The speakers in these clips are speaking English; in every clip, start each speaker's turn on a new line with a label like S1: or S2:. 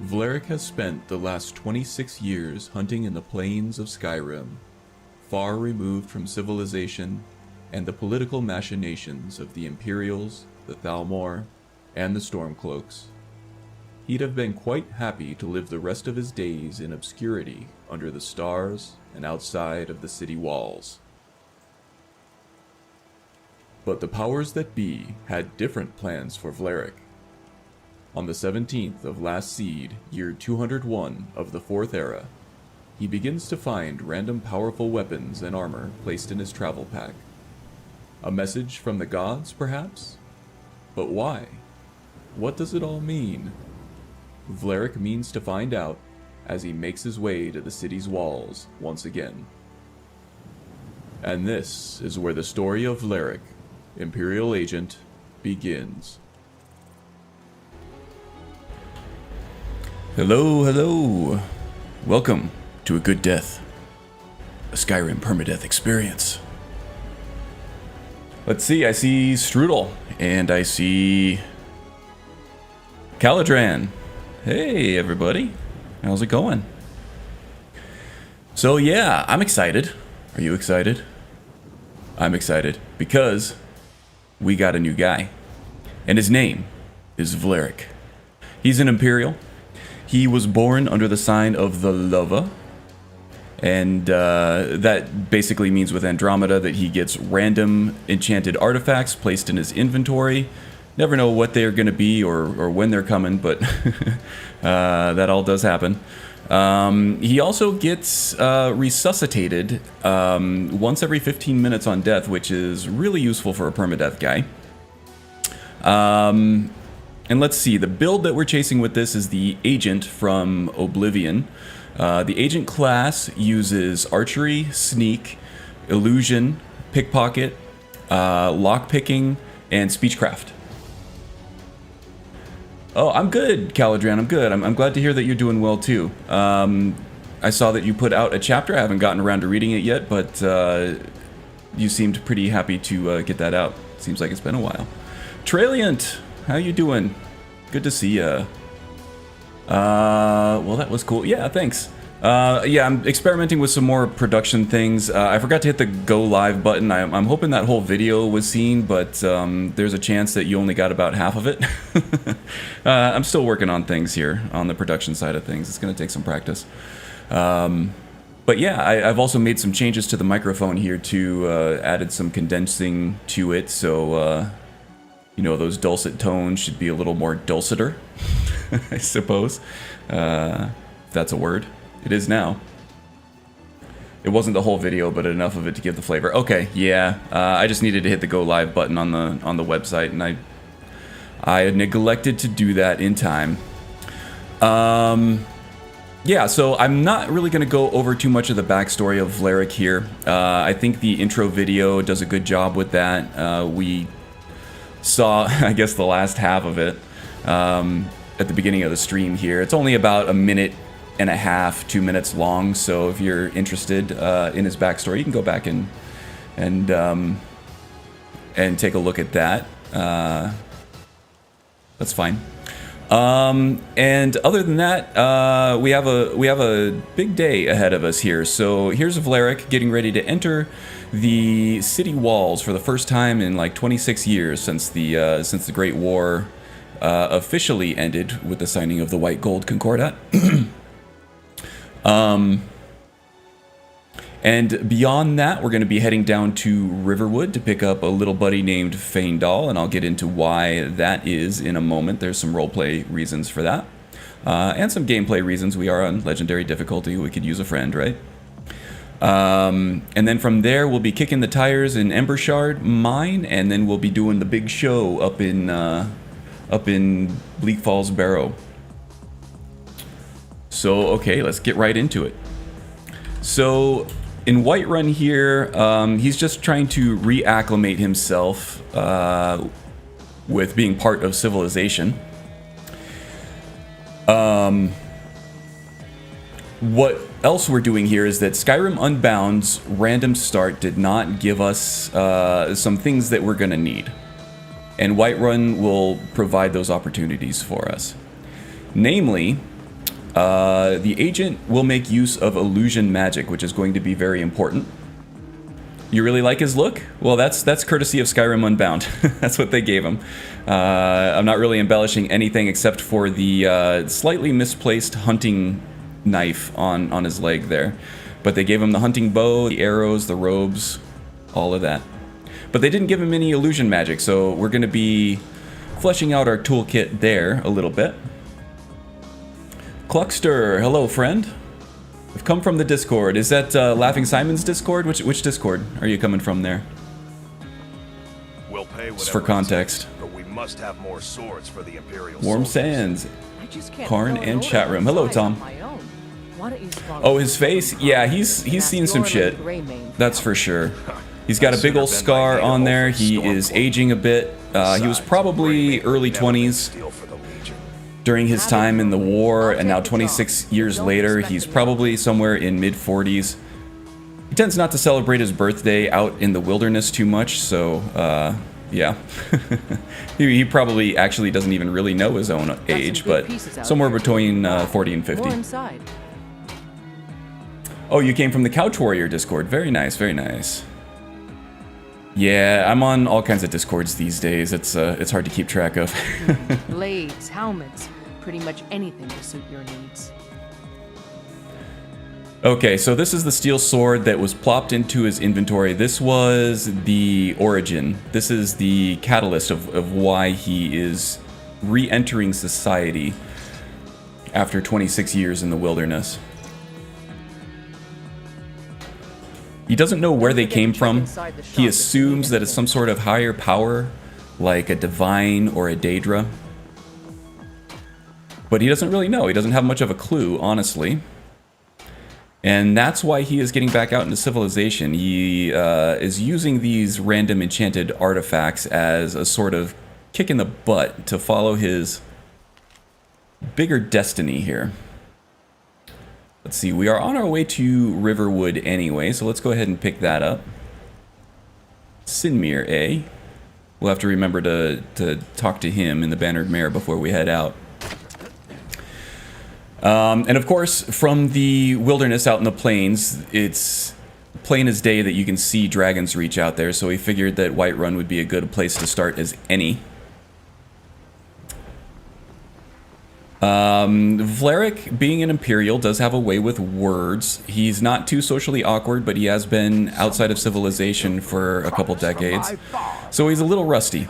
S1: Vlerick has spent the last 26 years hunting in the plains of Skyrim, far removed from civilization and the political machinations of the Imperials, the Thalmor, and the Stormcloaks. He'd have been quite happy to live the rest of his days in obscurity under the stars and outside of the city walls. But the powers that be had different plans for Vlerick. On the 17th of last seed, year 201 of the 4th era, he begins to find random powerful weapons and armor placed in his travel pack. A message from the gods, perhaps? But why? What does it all mean? Vlerick means to find out as he makes his way to the city's walls once again. And this is where the story of Vlerick, Imperial agent, begins. Hello, hello. Welcome to A Good Death, a Skyrim permadeath experience. Let's see, I see Strudel, and I see Caladran. Hey, everybody. How's it going? So yeah, I'm excited. Are you excited? I'm excited because we got a new guy, and his name is Vlerick. He's an Imperial. He was born under the sign of the Lova, and that basically means with Andromeda that he gets random enchanted artifacts placed in his inventory. Never know what they're going to be or when they're coming, but that all does happen. He also gets resuscitated once every 15 minutes on death, which is really useful for a permadeath guy. And let's see, the build that we're chasing with this is the Agent from Oblivion. The Agent class uses Archery, Sneak, Illusion, Pickpocket, Lockpicking, and Speechcraft. Oh, I'm good, Caladran, I'm good. I'm glad to hear that you're doing well, too. I saw that you put out a chapter. I haven't gotten around to reading it yet, but you seemed pretty happy to get that out. Seems like it's been a while. Trailiant! How you doing? Good to see ya. Well, that was cool. Yeah, thanks. Yeah, I'm experimenting with some more production things. I forgot to hit the go live button. I'm hoping that whole video was seen, but there's a chance that you only got about half of it. I'm still working on things here on the production side of things. It's going to take some practice. But yeah, I've also made some changes to the microphone here too, added some condensing to it, so you know, those dulcet tones should be a little more dulceter, I suppose. If that's a word. It is now. It wasn't the whole video, but enough of it to give the flavor. Okay, yeah. I just needed to hit the go live button on the website, and I neglected to do that in time. Yeah, so I'm not really going to go over too much of the backstory of Vlerick here. I think the intro video does a good job with that. We saw, I guess, the last half of it at the beginning of the stream here. It's only about 1.5 minutes, 2 minutes long, so if you're interested in his backstory, you can go back and take a look at that. That's fine. And other than that, we have a big day ahead of us here. So here's Vlerick getting ready to enter the city walls for the first time in like 26 years since the Great War officially ended with the signing of the White Gold Concordat. And beyond that, we're going to be heading down to Riverwood to pick up a little buddy named Faendal, and I'll get into why that is in a moment. There's some roleplay reasons for that, and some gameplay reasons. We are on legendary difficulty. We could use a friend, right? And then from there, we'll be kicking the tires in Embershard mine, and then we'll be doing the big show up in Bleak Falls Barrow. So, okay, let's get right into it. So, in Whiterun here, he's just trying to reacclimate himself with being part of civilization. What else we're doing here is that Skyrim Unbound's random start did not give us some things that we're going to need. And Whiterun will provide those opportunities for us. Namely, The agent will make use of illusion magic, which is going to be very important. You really like his look? Well, that's courtesy of Skyrim Unbound. That's what they gave him. I'm not really embellishing anything except for the slightly misplaced hunting knife on his leg there. But they gave him the hunting bow, the arrows, the robes, all of that. But they didn't give him any illusion magic, so we're going to be fleshing out our toolkit there a little bit. Cluckster, hello friend. I've come from the Discord. Is that Laughing Simon's Discord? Which Discord are you coming from there?
S2: We'll pay
S1: just for context.
S2: Takes, but we must have more swords for the Imperial
S1: Warm
S2: soldiers.
S1: Sands, Karn, and chat room. Hello, Tom. Oh, his face? Yeah, he's seen some shit. That's for sure. He's got a big old scar on there. He is aging a bit. He was probably early 20s during his time in the war, and now 26 years later, he's probably somewhere in mid-40s. He tends not to celebrate his birthday out in the wilderness too much, so, yeah. he probably actually doesn't even really know his own age, but somewhere between 40 and 50. Oh, you came from the Couch Warrior Discord. Very nice, very nice. Yeah, I'm on all kinds of Discords these days. It's hard to keep track of.
S3: Blades, helmets, pretty much anything to suit your needs.
S1: Okay, so this is the steel sword that was plopped into his inventory. This was the origin. This is the catalyst of why he is re-entering society after 26 years in the wilderness. He doesn't know where they came from. He assumes that it's some sort of higher power, like a divine or a Daedra. But he doesn't really know. He doesn't have much of a clue, honestly. And that's why he is getting back out into civilization. He is using these random enchanted artifacts as a sort of kick in the butt to follow his bigger destiny here. Let's see, we are on our way to Riverwood anyway, so let's go ahead and pick that up. Sinmir, eh? We'll have to remember to talk to him in the Bannered Mare before we head out. And of course, from the wilderness out in the plains, it's plain as day that you can see Dragon's Reach out there, so we figured that Whiterun would be a good place to start as any. Vlerick, being an Imperial, does have a way with words. He's not too socially awkward, but he has been outside of civilization for a couple decades, so he's a little rusty.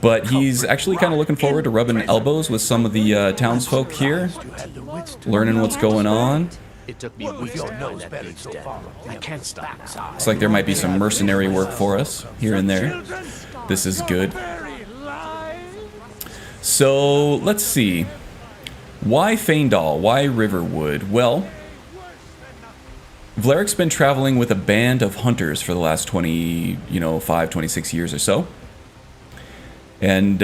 S1: But he's actually kind of looking forward to rubbing elbows with some of the townsfolk here, learning what's going on.
S4: It took me weeks to find that beast dead. I can't stop.
S1: Looks like there might be some mercenary work for us here and there. This is good. So, let's see. Why Faendal? Why Riverwood? Well, Vlerick's been traveling with a band of hunters for the last 26 years or so. And,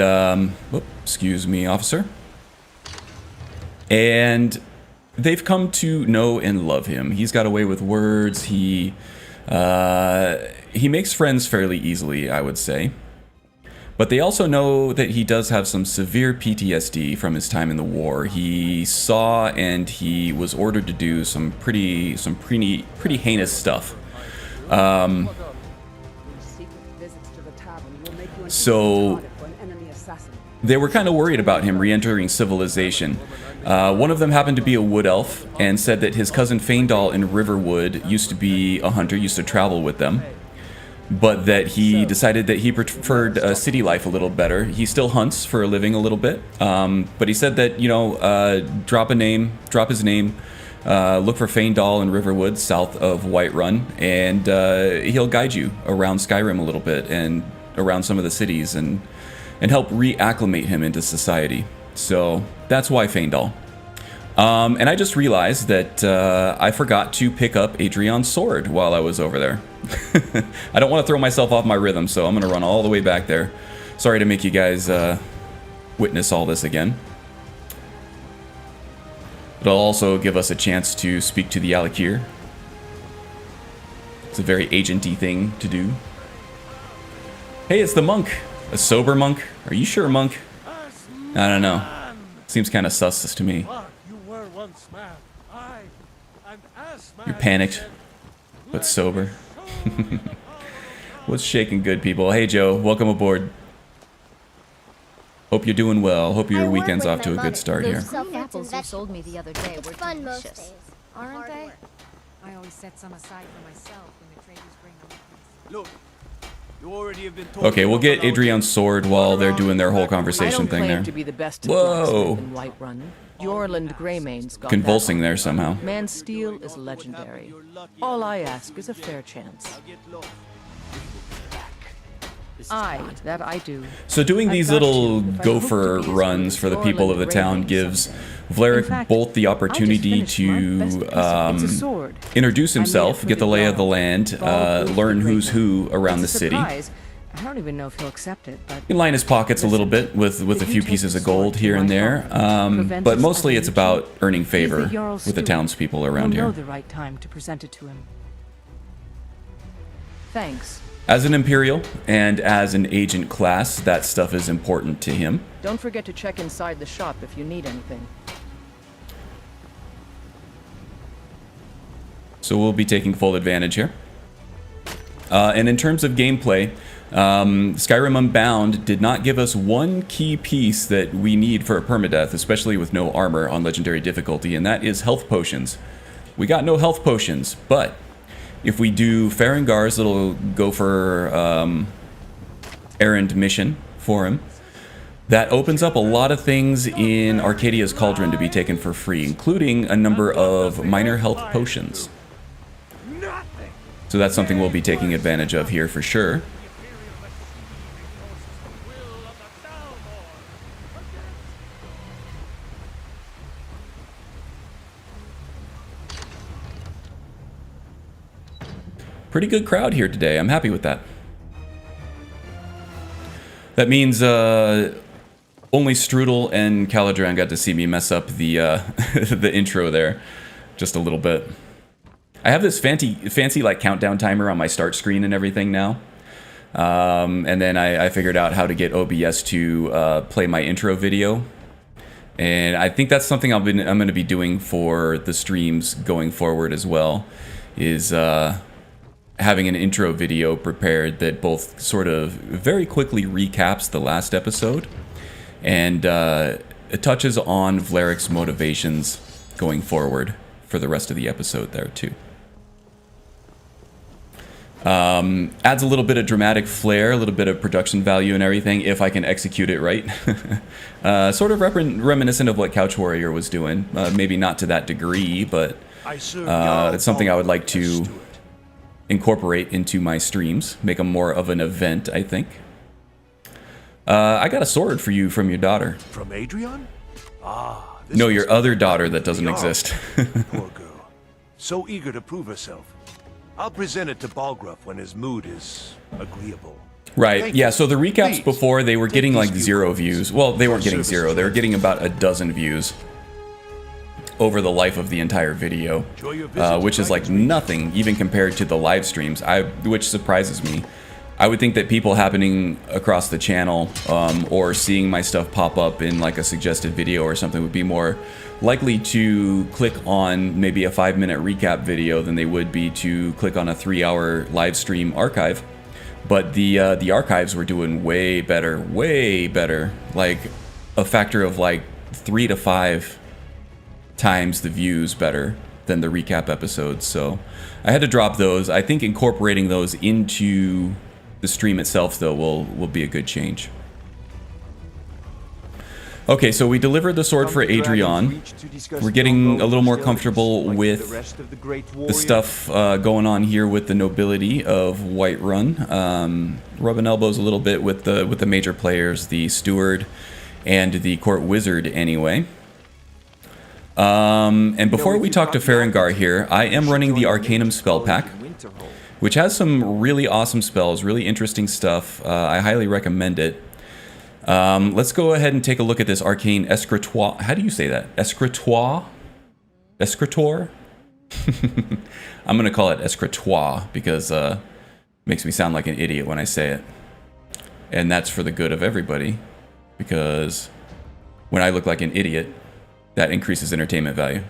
S1: excuse me, officer. And they've come to know and love him. He's got a way with words. He makes friends fairly easily, I would say. But they also know that he does have some severe PTSD from his time in the war. He saw and he was ordered to do some pretty heinous stuff. So they were kind of worried about him re-entering civilization. One of them happened to be a wood elf and said that his cousin Faendal in Riverwood used to be a hunter, used to travel with them. But that he decided that he preferred city life a little better. He still hunts for a living a little bit, but he said that, drop his name, look for Faendal in Riverwood, south of Whiterun, and he'll guide you around Skyrim a little bit and around some of the cities and help reacclimate him into society. So that's why Faendal. And I just realized that I forgot to pick up Adrian's sword while I was over there. I don't want to throw myself off my rhythm, so I'm going to run all the way back there. Sorry to make you guys witness all this again. It'll also give us a chance to speak to the Alakir. It's a very agenty thing to do. Hey, it's the monk. A sober monk? Are you sure, monk? I don't know. Seems kind of sus to me.
S5: But you were once mad. Aye, and as mad
S1: You're panicked, but sober. What's shaking good, people? Hey, Joe. Welcome aboard. Hope you're doing well. Hope your weekend's off to a good start here.
S6: Those green apples you sold me the other day were
S7: fun most
S6: delicious.
S7: days.
S6: Aren't they?
S3: I always set some aside for myself when the traders bring them.
S4: Look, you already have been
S1: Okay, we'll get Adrian's sword while they're doing their whole conversation thing there.
S8: To be the best
S1: Whoa.
S8: in Whiterun. Yorland Greymane's got
S1: Convulsing
S8: that.
S1: there somehow.
S8: Man's steel is legendary. All I ask is a fair chance.
S3: Aye, that I do.
S1: So doing these
S3: I've got
S1: little
S3: you. If I hope
S1: gopher
S3: to be as
S1: runs
S3: good
S1: for the
S3: as
S1: people of the
S3: Yorland
S1: town
S3: Greymanes
S1: gives
S3: someday.
S1: Vlerick
S3: In fact,
S1: both the
S3: I
S1: opportunity
S3: just finished my best
S1: to
S3: piece. It's a sword.
S1: introduce
S3: I made it
S1: himself,
S3: for
S1: get the lay of the
S3: Jarl.
S1: land,
S3: Bald with
S1: learn
S3: the
S1: who's
S3: great
S1: who around the
S3: It's a
S1: city.
S3: surprise. I don't even know if he'll accept it, but
S1: You line his pockets a little bit with a
S3: If
S1: few
S3: you take
S1: pieces
S3: the
S1: of gold
S3: sword
S1: here
S3: to
S1: and
S3: my
S1: there,
S3: father, prevent
S1: but
S3: his
S1: mostly it's
S3: evolution,
S1: about earning
S3: he's
S1: favor
S3: the Jarl's
S1: with the
S3: steward.
S1: townspeople around
S3: He'll know
S1: here.
S3: the right time to present it to him.
S8: Thanks.
S1: As an Imperial and as an agent class, that stuff is important to him.
S8: Don't forget to check inside the shop if you need anything.
S1: So we'll be taking full advantage here. And in terms of gameplay, Skyrim Unbound did not give us one key piece that we need for a permadeath, especially with no armor on legendary difficulty, and that is health potions. We got no health potions, but if we do Farengar's little gopher errand mission for him, that opens up a lot of things in Arcadia's Cauldron to be taken for free, including a number of minor health potions. So that's something we'll be taking advantage of here for sure. Pretty good crowd here today. I'm happy with that. That means only Strudel and Caladran got to see me mess up the the intro there just a little bit. I have this fancy like countdown timer on my start screen and everything now. And then I figured out how to get OBS to play my intro video. And I think that's something I'm going to be doing for the streams going forward as well, is having an intro video prepared that both sort of very quickly recaps the last episode and it touches on Vleric's motivations going forward for the rest of the episode there too. Adds a little bit of dramatic flair, a little bit of production value and everything if I can execute it right. Sort of reminiscent of what Couch Warrior was doing. Maybe not to that degree, but it's something I would like to incorporate into my streams, make them more of an event, I think. I got a sword for you from your daughter.
S4: From Adrian? Ah, this
S1: No,
S4: must
S1: your
S4: be
S1: other
S4: the
S1: daughter
S4: daughter
S1: that doesn't
S4: of the
S1: exist.
S4: Poor girl. So eager to prove herself. I'll present it to Balgruff when his mood is agreeable.
S1: Right,
S4: Thank
S1: yeah,
S4: you.
S1: so the recaps
S4: Please,
S1: before, they were
S4: take
S1: getting
S4: these
S1: like
S4: few
S1: 0
S4: copies.
S1: views. Well, they weren't
S4: For
S1: getting
S4: service
S1: 0, they were
S4: to
S1: getting about a dozen views over the life of the entire video,
S4: Enjoy your visit
S1: which
S4: to
S1: is like
S4: Dragon's Reach.
S1: nothing even compared to the live streams, which surprises me. I would think that people happening across the channel or seeing my stuff pop up in like a suggested video or something would be more likely to click on maybe a 5-minute recap video than they would be to click on a 3-hour live stream archive. But the archives were doing way better, like a factor of like 3 to 5 times the views better than the recap episodes. So I had to drop those. I think incorporating those into the stream itself though will be a good change. Okay, so we delivered the sword for Adrian. We're getting a little more comfortable with the stuff going on here with the nobility of Whiterun. Rubbing elbows a little bit with the major players, the steward and the court wizard anyway. And before we talk to Farengar here, I am running the Arcanum spell pack, which has some really awesome spells, really interesting stuff. I highly recommend it. Let's go ahead and take a look at this Arcane Escritoire. How do you say that? Escritoire? Escritoire? I'm going to call it Escritoire because it makes me sound like an idiot when I say it. And that's for the good of everybody because when I look like an idiot, that increases entertainment value.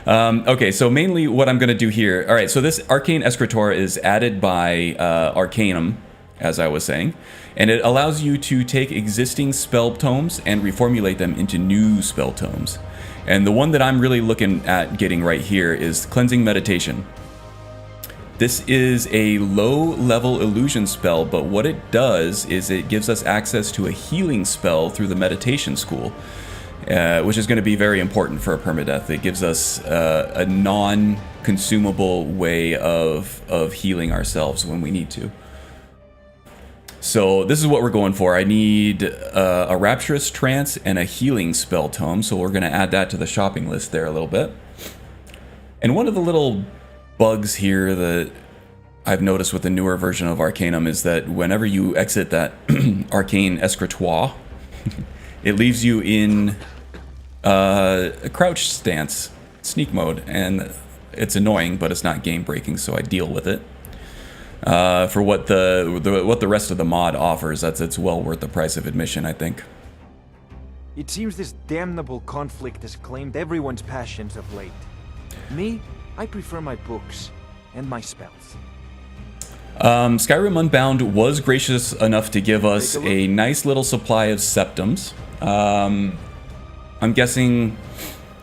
S1: Okay, so mainly what I'm going to do here... Alright, so this Arcane Escritor is added by Arcanum, as I was saying, and it allows you to take existing spell tomes and reformulate them into new spell tomes. And the one that I'm really looking at getting right here is Cleansing Meditation. This is a low-level illusion spell, but what it does is it gives us access to a healing spell through the meditation school, which is going to be very important for a permadeath. It gives us a non-consumable way of healing ourselves when we need to. So this is what we're going for. I need a Rapturous Trance and a healing spell tome, so we're going to add that to the shopping list there a little bit. And one of the little bugs here that I've noticed with the newer version of Arcanum is that whenever you exit that Arcane Escritoire, it leaves you in a crouch stance, sneak mode, and it's annoying, but it's not game breaking, so I deal with it. For what the rest of the mod offers, it's well worth the price of admission, I think.
S7: It seems this damnable conflict has claimed everyone's passions of late. Me, I prefer my books and my spells.
S1: Skyrim Unbound was gracious enough to give us a nice little supply of septums. I'm guessing,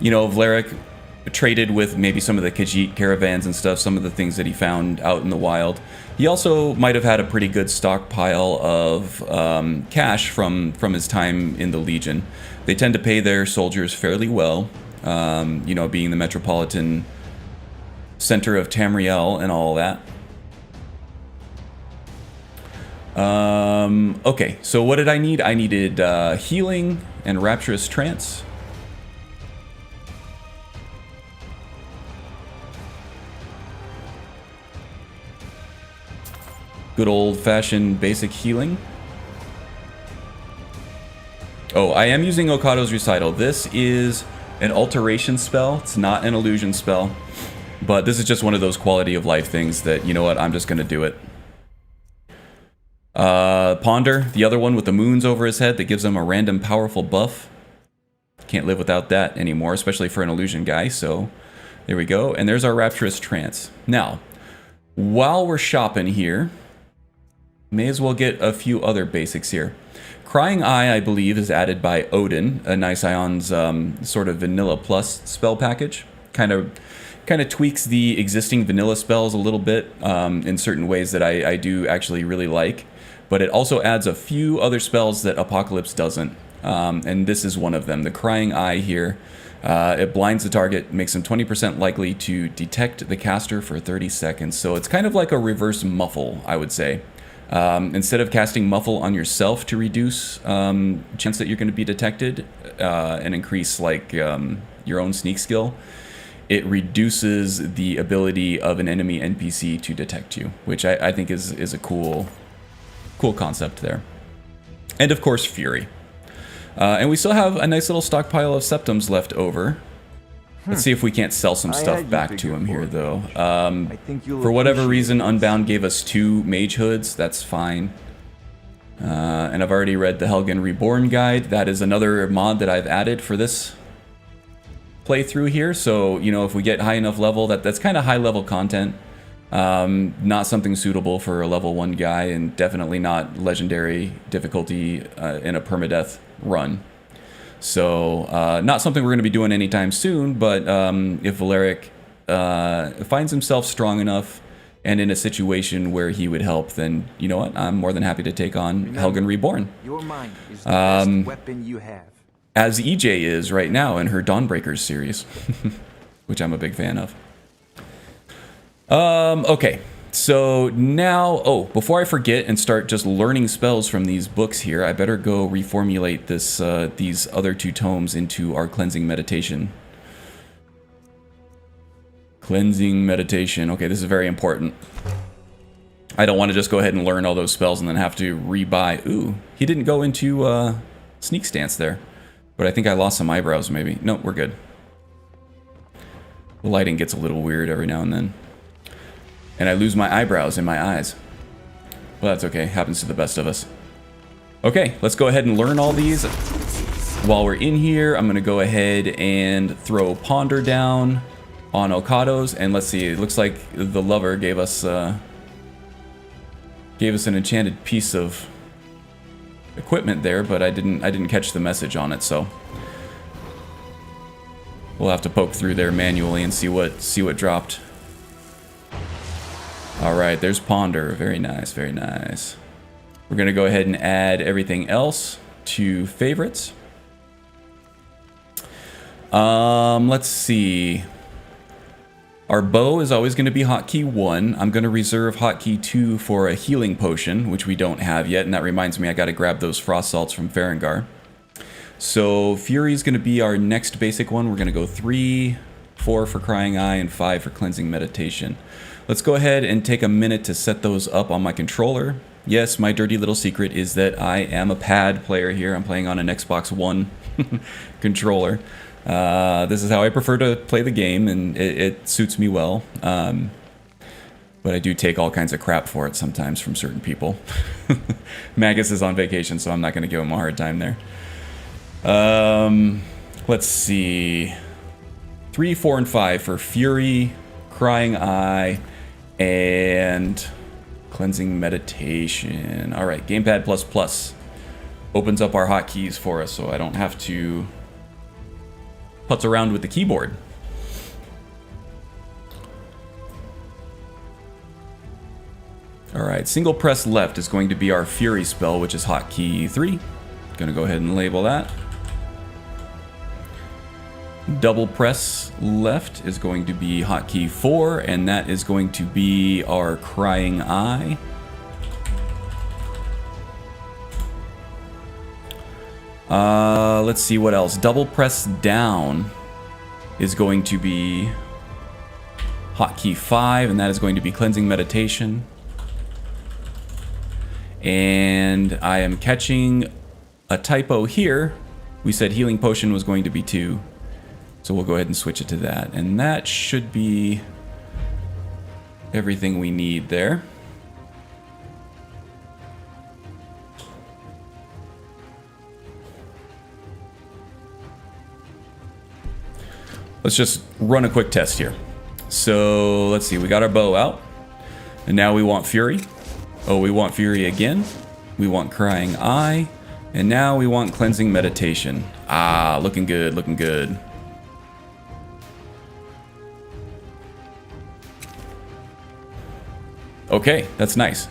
S1: you know, Vlarik traded with maybe some of the Khajiit caravans and stuff, some of the things that he found out in the wild. He also might have had a pretty good stockpile of cash from his time in the Legion. They tend to pay their soldiers fairly well, you know, being the metropolitan center of Tamriel and all that. Okay, so what did I need? I needed healing and Rapturous Trance. Good old-fashioned basic healing. Oh, I am using Okado's Recital. This is an alteration spell. It's not an illusion spell. But this is just one of those quality of life things that, you know what, I'm just going to do it. Ponder, the other one with the moons over his head that gives him a random powerful buff. Can't live without that anymore, especially for an illusion guy, so there we go. And there's our Rapturous Trance. Now, while we're shopping here, may as well get a few other basics here. Crying Eye, I believe, is added by Odin, a Nice Ion's sort of vanilla plus spell package. Kind of tweaks the existing vanilla spells a little bit in certain ways that I do actually really like. But it also adds a few other spells that Apocalypse doesn't. And this is one of them. The Crying Eye here, it blinds the target, makes them 20% likely to detect the caster for 30 seconds. So it's kind of like a reverse muffle, I would say. Instead of casting Muffle on yourself to reduce chance that you're going to be detected and increase like your own sneak skill, it reduces the ability of an enemy NPC to detect you, which I think is a cool concept there. And of course, Fury. And we still have a nice little stockpile of septums left over. Let's see if we can't sell some stuff back to him here, though. For whatever reason, Unbound gave us 2 mage hoods. That's fine. And I've already read the Helgen Reborn guide. That is another mod that I've added for this playthrough here. So, you know, if we get high enough level, that's kind of high-level content. Not something suitable for a level 1 guy, and definitely not legendary difficulty in a permadeath run. So, not something we're going to be doing anytime soon, but if Vlarik finds himself strong enough and in a situation where he would help, then, you know what, I'm more than happy to take on Helgen Reborn.
S7: Your mind is the best weapon you have.
S1: As EJ is right now in her Dawnbreakers series, which I'm a big fan of. Okay. So now, before I forget and start just learning spells from these books here, I better go reformulate this these other 2 tomes into our Cleansing Meditation. Cleansing Meditation. Okay, this is very important. I don't want to just go ahead and learn all those spells and then have to rebuy. Ooh, he didn't go into Sneak Stance there. But I think I lost some eyebrows, maybe. No, we're good. The lighting gets a little weird every now and then. And I lose my eyebrows in my eyes. Well, that's okay. Happens to the best of us. Okay, let's go ahead and learn all these. While we're in here, I'm going to go ahead and throw Ponder down on Okados, and let's see, it looks like the lover gave us an enchanted piece of equipment there, but I didn't catch the message on it, so we'll have to poke through there manually and see what dropped. All right, there's Ponder. Very nice, very nice. We're gonna go ahead and add everything else to favorites. Let's see. Our bow is always going to be hotkey 1. I'm going to reserve hotkey 2 for a healing potion, which we don't have yet, and that reminds me I got to grab those frost salts from Farengar. So Fury is going to be our next basic one. We're going to go 3, 4 for Crying Eye, and 5 for Cleansing Meditation. Let's go ahead and take a minute to set those up on my controller. Yes, my dirty little secret is that I am a pad player here. I'm playing on an Xbox One controller. This is how I prefer to play the game, and it suits me well. But I do take all kinds of crap for it sometimes from certain people. Magus is on vacation, so I'm not going to give him a hard time there. Let's see. 3, 4, and 5 for Fury, Crying Eye, and Cleansing Meditation. All right, Gamepad++ opens up our hotkeys for us, so I don't have to putz around with the keyboard. Alright, single press left is going to be our Fury spell, which is hotkey 3. Gonna go ahead and label that. Double press left is going to be hotkey 4, and that is going to be our Crying Eye. Let's see what else. Double press down is going to be hotkey 5, and that is going to be Cleansing Meditation. And I am catching a typo here. We said Healing Potion was going to be 2, so we'll go ahead and switch it to that. And that should be everything we need there. Let's just run a quick test here. So let's see, we got our bow out, and now we want Fury. Oh, we want Fury again. We want Crying Eye, and now we want Cleansing Meditation. Ah, looking good, looking good. Okay, that's nice.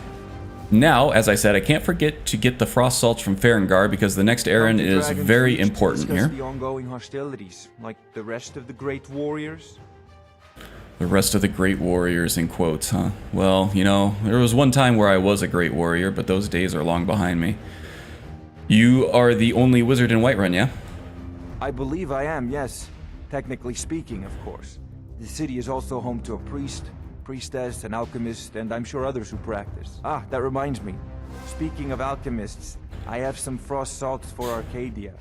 S1: Now, as I said, I can't forget to get the frost salts from Farengar because the next errand is very important here.
S7: The ongoing hostilities, like the rest of the great warriors.
S1: The rest of the great warriors, in quotes, huh? Well, you know, there was one time where I was a great warrior, but those days are long behind me. You are the only wizard in Whiterun, yeah?
S7: I believe I am, yes. Technically speaking, of course. The city is also home to a priest, priestess, an alchemist, and I'm sure others who practice. Ah, that reminds me. Speaking of alchemists, I have some frost salts for Arcadia.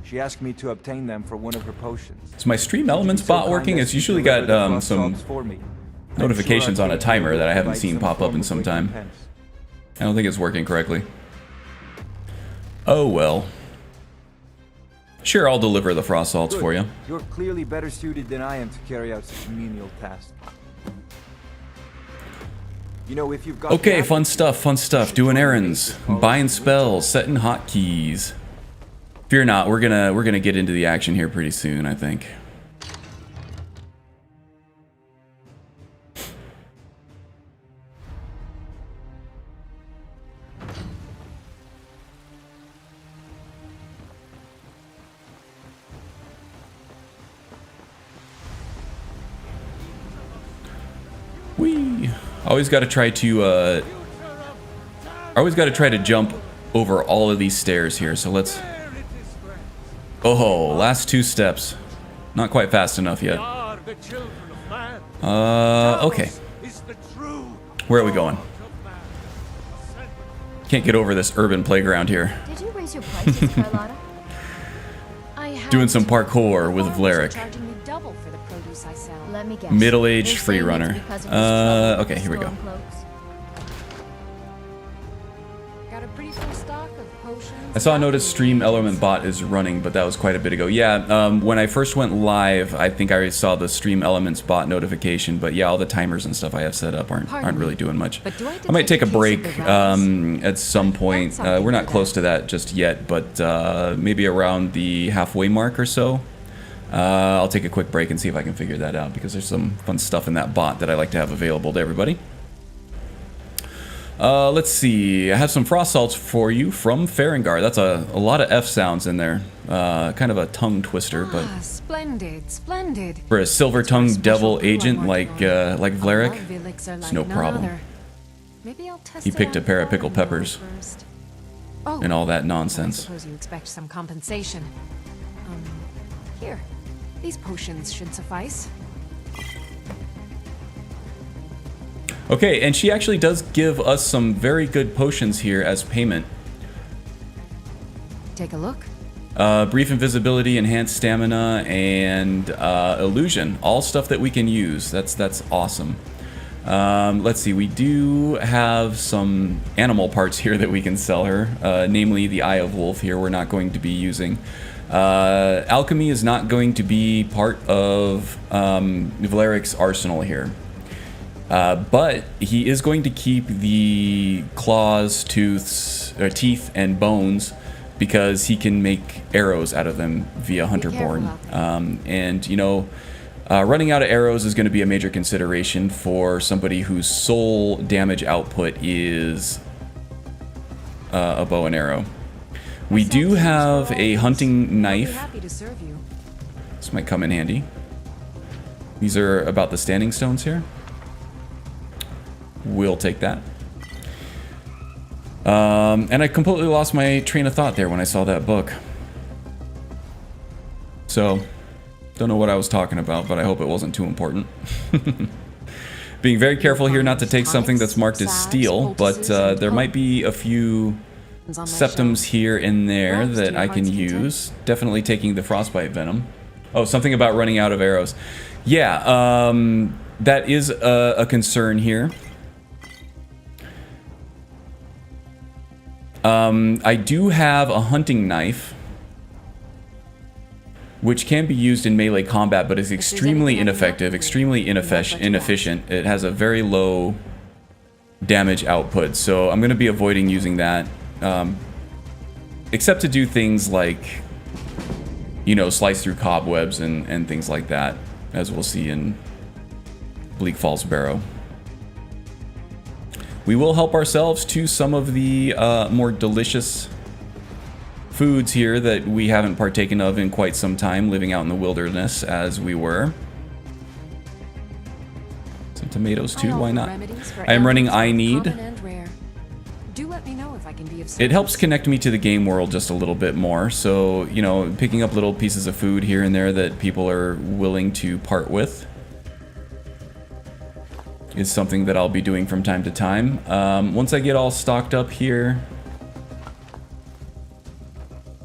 S7: She asked me to obtain them for one of her potions.
S1: Is my Stream Elements bot working? It's usually got some notifications on a timer that I haven't seen pop up in some time. I don't think it's working correctly. Oh well. Sure, I'll deliver the frost salts for you.
S7: You're clearly better suited than I am to carry out such a menial task. You know, if you've got
S1: okay, fun stuff. Doing errands, buying spells, setting hotkeys. Fear not, we're gonna get into the action here pretty soon, I think. Whee! Always got to try to jump over all of these stairs here. So let's. Oh, last 2 steps. Not quite fast enough yet. Okay. Where are we going? Can't get over this urban playground here.
S6: Did you raise your prices, Carlotta?
S1: Doing some parkour with Vlarik.
S6: Let me guess.
S1: Middle-aged free runner. Okay, here we go.
S3: Got a pretty full stock of potions.
S1: I saw a notice stream element bot is running, but that was quite a bit ago. Yeah, when I first went live, I think I already saw the stream elements bot notification, but yeah, all the timers and stuff I have set up aren't really doing much. I might take a break at some point. We're not close to that just yet, but maybe around the halfway mark or so. I'll take a quick break and see if I can figure that out, because there's some fun stuff in that bot that I like to have available to everybody. Let's see. I have some frost salts for you from Faendal. That's a lot of F sounds in there. Kind of a tongue twister, but
S3: Splendid, splendid.
S1: for a silver-tongued devil agent like Vlarik, it's no problem.
S3: Maybe I'll test
S1: He picked a pair of pickled peppers
S3: Oh,
S1: and all that
S3: I
S1: nonsense.
S3: suppose you expect some compensation. Here, these potions should suffice.
S1: Okay, and she actually does give us some very good potions here as payment.
S3: Take a look.
S1: Brief invisibility, enhanced stamina, and illusion. All stuff that we can use. That's awesome. Let's see, we do have some animal parts here that we can sell her. Namely, the Eye of Wolf here we're not going to be using. Alchemy is not going to be part of Vlarik's arsenal here. But he is going to keep the claws, teeth, and bones, because he can make arrows out of them via Hunterborn. And, you know, running out of arrows is going to be a major consideration for somebody whose sole damage output is a bow and arrow. We do have a hunting knife.
S3: Happy to serve you.
S1: This might come in handy. These are about the standing stones here. We'll take that. And I completely lost my train of thought there when I saw that book. So, don't know what I was talking about, but I hope it wasn't too important. Being very careful here not to take something that's marked as steel, but there might be a few septums here and there that I can use. Definitely taking the frostbite venom. Oh, something about running out of arrows. Yeah, that is a concern here. I do have a hunting knife, which can be used in melee combat, but is extremely ineffective, extremely inefficient. It has a very low damage output, so I'm going to be avoiding using that, except to do things like, you know, slice through cobwebs and things like that, as we'll see in Bleak Falls Barrow. We will help ourselves to some of the more delicious foods here that we haven't partaken of in quite some time, living out in the wilderness as we were. Some tomatoes too, why not? I am running I Need.
S3: Do let me know if I can be of service.
S1: It helps connect me to the game world just a little bit more, so, you know, picking up little pieces of food here and there that people are willing to part with is something that I'll be doing from time to time. Once I get all stocked up here,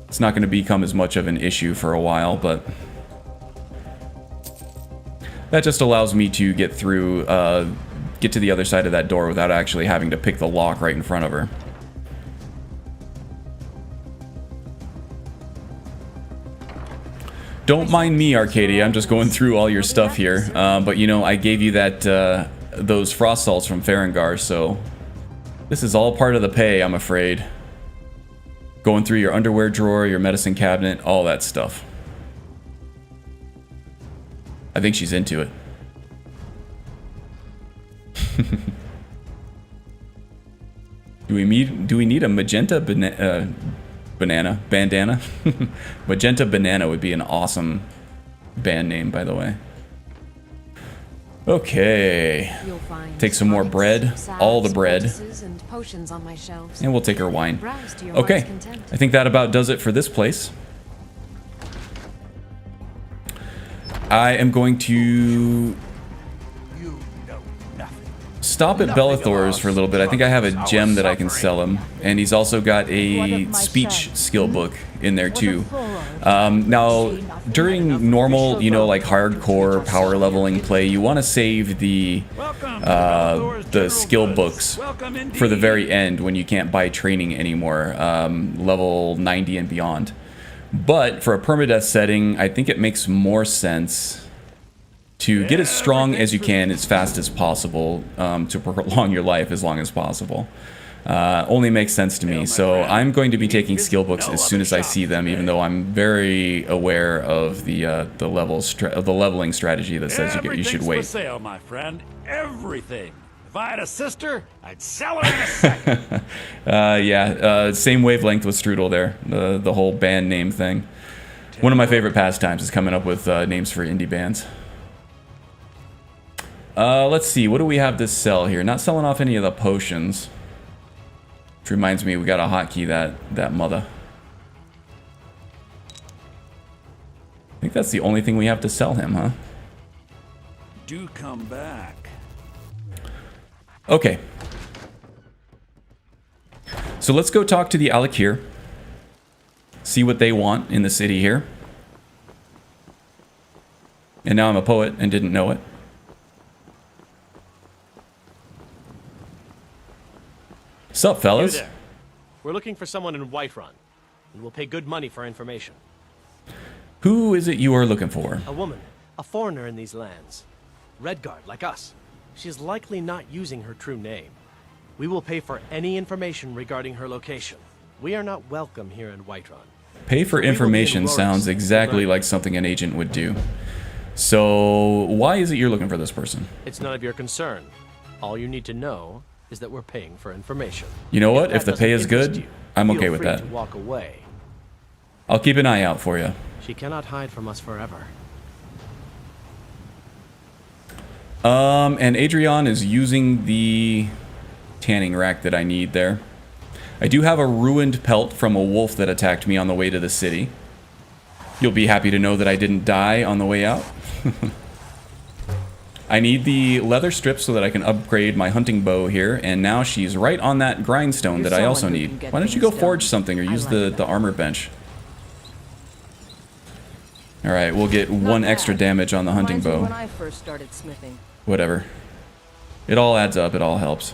S1: it's not going to become as much of an issue for a while, but that just allows me to get through, get to the other side of that door without actually having to pick the lock right in front of her. Don't mind me, Arcadia, I'm just going through all your stuff here, but you know, I gave you that, those frost salts from Faendal, so this is all part of the pay, I'm afraid. Going through your underwear drawer, your medicine cabinet, all that stuff. I think she's into it. Do we need a magenta bandana? Magenta banana would be an awesome band name, by the way. Okay. Take some more bread, all the bread, and we'll take her wine. Okay, I think that about does it for this place. I am going to...
S4: You know nothing.
S1: stop at Bellathor's for a little bit. I think I have a gem that I can sell him, and he's also got a speech skill book in there too. Now, during normal, you know, like hardcore power leveling play, you want to save the skill books for the very end when you can't buy training anymore, level 90 and beyond. But for a permadeath setting, I think it makes more sense to get as strong as you can as fast as possible, to prolong your life as long as possible. Only makes sense to me. So I'm going to be taking skill books as soon as I see them, even though I'm very aware of the leveling strategy that says you should wait.
S5: For sale, my friend. Everything. If I had a sister, I'd sell her in a second.
S1: Yeah, same wavelength with Strudel there. The whole band name thing. One of my favorite pastimes is coming up with names for indie bands. Let's see, what do we have to sell here? Not selling off any of the potions. Which reminds me, we got a hotkey that mother. I think that's the only thing we have to sell him, huh?
S5: Do come back.
S1: Okay. So let's go talk to the Alakir. See what they want in the city here. And now I'm a poet and didn't know it. Sup, fellas?
S9: You there. We're looking for someone in Whiterun, and we'll pay good money for information.
S1: Who is it you are looking for?
S9: A woman, a foreigner in these lands. Redguard, like us. She is likely not using her true name. We will pay for any information regarding her location. We are not welcome here in Whiterun.
S1: Pay for information sounds exactly like something an agent would do. So, why is it you're looking for this person?
S9: It's none of your concern. All you need to know is that we're paying for information.
S1: You know what? If the pay is good, I'm okay with that.
S9: Feel free to walk away.
S1: I'll keep an eye out for you.
S9: She cannot hide from us forever.
S1: And Adrian is using the tanning rack that I need there. I do have a ruined pelt from a wolf that attacked me on the way to the city. You'll be happy to know that I didn't die on the way out. I need the leather strips so that I can upgrade my hunting bow here, and now she's right on that grindstone that I also need. Why don't you go forge something or use the armor bench? Alright, we'll get one extra damage on the hunting bow.
S8: When I first started smithing.
S1: Whatever. It all adds up, it all helps.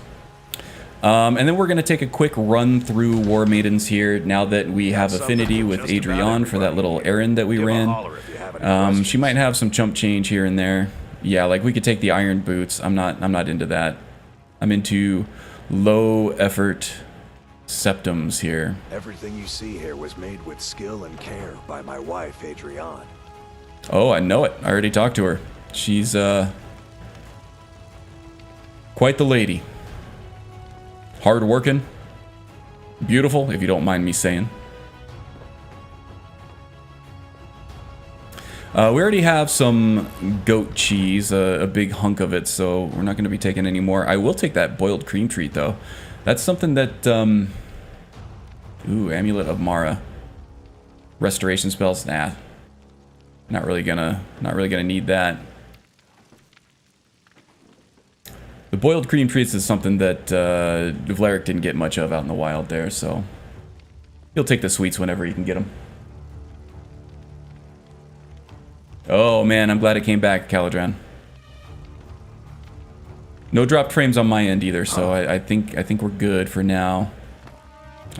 S1: And then we're going to take a quick run through War Maidens here, now that we have affinity with Adrian for that little errand that we ran. She might have some chump change here and there. Yeah, like we could take the iron boots. I'm not into that. I'm into low effort septums here.
S4: Everything you see here was made with skill and care by my wife, Adrian.
S1: Oh, I know it. I already talked to her. She's quite the lady. Hard working. Beautiful, if you don't mind me saying. We already have some goat cheese, a big hunk of it, so we're not going to be taking any more. I will take that boiled cream treat, though. That's something that, ooh, Amulet of Mara. Restoration spells? Nah. Not really gonna need that. The boiled cream treats is something that Vlarik didn't get much of out in the wild there, so he'll take the sweets whenever he can get them. Oh man, I'm glad it came back, Caladran. No dropped frames on my end either, so I think we're good for now.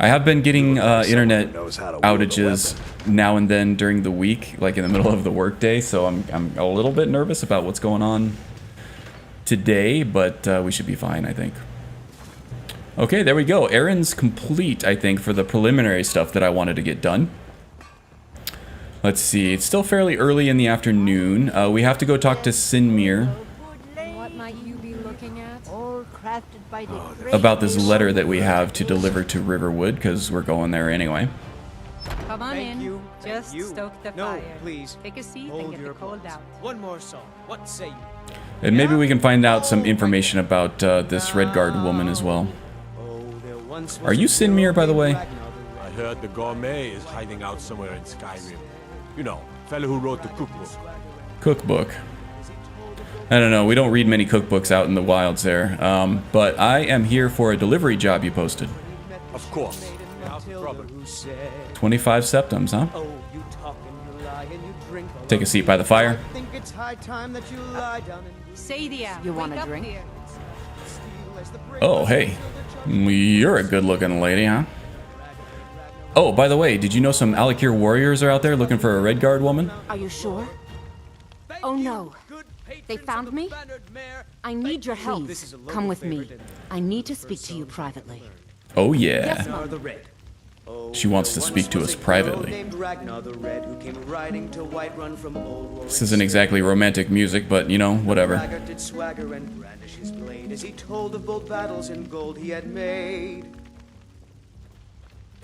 S1: I have been getting internet outages now and then during the week, like in the middle of the workday, so I'm a little bit nervous about what's going on today, but we should be fine, I think. Okay, there we go. Errands complete, I think, for the preliminary stuff that I wanted to get done. Let's see, it's still fairly early in the afternoon. We have to go talk to Sinmir
S3: What might you be looking at?
S1: about this letter that we have to deliver to Riverwood, because we're going there anyway.
S10: Come on in. Just stoke the fire.
S11: Please.
S10: Take a seat and get the cold out.
S11: One more song. What say you?
S1: And maybe we can find out some information about this Redguard woman as well. Are you Sinmir, by the way?
S5: I heard the gourmet is hiding out somewhere in Skyrim. You know, fellow who wrote the cookbook.
S1: Cookbook. I don't know. We don't read many cookbooks out in the wilds there. But I am here for a delivery job you posted.
S5: Of course.
S1: 25 septums, huh? Take a seat by the fire.
S10: Sadia,
S8: You want a drink?
S1: Oh, hey. You're a good-looking lady, huh? Oh, by the way, did you know some Alakir warriors are out there looking for a Redguard woman?
S3: Are you sure? Oh no. They found me? I need your help. Please, come with me. I need to speak to you privately.
S1: Oh, yeah.
S3: Yes, Mom.
S1: She wants to speak to us privately. This isn't exactly romantic music, but, you know, whatever.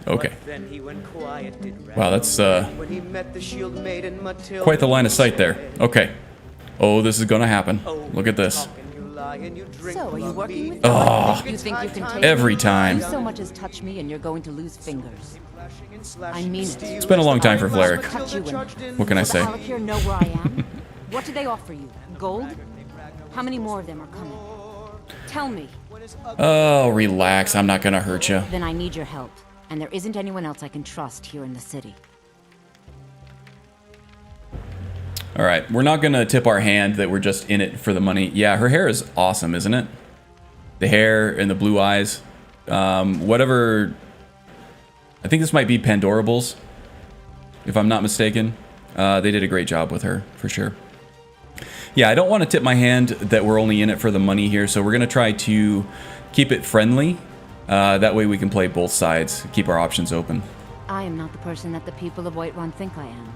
S1: Okay. Wow, that's quite the line of sight there. Okay. Oh, this is gonna happen. Look at this.
S3: So, are you working with
S1: Oh,
S3: you think you can take
S1: every
S3: me?
S1: time.
S3: You so much as touch me and you're going to lose fingers. I mean it.
S1: It's been a long time for Fleric.
S3: Cut you in.
S1: What can I
S3: Will the
S1: say?
S3: Alakir know where I am? What do they offer you? Gold? How many more of them are coming? Tell me.
S1: Oh, relax. I'm not gonna hurt you.
S3: Then I need your help. And there isn't anyone else I can trust here in the city.
S1: All right, we're not gonna tip our hand that we're just in it for the money. Yeah, her hair is awesome, isn't it? The hair and the blue eyes. Whatever. I think this might be Pandorables, if I'm not mistaken. They did a great job with her, for sure. Yeah, I don't want to tip my hand that we're only in it for the money here, so we're gonna try to keep it friendly. That way we can play both sides, keep our options open.
S3: I am not the person that the people of Whiterun think I am.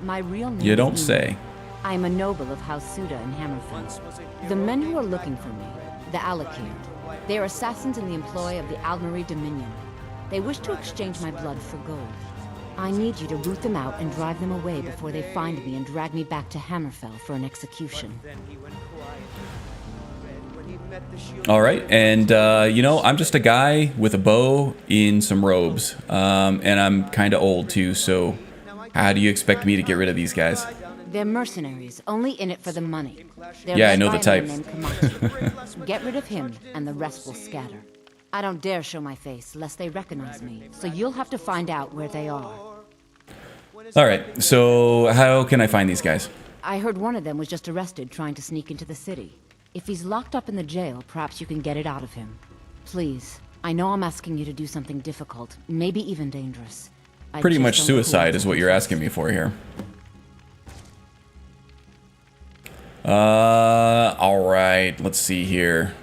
S3: My real name
S1: You
S3: is
S1: don't
S3: Ina.
S1: say.
S3: I am a noble of House Suda in Hammerfell. The men who are looking for me, the Alakir, they are assassins in the employ of the Aldmeri Dominion. They wish to exchange my blood for gold. I need you to root them out and drive them away before they find me and drag me back to Hammerfell for an execution.
S1: All right, and you know, I'm just a guy with a bow in some robes, and I'm kind of old too, so how do you expect me to get rid of these guys?
S3: They're mercenaries, only in it for the money. They're
S1: Yeah, I
S3: led
S1: know
S3: by
S1: the
S3: a man
S1: type.
S3: named Kamachi. Get rid of him, and the rest will scatter. I don't dare show my face, lest they recognize me, so you'll have to find out where they are.
S1: All right, so how can I find these guys?
S3: I heard one of them was just arrested trying to sneak into the city. If he's locked up in the jail, perhaps you can get it out of him. Please, I know I'm asking you to do something difficult, maybe even dangerous. I
S1: Pretty
S3: just
S1: much
S3: don't know who
S1: suicide
S3: else
S1: is what
S3: I
S1: you're
S3: trust.
S1: asking me for here. All right, let's see here.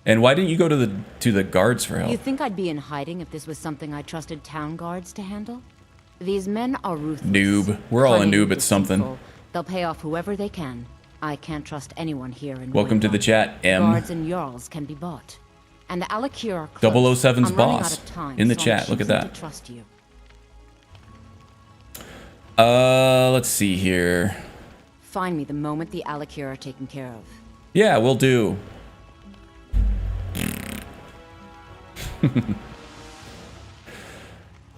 S1: And why didn't you go to the guards for help?
S3: You think I'd be in hiding if this was something I trusted town guards to handle? These men are ruthless.
S1: Noob. We're all a
S3: cunning,
S1: noob at something.
S3: deceitful. They'll pay off whoever they can. I can't trust anyone here in
S1: Welcome to the
S3: Whiterun.
S1: chat, M.
S3: Guards and Jarls can be bought. And the Alakir are close.
S1: 007's
S3: I'm running
S1: boss
S3: out of time,
S1: in the
S3: so I'm
S1: chat. Look at
S3: choosing
S1: that.
S3: to trust you.
S1: Let's see here.
S3: Find me the moment the Alakir are taken care of.
S1: Yeah, we'll do.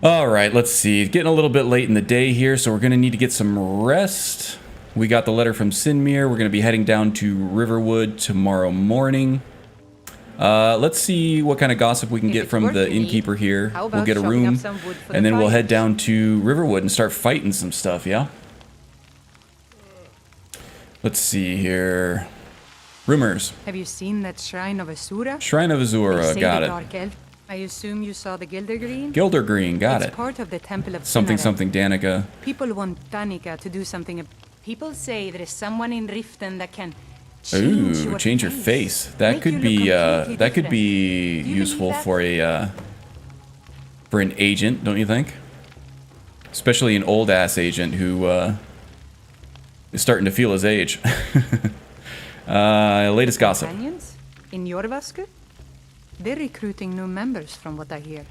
S1: All right, let's see. Getting a little bit late in the day here, so we're going to need to get some rest. We got the letter from Sinmir. We're going to be heading down to Riverwood tomorrow morning. Let's see what kind of gossip we can get from the innkeeper here. We'll get a room, and then we'll head down to Riverwood and start fighting some stuff, yeah? Let's see here. Rumors.
S10: Have you seen that Shrine of Asura?
S1: Shrine of
S10: They
S1: Azura,
S10: say
S1: got
S10: the
S1: it.
S10: Dark Elf. I assume you saw the Gildergreen?
S1: Gildergreen, got
S10: It's
S1: it.
S10: part of the Temple of
S1: Something,
S10: Cynareth.
S1: something, Danica.
S10: People want Danica to do something. People say there is someone in Riften that can
S1: Ooh, change your face. That
S10: Make
S1: could
S10: you
S1: be
S10: look completely
S1: that could
S10: different.
S1: be
S10: Do you
S1: useful
S10: believe that?
S1: for an agent, don't you think? Especially an old ass agent who is starting to feel his age. Latest gossip.
S10: Companions? In Jorvaskut? They're recruiting new members from what I hear.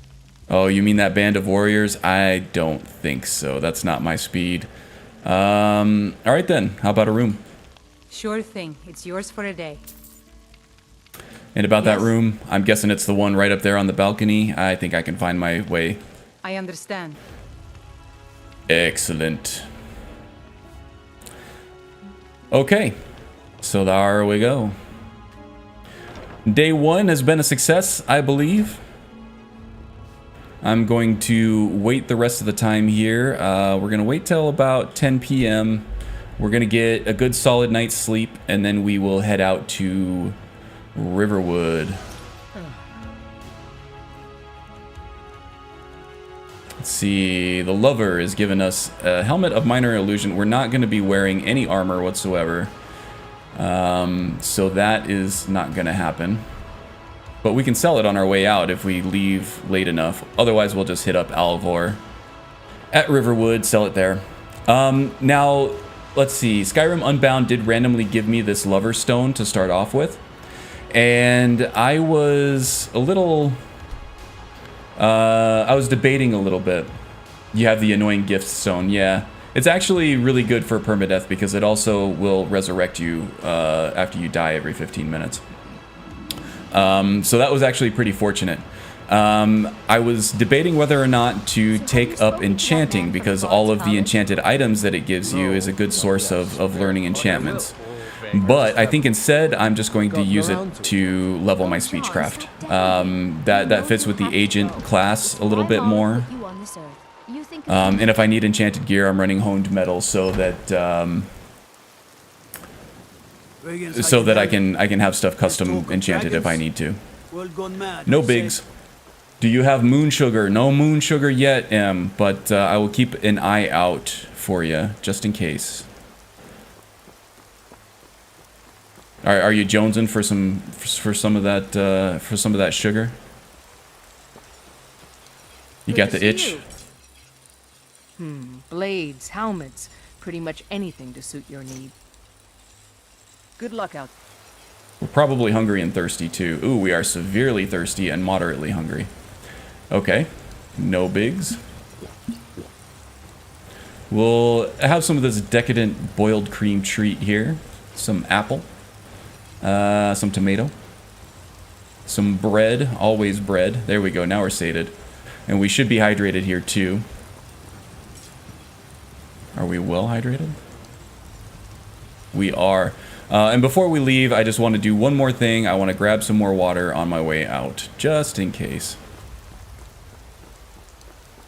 S1: Oh, you mean that band of warriors? I don't think so. That's not my speed. All right then. How about a room?
S10: Sure thing. It's yours for a day.
S1: And about that
S10: Yes.
S1: room, I'm guessing it's the one right up there on the balcony. I think I can find my way.
S10: I understand.
S1: Excellent. Okay. So there we go. Day 1 has been a success, I believe. I'm going to wait the rest of the time here. We're going to wait till about 10 p.m. We're going to get a good solid night's sleep, and then we will head out to Riverwood. Let's see. The Lover has given us a helmet of minor illusion. We're not going to be wearing any armor whatsoever. So that is not going to happen. But we can sell it on our way out if we leave late enough. Otherwise, we'll just hit up Alvor at Riverwood, sell it there. Now, let's see. Skyrim Unbound did randomly give me this Lover Stone to start off with. And I was a little... I was debating a little bit. You have the Annoying Gift Stone, yeah. It's actually really good for Permadeath because it also will resurrect you after you die every 15 minutes. So that was actually pretty fortunate. I was debating whether or not to take up enchanting because all of the enchanted items that it gives you is a good source of learning enchantments. But I think instead I'm just going to use it to level my speechcraft. That fits with the agent class a little bit more. And if I need enchanted gear, I'm running honed metal so that I can have stuff custom enchanted if I need to. No bigs. Do you have moon sugar? No moon sugar yet, M, but I will keep an eye out for you just in case. Are you jonesing for some of that sugar? You got the itch?
S8: Blades, helmets, pretty much anything to suit your need. Good luck out.
S1: We're probably hungry and thirsty too. Ooh, we are severely thirsty and moderately hungry. Okay, no bigs. We'll have some of this decadent boiled cream treat here. Some apple. Some tomato. Some bread. Always bread. There we go. Now we're sated. And we should be hydrated here too. Are we well hydrated? We are. And before we leave, I just want to do one more thing. I want to grab some more water on my way out, just in case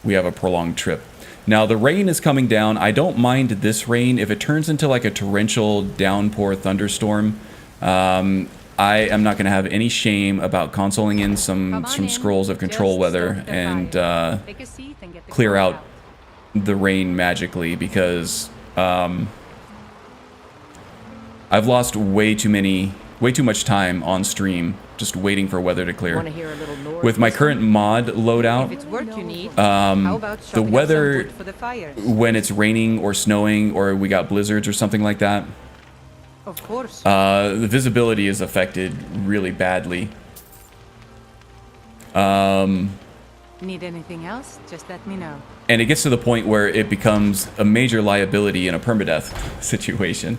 S1: we have a prolonged trip. Now, the rain is coming down. I don't mind this rain. If it turns into like a torrential downpour thunderstorm, I am not going to have any shame about consoling in some scrolls of control weather and clear out the rain magically, because I've lost way too much time on stream just waiting for weather to clear. With my current mod loadout, the weather when it's raining or snowing or we got blizzards or something like that,
S8: of course,
S1: the visibility is affected really badly.
S10: Need anything else? Just let me know.
S1: And it gets to the point where it becomes a major liability in a permadeath situation.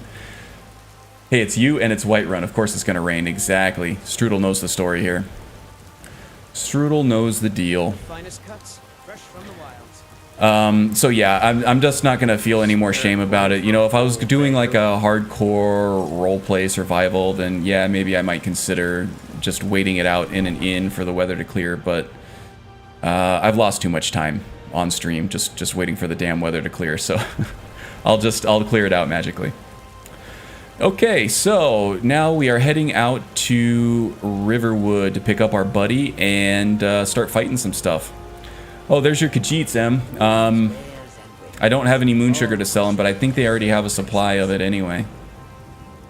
S1: Hey, it's you and it's Whiterun. Of course it's going to rain. Exactly. Strudel knows the story here. Strudel knows the deal.
S11: Finest cuts, fresh from the wilds.
S1: So yeah, I'm just not going to feel any more shame about it. You know, if I was doing like a hardcore roleplay survival, then yeah, maybe I might consider just waiting it out in an inn for the weather to clear. But I've lost too much time on stream just waiting for the damn weather to clear. So I'll clear it out magically. Okay, so now we are heading out to Riverwood to pick up our buddy and start fighting some stuff. Oh, there's your Khajiits, Em. I don't have any moon sugar to sell them, but I think they already have a supply of it anyway.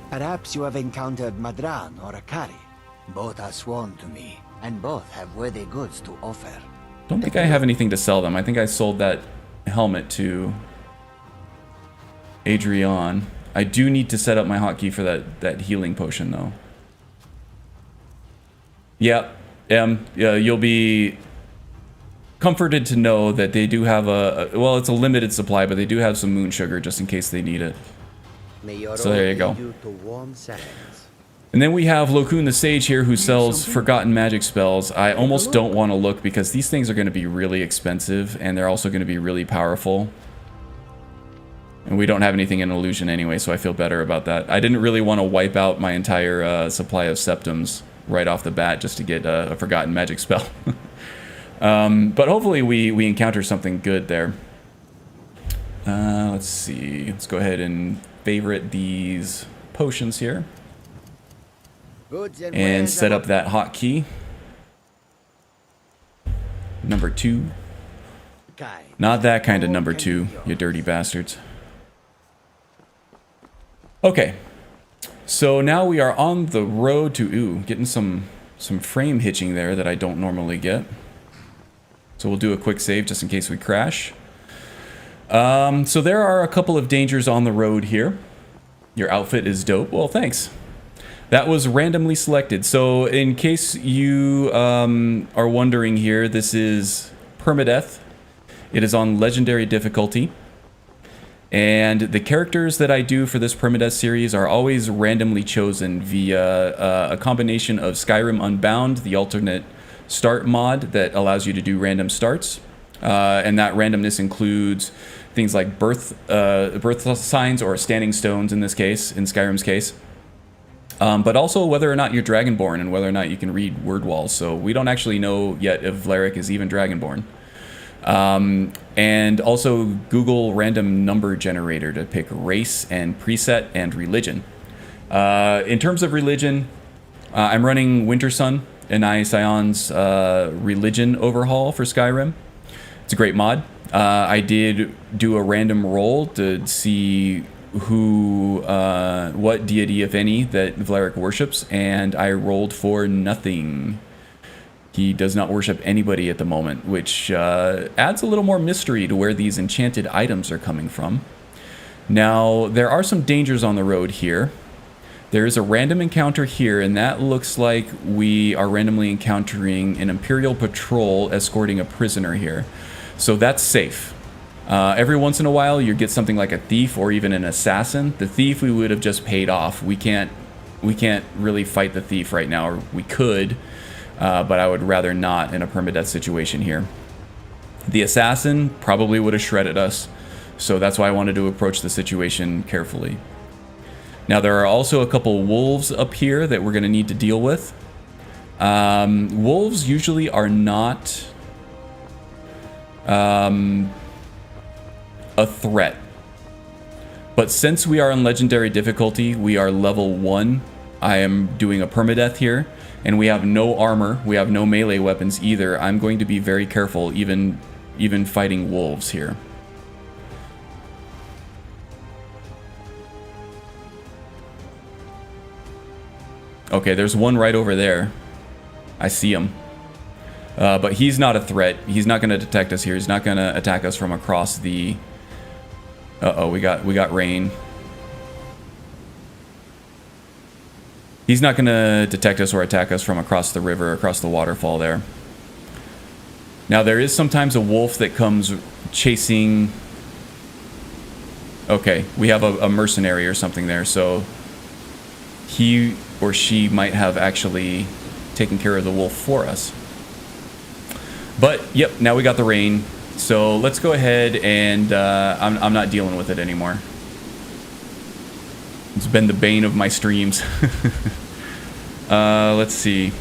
S12: Perhaps you have encountered Madran or Akari. Both are sworn to me, and both have worthy goods to offer.
S1: Don't think I have anything to sell them. I think I sold that helmet to Adrian. I do need to set up my hotkey for that healing potion, though. Yeah, you'll be comforted to know that they do have well, it's a limited supply, but they do have some moon sugar just in case they need it. So there you go. And then we have Lokun the Sage here, who sells forgotten magic spells. I almost don't want to look because these things are going to be really expensive, and they're also going to be really powerful. And we don't have anything in illusion anyway, so I feel better about that. I didn't really want to wipe out my entire supply of septums right off the bat just to get a forgotten magic spell. But hopefully we encounter something good there. Let's see. Let's go ahead and favorite these potions here. And set up that hotkey. Number 2. Not that kind of number 2, you dirty bastards. Okay. So now we are on the road to... getting some frame hitching there that I don't normally get. So we'll do a quick save just in case we crash. So there are a couple of dangers on the road here. Your outfit is dope. Well, thanks. That was randomly selected. So in case you are wondering here, this is Permadeath. It is on legendary difficulty. And the characters that I do for this Permadeath series are always randomly chosen via a combination of Skyrim Unbound, the alternate start mod that allows you to do random starts. And that randomness includes things like birth signs or standing stones in this case, in Skyrim's case. But also whether or not you're Dragonborn and whether or not you can read word walls. So we don't actually know yet if Vlerick is even Dragonborn. And also Google random number generator to pick race and preset and religion. In terms of religion, I'm running Wintersun and Sion's religion overhaul for Skyrim. It's a great mod. I did do a random roll to see what deity, if any, that Vlerick worships, and I rolled for nothing. He does not worship anybody at the moment, which adds a little more mystery to where these enchanted items are coming from. Now, there are some dangers on the road here. There is a random encounter here, and that looks like we are randomly encountering an Imperial patrol escorting a prisoner here. So that's safe. Every once in a while, you get something like a thief or even an assassin. The thief we would have just paid off. We can't really fight the thief right now, or we could. But I would rather not in a permadeath situation here. The assassin probably would have shredded us, so that's why I wanted to approach the situation carefully. Now there are also a couple wolves up here that we're going to need to deal with. Wolves usually are not a threat, but since we are on legendary difficulty, we are level 1. I am doing a permadeath here. And we have no armor, we have no melee weapons either. I'm going to be very careful, even fighting wolves here. Okay, there's one right over there. I see him. But he's not a threat. He's not going to detect us here. He's not going to attack us from across the... Uh-oh, we got rain. He's not going to detect us or attack us from across the river, across the waterfall there. Now, there is sometimes a wolf that comes chasing... Okay, we have a mercenary or something there, so he or she might have actually taken care of the wolf for us. But, yep, now we got the rain, so let's go ahead and I'm not dealing with it anymore. It's been the bane of my streams. Let's see.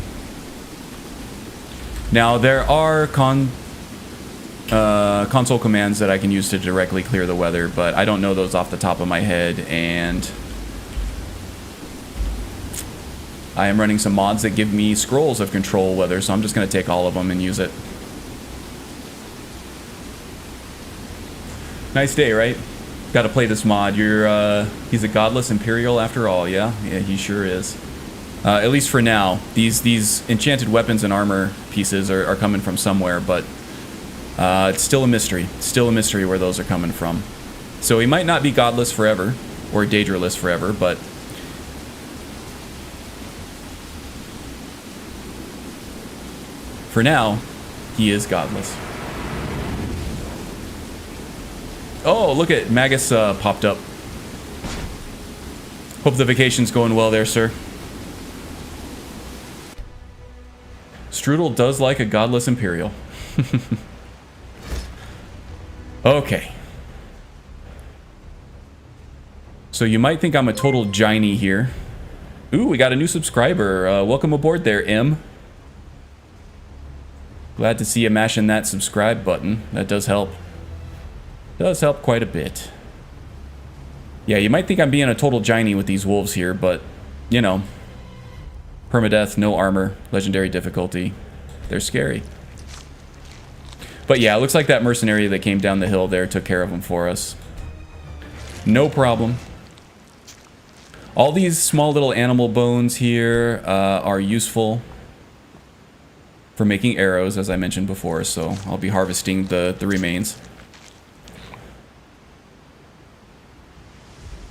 S1: Now, there are console commands that I can use to directly clear the weather, but I don't know those off the top of my head, and I am running some mods that give me scrolls of control weather, so I'm just going to take all of them and use it. Nice day, right? Got to play this mod. He's a godless Imperial after all, yeah? Yeah, he sure is. At least for now. These enchanted weapons and armor pieces are coming from somewhere, but it's still a mystery. It's still a mystery where those are coming from. So he might not be godless forever, or Daedraless forever, but... for now, he is godless. Oh, look at Magus popped up. Hope the vacation's going well there, sir. Strudel does like a godless Imperial. Okay. So you might think I'm a total Giny here. Ooh, we got a new subscriber. Welcome aboard there, M. Glad to see you mashing that subscribe button. That does help. Does help quite a bit. Yeah, you might think I'm being a total Giny with these wolves here, but, you know. Permadeath, no armor, legendary difficulty. They're scary. But yeah, it looks like that mercenary that came down the hill there took care of them for us. No problem. All these small little animal bones here are useful for making arrows, as I mentioned before, so I'll be harvesting the remains.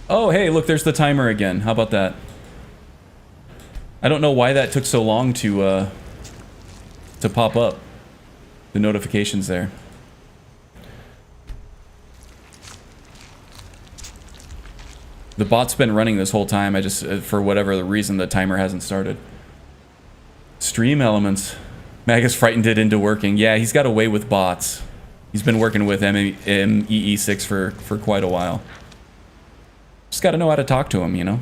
S1: Oh, hey, look, there's the timer again. How about that? I don't know why that took so long to pop up. The notifications there. The bot's been running this whole time. I just, for whatever the reason, the timer hasn't started. Stream elements. Magus frightened it into working. Yeah, he's got a way with bots. He's been working with MEE6 for quite a while. Just got to know how to talk to him, you know?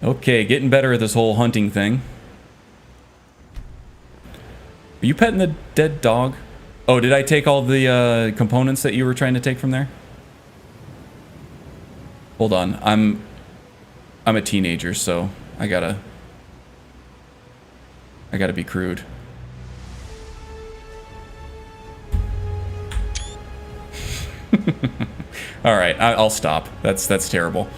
S1: Okay, getting better at this whole hunting thing. Are you petting the dead dog? Oh, did I take all the components that you were trying to take from there? Hold on, I'm a teenager, so I gotta be crude. All right, I'll stop. That's terrible.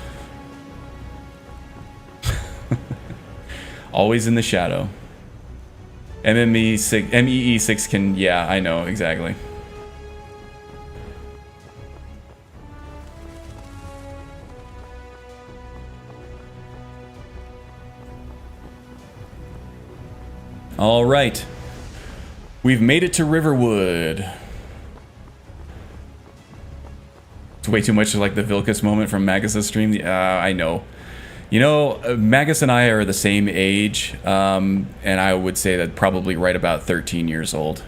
S1: Always in the shadow. MEE6 can, yeah, I know, exactly. All right. We've made it to Riverwood. It's way too much like the Vilcus moment from Magus' stream. I know. You know, Magus and I are the same age, and I would say that probably right about 13 years old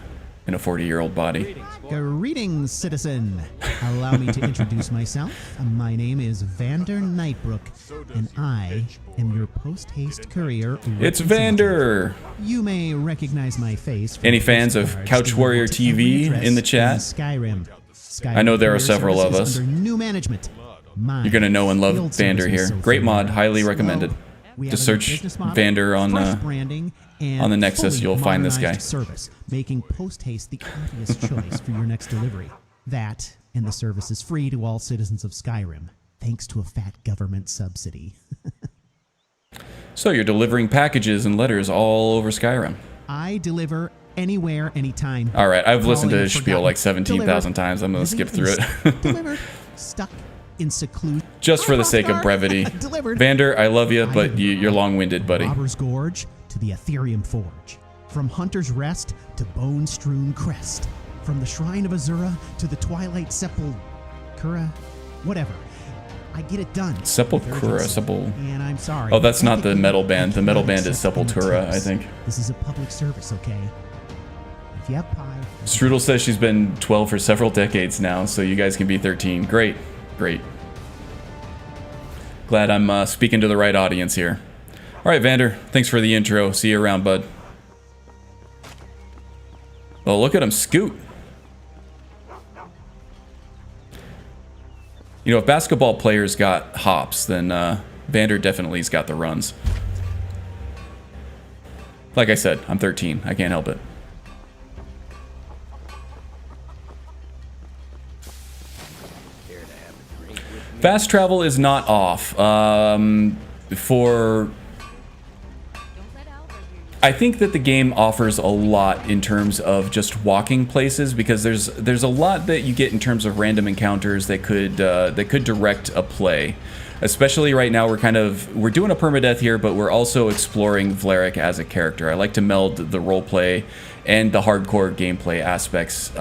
S1: in a 40-year-old body.
S13: Greetings, citizen. Allow me to introduce myself. My name is Vander Nightbrook, and I am your post-haste courier.
S1: It's Vander!
S13: You may recognize my face.
S1: Any fans of Couch Warrior TV in the chat?
S13: Skyrim.
S1: I know there are several of us.
S13: Under new management.
S1: You're gonna know and love Vander here. Great mod, highly recommended. Just search Vander on the Nexus, you'll find this guy.
S13: Service, making post-haste the obvious choice for your next delivery. That, and the service is free to all citizens of Skyrim, thanks to a fat government subsidy.
S1: So you're delivering packages and letters all over Skyrim.
S13: I deliver anywhere, anytime.
S1: All right, I've listened to his spiel like 17,000 times. I'm gonna skip through it.
S13: Delivered, stuck in seclusion.
S1: Just for the sake of brevity. Vander, I love you, but you're long-winded, buddy.
S13: Robber's Gorge to the Ethereum Forge. From Hunter's Rest to Bone-Strewn Crest. From the Shrine of Azura to the Twilight Sepulchra. Whatever. I get it done.
S1: Sepulchra,
S13: And I'm sorry.
S1: Oh, that's not the metal band. The metal band is Sepultura, I think.
S13: This is a public service, okay? If you have pie...
S1: Strudel says she's been 12 for several decades now, so you guys can be 13. Great. Great. Glad I'm speaking to the right audience here. All right, Vander. Thanks for the intro. See you around, bud. Oh, look at him scoot. You know, if basketball players got hops, then Vander definitely's got the runs. Like I said, I'm 13. I can't help it. Fast travel is not off. I think that the game offers a lot in terms of just walking places, because there's a lot that you get in terms of random encounters that could direct a play. Especially right now, we're doing a permadeath here, but we're also exploring Vlerick as a character. I like to meld the roleplay and the hardcore gameplay aspects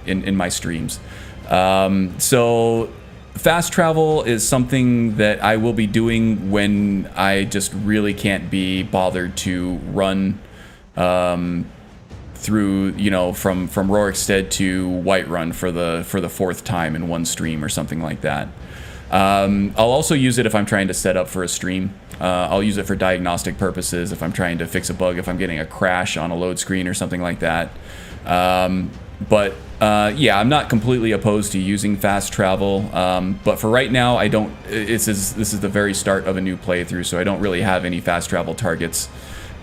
S1: in my streams. So fast travel is something that I will be doing when I just really can't be bothered to run through, you know, from Rorikstead to Whiterun for the 4th time in one stream or something like that. I'll also use it if I'm trying to set up for a stream. I'll use it for diagnostic purposes if I'm trying to fix a bug, if I'm getting a crash on a load screen or something like that. Yeah, I'm not completely opposed to using fast travel, but for right now, I don't. This is the very start of a new playthrough, so I don't really have any fast travel targets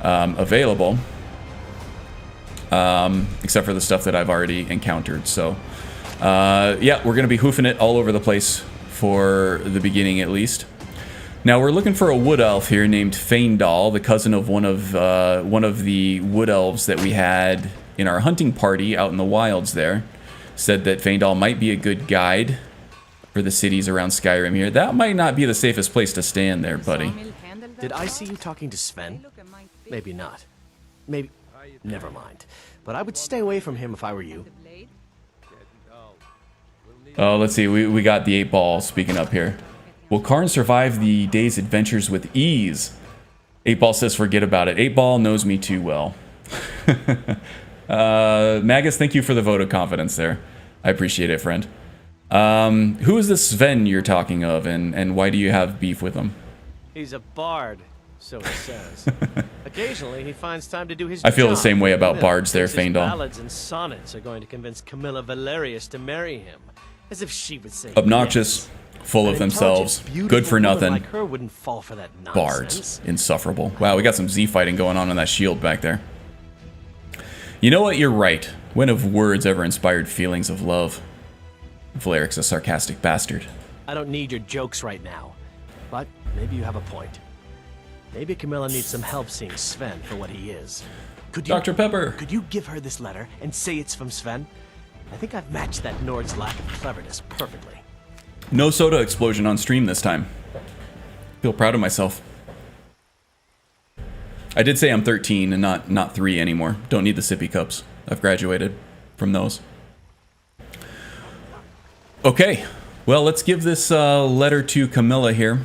S1: available, except for the stuff that I've already encountered. So, yeah, we're gonna be hoofing it all over the place for the beginning, at least. Now we're looking for a wood elf here named Faendal, the cousin of one of the wood elves that we had in our hunting party out in the wilds there. Said that Faendal might be a good guide for the cities around Skyrim here. That might not be the safest place to stand there, buddy.
S9: Did I see you talking to Sven? Maybe not. Maybe... Never mind. But I would stay away from him if I were you.
S1: Oh, let's see. We got the 8-ball speaking up here. Will Karn survive the day's adventures with ease? 8-ball says forget about it. 8-ball knows me too well. Magus, thank you for the vote of confidence there. I appreciate it, friend. Who is this Sven you're talking of, and why do you have beef with him?
S9: He's a bard, so he says. Occasionally, he finds time to do his
S1: I feel
S9: job.
S1: the same way about bards there,
S9: His
S1: Faendal.
S9: ballads and sonnets are going to convince Camilla Valerius to marry him, as if she would say
S1: Obnoxious, full of themselves, good for nothing.
S9: Like her wouldn't fall for that nonsense.
S1: Bards, insufferable. Wow, we got some Z fighting going on that shield back there. You know what? You're right. When have words ever inspired feelings of love? Valeric's a sarcastic bastard.
S9: I don't need your jokes right now, but maybe you have a point. Maybe Camilla needs some help seeing Sven for what he is. Could you,
S1: Dr. Pepper!
S9: Could you give her this letter and say it's from Sven? I think I've matched that Nord's lack of cleverness perfectly.
S1: No soda explosion on stream this time. Feel proud of myself. I did say I'm 13 and not 3 anymore. Don't need the sippy cups. I've graduated from those. Okay, well, let's give this letter to Camilla here.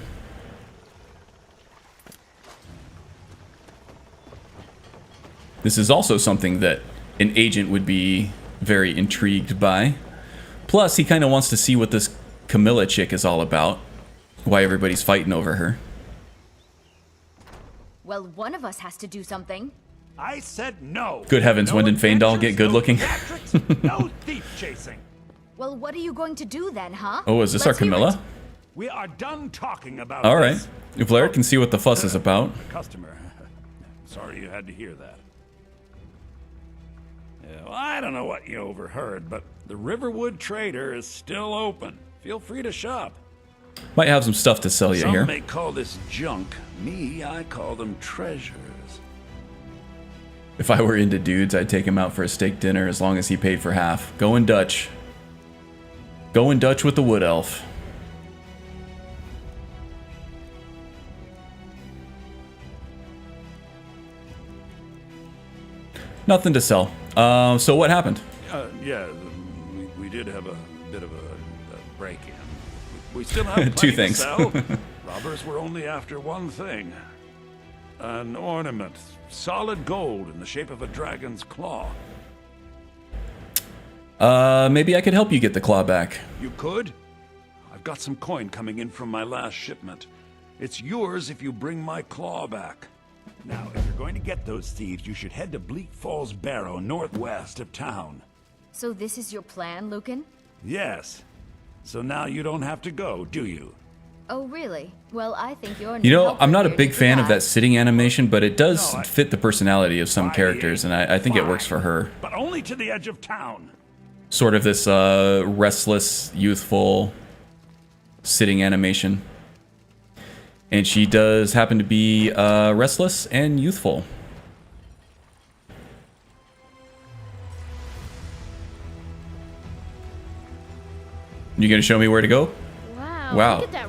S1: This is also something that an agent would be very intrigued by. Plus, he kind of wants to see what this Camilla chick is all about. Why everybody's fighting over her.
S6: Well, one of us has to do something.
S5: I said no.
S1: Good heavens,
S5: No
S1: when did Faendal get good looking?
S5: No thief chasing.
S6: Well, what are you going to do then, huh?
S1: Oh, is this our Camilla?
S5: We are done talking about
S1: All right.
S5: this.
S1: If Blair can see what the fuss is about.
S5: Customer. Sorry you had to hear that. Yeah, well, I don't know what you overheard, but the Riverwood Trader is still open. Feel free to shop.
S1: Might have some stuff to sell you
S5: Some
S1: here.
S5: may call this junk. Me, I call them treasures.
S1: If I were into dudes, I'd take him out for a steak dinner as long as he paid for half. Going Dutch. Going Dutch with the wood elf. Nothing to sell. So what happened?
S5: Yeah, we did have a bit of a break-in. We still have
S1: Two
S5: plenty
S1: things.
S5: to sell. Robbers were only after one thing. An ornament. Solid gold in the shape of a dragon's claw.
S1: Maybe I could help you get the claw back.
S5: You could? I've got some coin coming in from my last shipment. It's yours if you bring my claw back. Now, if you're going to get those thieves, you should head to Bleak Falls Barrow, northwest of town.
S6: So this is your plan, Lucan?
S5: Yes. So now you don't have to go, do you?
S6: Oh, really? Well, I think you're...
S1: You know, I'm not a big fan of that sitting animation, but it does fit the personality of some characters, and I think it works for her.
S5: But only to the edge of town.
S1: Sort of this restless, youthful sitting animation. And she does happen to be restless and youthful. You gonna show me where to go?
S6: Wow.
S1: Wow.
S6: Look at that.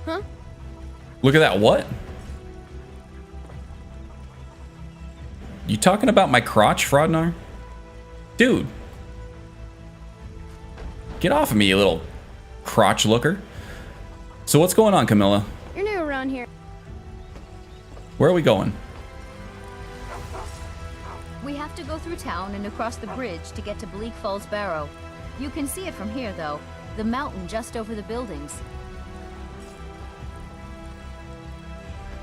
S6: Huh?
S1: Look at that, what? You talking about my crotch, Frodnar? Dude. Get off of me, you little crotch looker. So what's going on, Camilla?
S6: You're new around here.
S1: Where are we going?
S6: We have to go through town and across the bridge to get to Bleak Falls Barrow. You can see it from here, though. The mountain just over the buildings.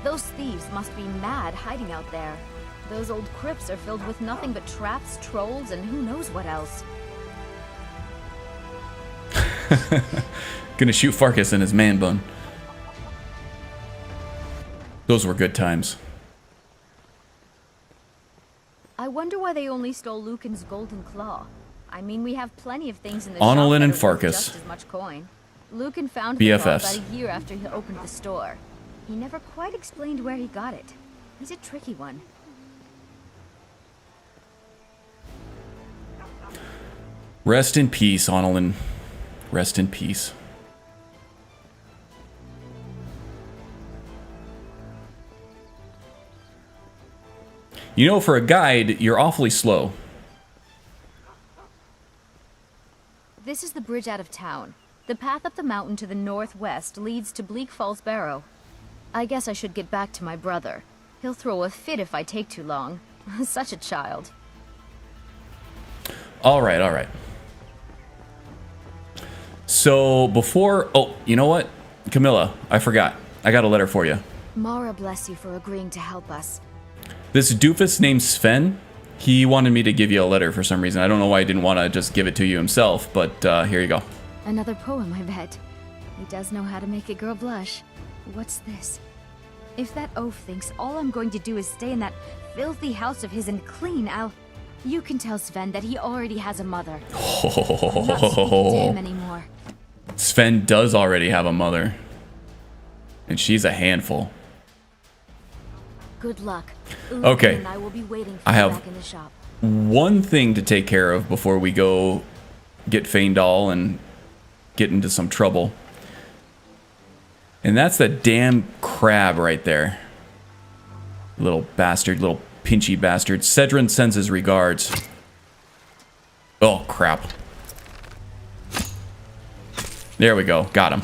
S6: Those thieves must be mad hiding out there. Those old crypts are filled with nothing but traps, trolls, and who knows what else.
S1: Gonna shoot Farkas in his man bun. Those were good times.
S6: I wonder why they only stole Lucan's golden claw. I mean, we have plenty of things in the
S1: Annalyn
S6: shop that
S1: and
S6: are worth
S1: Farkas.
S6: just as much coin. Lucan found the claw
S1: BFFs.
S6: about a year after he opened the store. He never quite explained where he got it. He's a tricky one.
S1: Rest in peace, Annalyn. Rest in peace. You know, for a guide, you're awfully slow.
S6: This is the bridge out of town. The path up the mountain to the northwest leads to Bleak Falls Barrow. I guess I should get back to my brother. He'll throw a fit if I take too long. Such a child.
S1: All right, all right. So before... Oh, you know what? Camilla, I forgot. I got a letter for you.
S6: Mara bless you for agreeing to help us.
S1: This doofus named Sven, he wanted me to give you a letter for some reason. I don't know why he didn't want to just give it to you himself, but here you go.
S6: Another poem, I bet. He does know how to make a girl blush. What's this? If that oaf thinks all I'm going to do is stay in that filthy house of his and clean, You can tell Sven that he already has a mother. I'm not speaking to him anymore.
S1: Sven does already have a mother. And she's a handful.
S6: Good luck.
S1: Okay.
S6: And I will be waiting for
S1: I
S6: you
S1: have
S6: back in the shop.
S1: one thing to take care of before we go get Faendal and get into some trouble. And that's that damn crab right there. Little bastard, little pinchy bastard. Cedrin sends his regards. Oh, crap. There we go. Got him.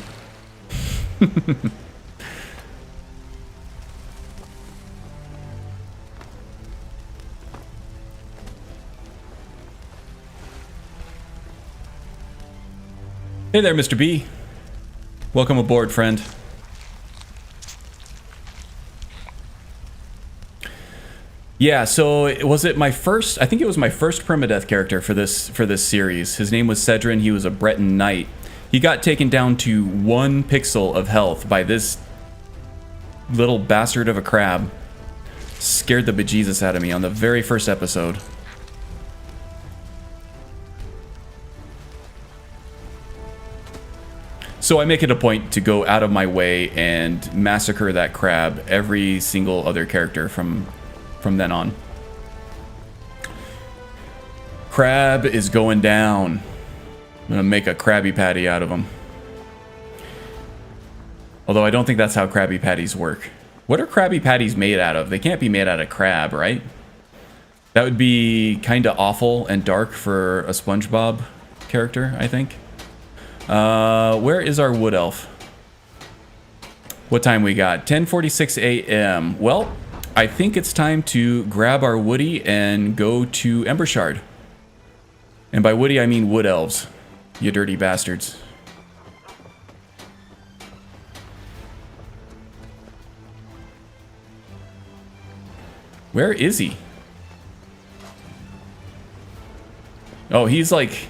S1: Hey there, Mr. B. Welcome aboard, friend. Yeah, so was it my first? I think it was my first permadeath character for this series. His name was Cedrin. He was a Breton knight. He got taken down to 1 pixel of health by this little bastard of a crab. Scared the bejesus out of me on the very first episode. So I make it a point to go out of my way and massacre that crab every single other character from then on. Crab is going down. I'm gonna make a Krabby Patty out of him. Although I don't think that's how Krabby Patties work. What are Krabby Patties made out of? They can't be made out of crab, right? That would be kind of awful and dark for a SpongeBob character, I think. Where is our wood elf? What time we got? 10:46 a.m. Well, I think it's time to grab our Woody and go to Embershard. And by Woody, I mean wood elves. You dirty bastards. Where is he? Oh, he's like...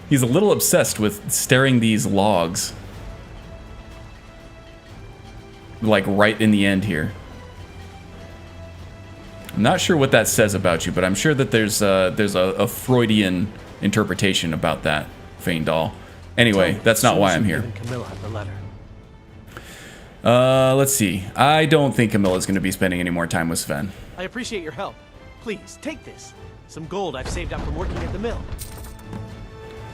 S1: He's a little obsessed with staring these logs. Like right in the end here. I'm not sure what that says about you, but I'm sure that there's a Freudian interpretation about that, Faendal. Anyway, that's not why I'm here.
S9: Camilla the letter.
S1: Let's see. I don't think Camilla's going to be spending any more time with Sven.
S9: I appreciate your help. Please, take this. Some gold I've saved up from working at the mill.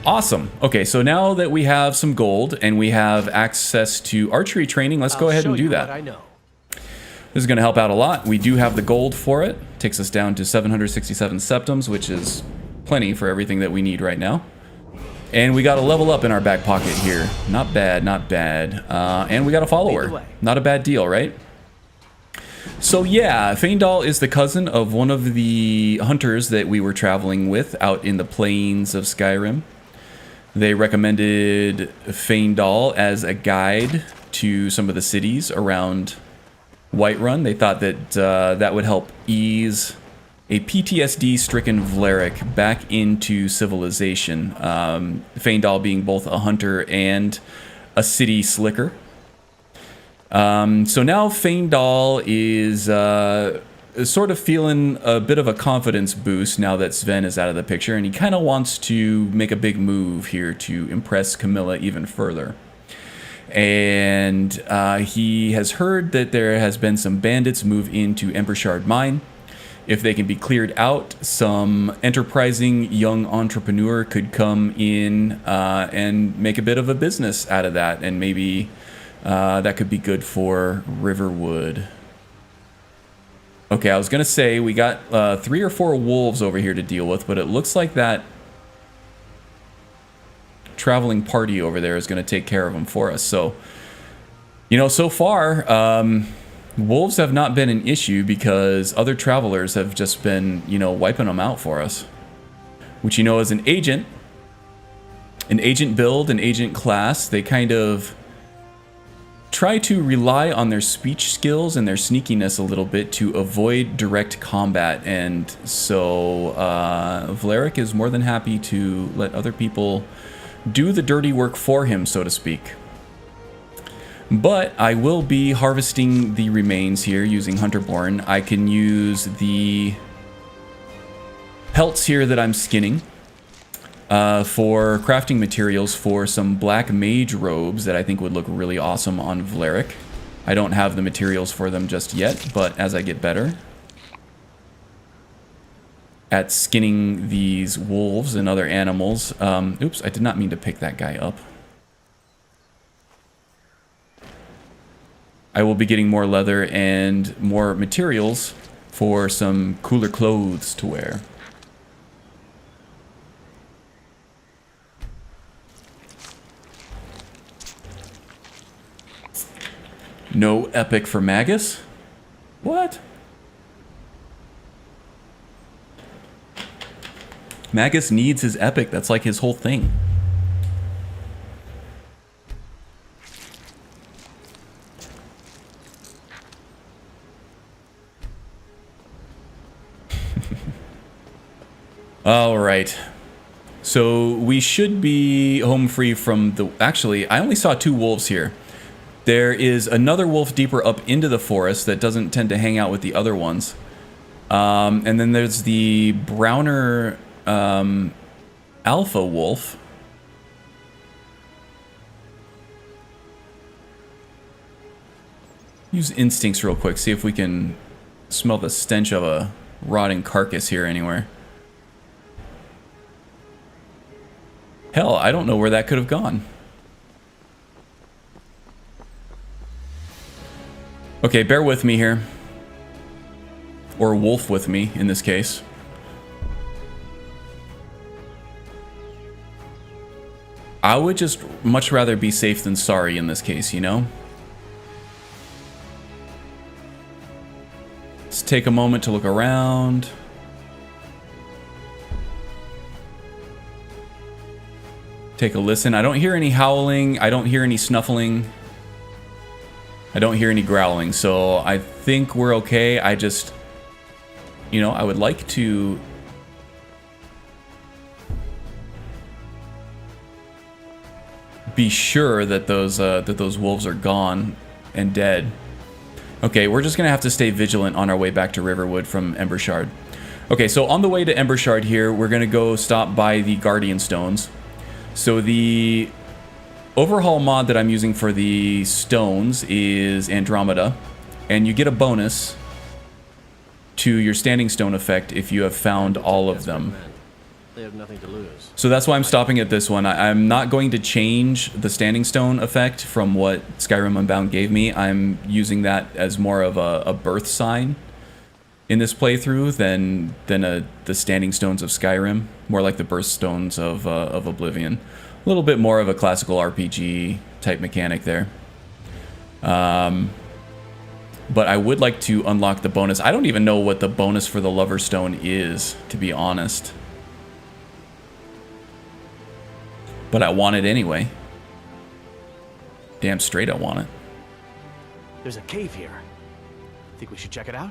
S1: Awesome. Okay, so now that we have some gold and we have access to archery training, let's go ahead and do that.
S9: What I know.
S1: This is going to help out a lot. We do have the gold for it. Takes us down to 767 septums, which is plenty for everything that we need right now. And we got a level up in our back pocket here. Not bad, not bad. And we got a follower. Not a bad deal, right? So yeah, Faendal is the cousin of one of the hunters that we were traveling with out in the plains of Skyrim. They recommended Faendal as a guide to some of the cities around Whiterun. They thought that that would help ease a PTSD-stricken Vlerick back into civilization. Faendal being both a hunter and a city slicker. So now Faendal is sort of feeling a bit of a confidence boost now that Sven is out of the picture, and he kind of wants to make a big move here to impress Camilla even further. And he has heard that there has been some bandits move into Embershard mine. If they can be cleared out, some enterprising young entrepreneur could come in and make a bit of a business out of that, and maybe that could be good for Riverwood. Okay, I was going to say we got 3 or 4 wolves over here to deal with, but it looks like that traveling party over there is going to take care of them for us. So, you know, so far, wolves have not been an issue because other travelers have just been, you know, wiping them out for us. Which, you know, as an agent build, an agent class, they kind of try to rely on their speech skills and their sneakiness a little bit to avoid direct combat. And so Vlerick is more than happy to let other people do the dirty work for him, so to speak. But I will be harvesting the remains here using Hunterborn. I can use the pelts here that I'm skinning for crafting materials for some black mage robes that I think would look really awesome on Vlerick. I don't have the materials for them just yet, but as I get better at skinning these wolves and other animals... oops, I did not mean to pick that guy up. I will be getting more leather and more materials for some cooler clothes to wear. No epic for Magus? What? Magus needs his epic. That's like his whole thing. All right. So we should be home free from the... Actually, I only saw 2 wolves here. There is another wolf deeper up into the forest that doesn't tend to hang out with the other ones. And then there's the browner alpha wolf. Use instincts real quick, see if we can smell the stench of a rotting carcass here anywhere. Hell, I don't know where that could have gone. Okay, bear with me here. Or wolf with me, in this case. I would just much rather be safe than sorry in this case, you know? Let's take a moment to look around. Take a listen. I don't hear any howling. I don't hear any snuffling. I don't hear any growling, so I think we're okay. I just, you know, I would like to be sure that those wolves are gone and dead. Okay, we're just gonna have to stay vigilant on our way back to Riverwood from Embershard. Okay, so on the way to Embershard here, we're gonna go stop by the Guardian Stones. So the overhaul mod that I'm using for the stones is Andromeda, and you get a bonus to your standing stone effect if you have found all of them.
S9: They have nothing to lose.
S1: So that's why I'm stopping at this one. I'm not going to change the standing stone effect from what Skyrim Unbound gave me. I'm using that as more of a birth sign in this playthrough than the standing stones of Skyrim. more like the birthstones of Oblivion. A little bit more of a classical RPG type mechanic there. But I would like to unlock the bonus. I don't even know what the bonus for the Lover Stone is, to be honest. But I want it anyway. Damn straight I want it.
S9: There's a cave here. Think we should check it out?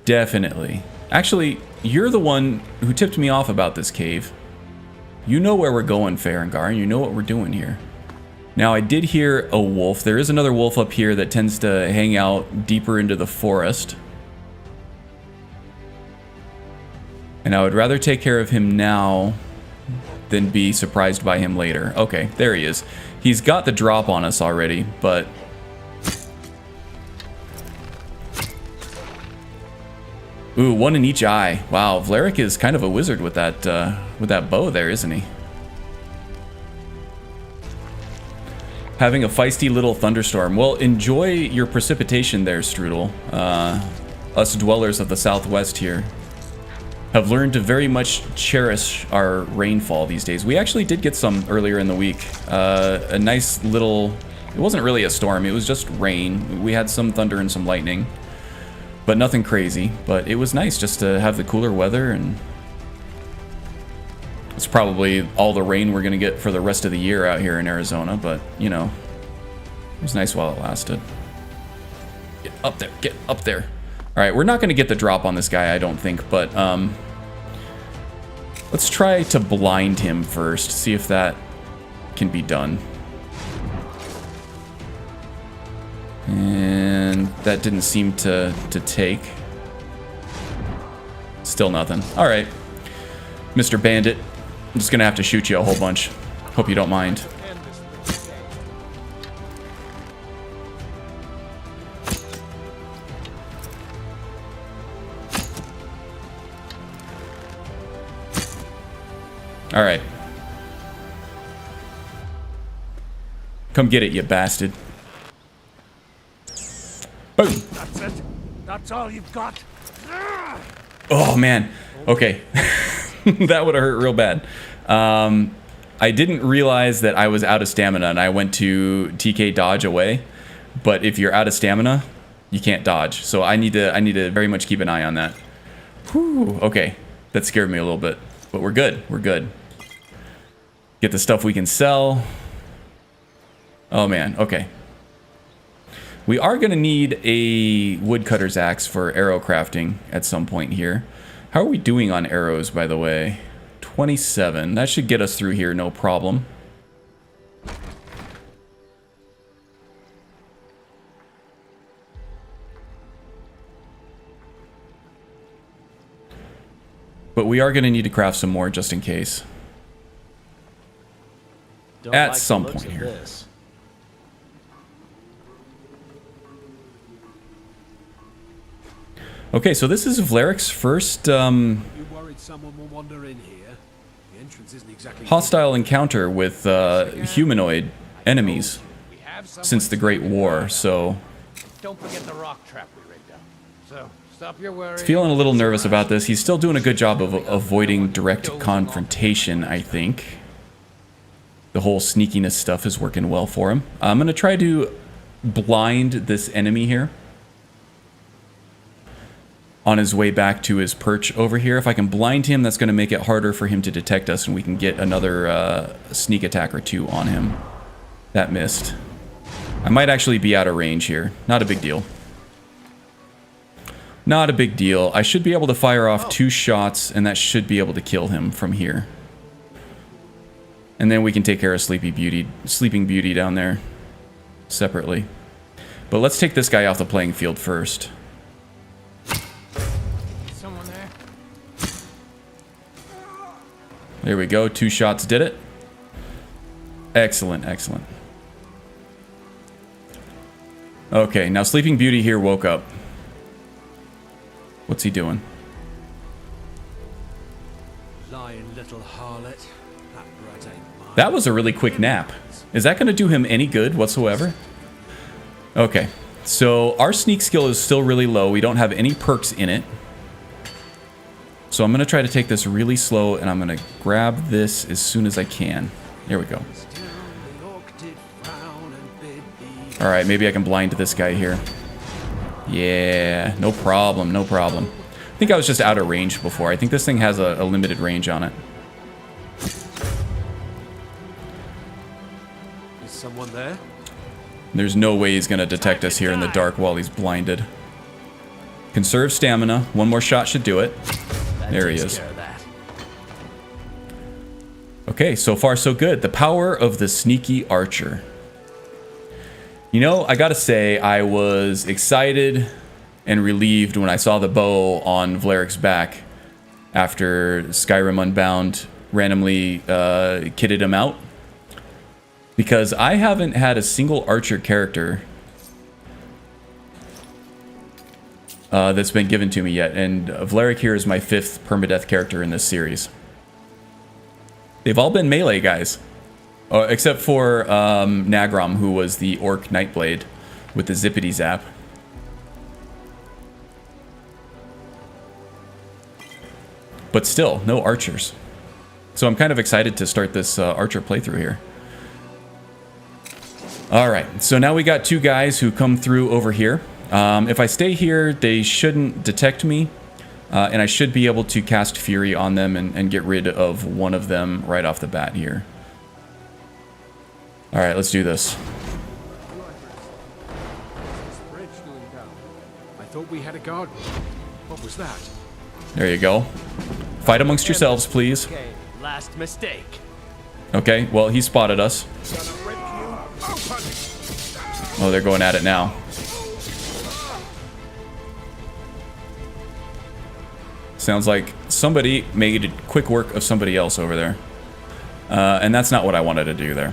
S1: Definitely. Actually, you're the one who tipped me off about this cave. You know where we're going, Farengar, and you know what we're doing here. Now, I did hear a wolf. There is another wolf up here that tends to hang out deeper into the forest. And I would rather take care of him now than be surprised by him later. Okay, there he is. He's got the drop on us already, but... Ooh, one in each eye. Wow, Vlerick is kind of a wizard with that bow there, isn't he? Having a feisty little thunderstorm. Well, enjoy your precipitation there, Strudel. Us dwellers of the southwest here have learned to very much cherish our rainfall these days. We actually did get some earlier in the week. A nice little... It wasn't really a storm, it was just rain. We had some thunder and some lightning. But nothing crazy. But it was nice just to have the cooler weather, and... It's probably all the rain we're going to get for the rest of the year out here in Arizona, but, you know, it was nice while it lasted. Get up there, get up there. Alright, we're not going to get the drop on this guy, I don't think, but, let's try to blind him first, see if that can be done. And that didn't seem to take. Still nothing. Alright, Mr. Bandit. I'm just gonna have to shoot you a whole bunch. Hope you don't mind. Alright. Come get it, you bastard. Boom!
S4: That's it? That's all you've got?
S1: Oh, man. Okay. That would have hurt real bad. I didn't realize that I was out of stamina, and I went to TK dodge away. But if you're out of stamina, you can't dodge. So I need to very much keep an eye on that. Whew, okay. That scared me a little bit. But we're good. We're good. Get the stuff we can sell. Oh, man. Okay. We are going to need a woodcutter's axe for arrow crafting at some point here. How are we doing on arrows, by the way? 27. That should get us through here, no problem. But we are going to need to craft some more just in case. At some point here. Okay, so this is Vlerick's first hostile encounter with humanoid enemies since the Great War, so
S11: Don't forget the rock trap we rigged up. So stop your worry.
S1: he's feeling a little nervous about this. He's still doing a good job of avoiding direct confrontation, I think. The whole sneakiness stuff is working well for him. I'm going to try to blind this enemy here on his way back to his perch over here. If I can blind him, that's going to make it harder for him to detect us, and we can get another sneak attack or two on him. That missed. I might actually be out of range here. Not a big deal. Not a big deal. I should be able to fire off 2 shots, and that should be able to kill him from here. And then we can take care of Sleeping Beauty down there separately. But let's take this guy off the playing field first.
S11: Someone there?
S1: There we go. 2 shots did it. Excellent, excellent. Okay, now Sleeping Beauty here woke up. What's he doing?
S11: Lying little harlot. That brat ain't mine.
S1: That was a really quick nap. Is that going to do him any good whatsoever? Okay, so our sneak skill is still really low. We don't have any perks in it. So I'm going to try to take this really slow, and I'm going to grab this as soon as I can. There we go. Alright, maybe I can blind this guy here. Yeah, no problem, no problem. I think I was just out of range before. I think this thing has a limited range on it.
S9: Is someone there?
S1: There's no way he's going to detect us here in the dark while he's blinded. Conserve stamina. One more shot should do it. There he is. Okay, so far so good. The power of the sneaky archer. You know, I gotta say, I was excited and relieved when I saw the bow on Vleric's back after Skyrim Unbound randomly kitted him out. Because I haven't had a single archer character that's been given to me yet, and Vleric here is my 5th permadeath character in this series. They've all been melee guys. Except for Nagrom, who was the Orc Nightblade with the Zippity Zap. But still, no archers. So I'm kind of excited to start this archer playthrough here. Alright, so now we got 2 guys who come through over here. If I stay here, they shouldn't detect me. And I should be able to cast Fury on them and get rid of one of them right off the bat here. Alright, let's do this.
S11: I thought we had a guard. What was that?
S1: There you go. Fight amongst yourselves, please.
S9: Okay, last mistake.
S1: Okay, well, he spotted us. Oh, they're going at it now. Sounds like somebody made quick work of somebody else over there. And that's not what I wanted to do there.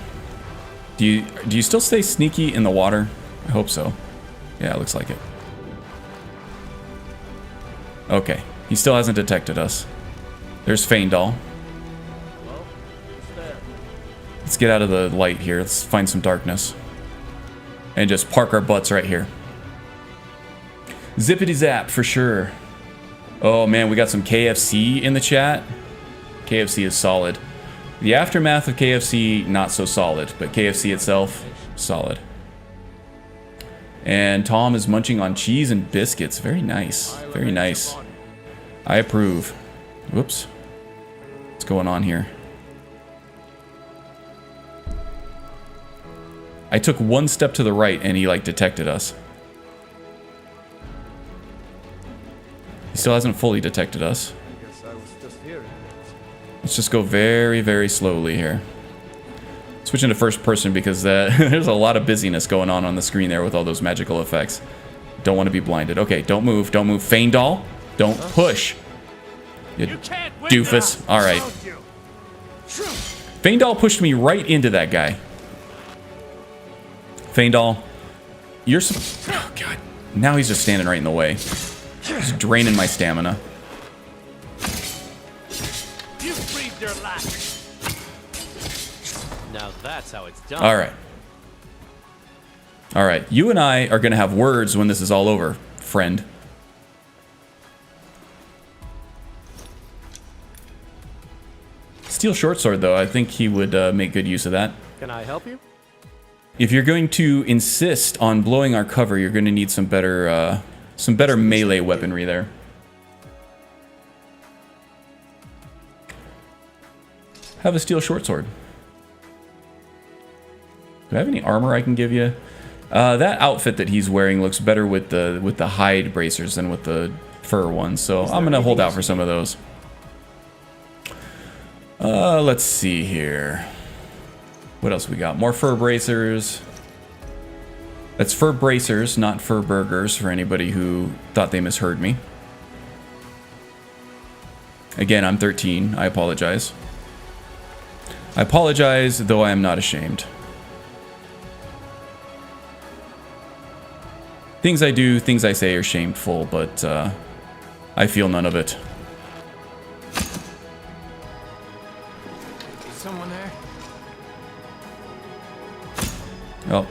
S1: Do you still stay sneaky in the water? I hope so. Yeah, it looks like it. Okay, he still hasn't detected us. There's Faendal. Let's get out of the light here. Let's find some darkness. And just park our butts right here. Zippity zap for sure. Oh man, we got some KFC in the chat. KFC is solid. The aftermath of KFC, not so solid, but KFC itself, solid. And Tom is munching on cheese and biscuits. Very nice. Very nice. I approve. Whoops. What's going on here? I took one step to the right and he like detected us. He still hasn't fully detected us. Let's just go very, very slowly here. Switching to first person because there's a lot of busyness going on the screen there with all those magical effects. Don't want to be blinded. Okay, don't move. Don't move. Faendal, don't push. You doofus. All right. Faendal pushed me right into that guy. Faendal, you're... Oh, God. Now he's just standing right in the way. Just draining my stamina.
S9: Now that's how it's done.
S1: Alright. Alright, you and I are going to have words when this is all over, friend. Steel short sword, though. I think he would make good use of that.
S9: Can I help you?
S1: If you're going to insist on blowing our cover, you're going to need some better melee weaponry there. Have a steel short sword. Do I have any armor I can give you? That outfit that he's wearing looks better with the hide bracers than with the fur ones, so I'm gonna hold out for some of those. Let's see here. What else we got? More fur bracers. That's fur bracers, not fur burgers, for anybody who thought they misheard me. Again, I'm 13. I apologize. I apologize, though I am not ashamed. Things I do, things I say are shameful, but I feel none of it.
S11: Is someone there?
S1: Oh,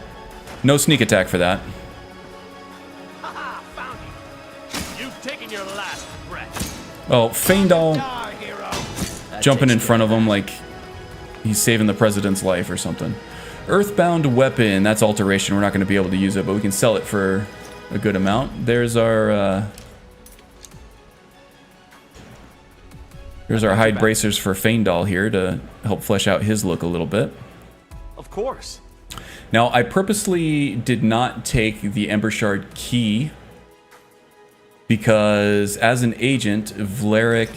S1: no sneak attack for that.
S9: Haha, found you. You've taken your last breath.
S1: Oh, Faendal jumping in front of him like he's saving the president's life or something. Earthbound weapon, that's alteration. We're not going to be able to use it, but we can sell it for a good amount. There's our hide bracers for Faendal here to help flesh out his look a little bit.
S9: Of course.
S1: Now, I purposely did not take the Embershard key because as an agent, Vlarik,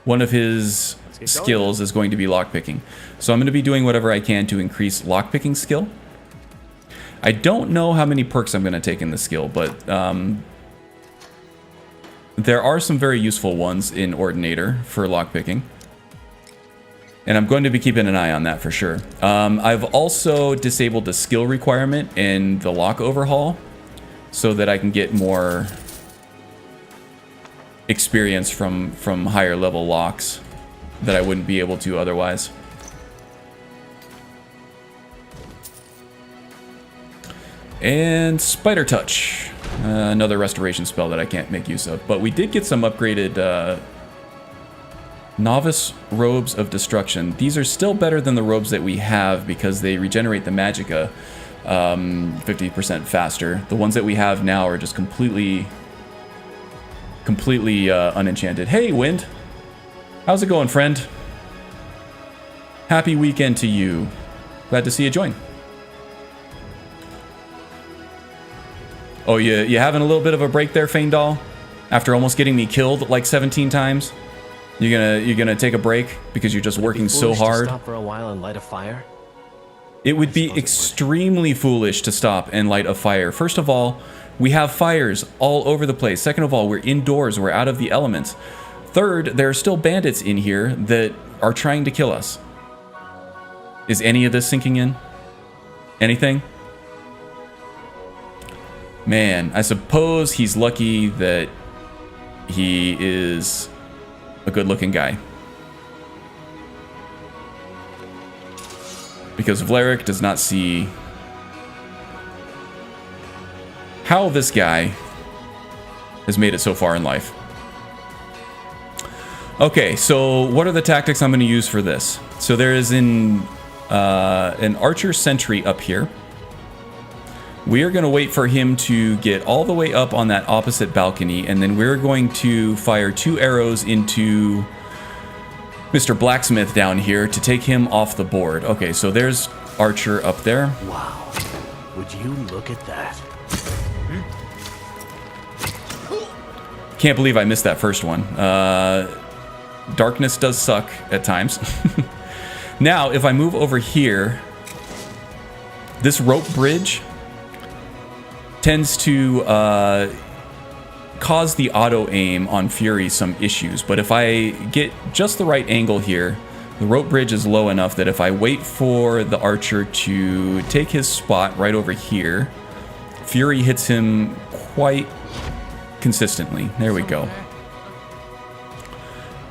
S1: one of his skills is going to be lockpicking. So I'm going to be doing whatever I can to increase lockpicking skill. I don't know how many perks I'm going to take in the skill, but there are some very useful ones in Ordinator for lockpicking. And I'm going to be keeping an eye on that for sure. I've also disabled the skill requirement in the lock overhaul so that I can get more experience from higher level locks that I wouldn't be able to otherwise. And Spider Touch, another restoration spell that I can't make use of. But we did get some upgraded Novice Robes of Destruction. These are still better than the robes that we have because they regenerate the magicka 50% faster. The ones that we have now are just completely unenchanted. Hey, Wind. How's it going, friend? Happy weekend to you. Glad to see you join. Oh, you having a little bit of a break there, Faendal? After almost getting me killed like 17 times? You're gonna take a break because you're just working so hard?
S9: To stop for a while and light a fire?
S1: It would be extremely foolish to stop and light a fire. First of all, we have fires all over the place. Second of all, we're indoors, we're out of the elements. Third, there are still bandits in here that are trying to kill us. Is any of this sinking in? Anything? Man, I suppose he's lucky that he is a good-looking guy. Because Vlarik does not see how this guy has made it so far in life. Okay, so what are the tactics I'm going to use for this? So there is an archer sentry up here. We are going to wait for him to get all the way up on that opposite balcony, and then we're going to fire 2 arrows into Mr. Blacksmith down here to take him off the board. Okay, so there's Archer up there.
S9: Wow. Would you look at that?
S1: Can't believe I missed that first one. Darkness does suck at times. Now, if I move over here, this rope bridge tends to cause the auto-aim on Fury some issues, but if I get just the right angle here, the rope bridge is low enough that if I wait for the archer to take his spot right over here, Fury hits him quite consistently. There we go.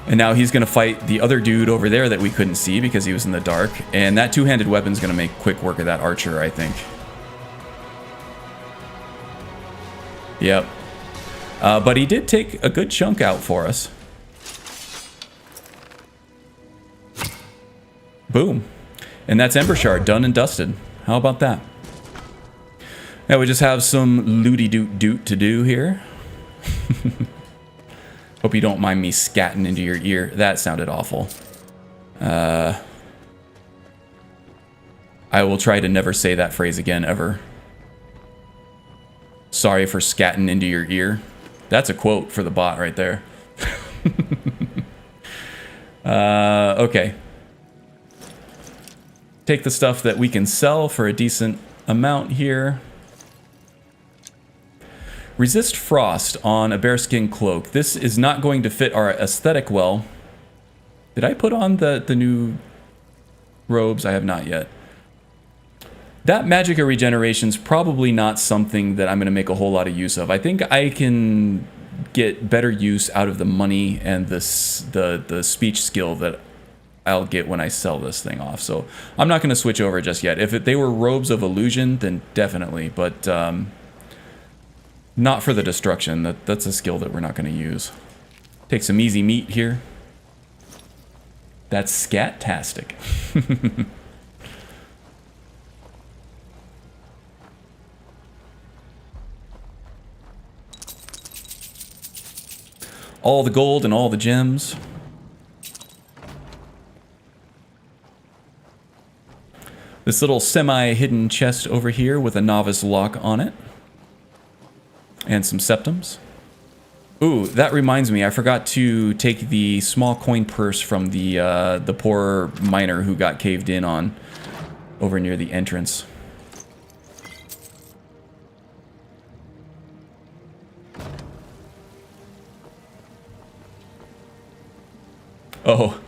S1: And now he's going to fight the other dude over there that we couldn't see because he was in the dark, and that two-handed weapon's going to make quick work of that archer, I think. Yep. But he did take a good chunk out for us. Boom. And that's Embershard, done and dusted. How about that? Now we just have some looty-doot-doot to do here. Hope you don't mind me scatting into your ear. That sounded awful. I will try to never say that phrase again, ever. Sorry for scatting into your ear. That's a quote for the bot right there. Okay. Take the stuff that we can sell for a decent amount here. Resist frost on a bearskin cloak. This is not going to fit our aesthetic well. Did I put on the new robes? I have not yet. That magicka regeneration's probably not something that I'm going to make a whole lot of use of. I think I can get better use out of the money and the speech skill that I'll get when I sell this thing off. So I'm not going to switch over just yet. If they were robes of illusion, then definitely. But not for the destruction. That's a skill that we're not going to use. Take some easy meat here. That's scat-tastic. All the gold and all the gems. This little semi-hidden chest over here with a novice lock on it. And some septums. Ooh, that reminds me, I forgot to take the small coin purse from the poor miner who got caved in on over near the entrance. Oh.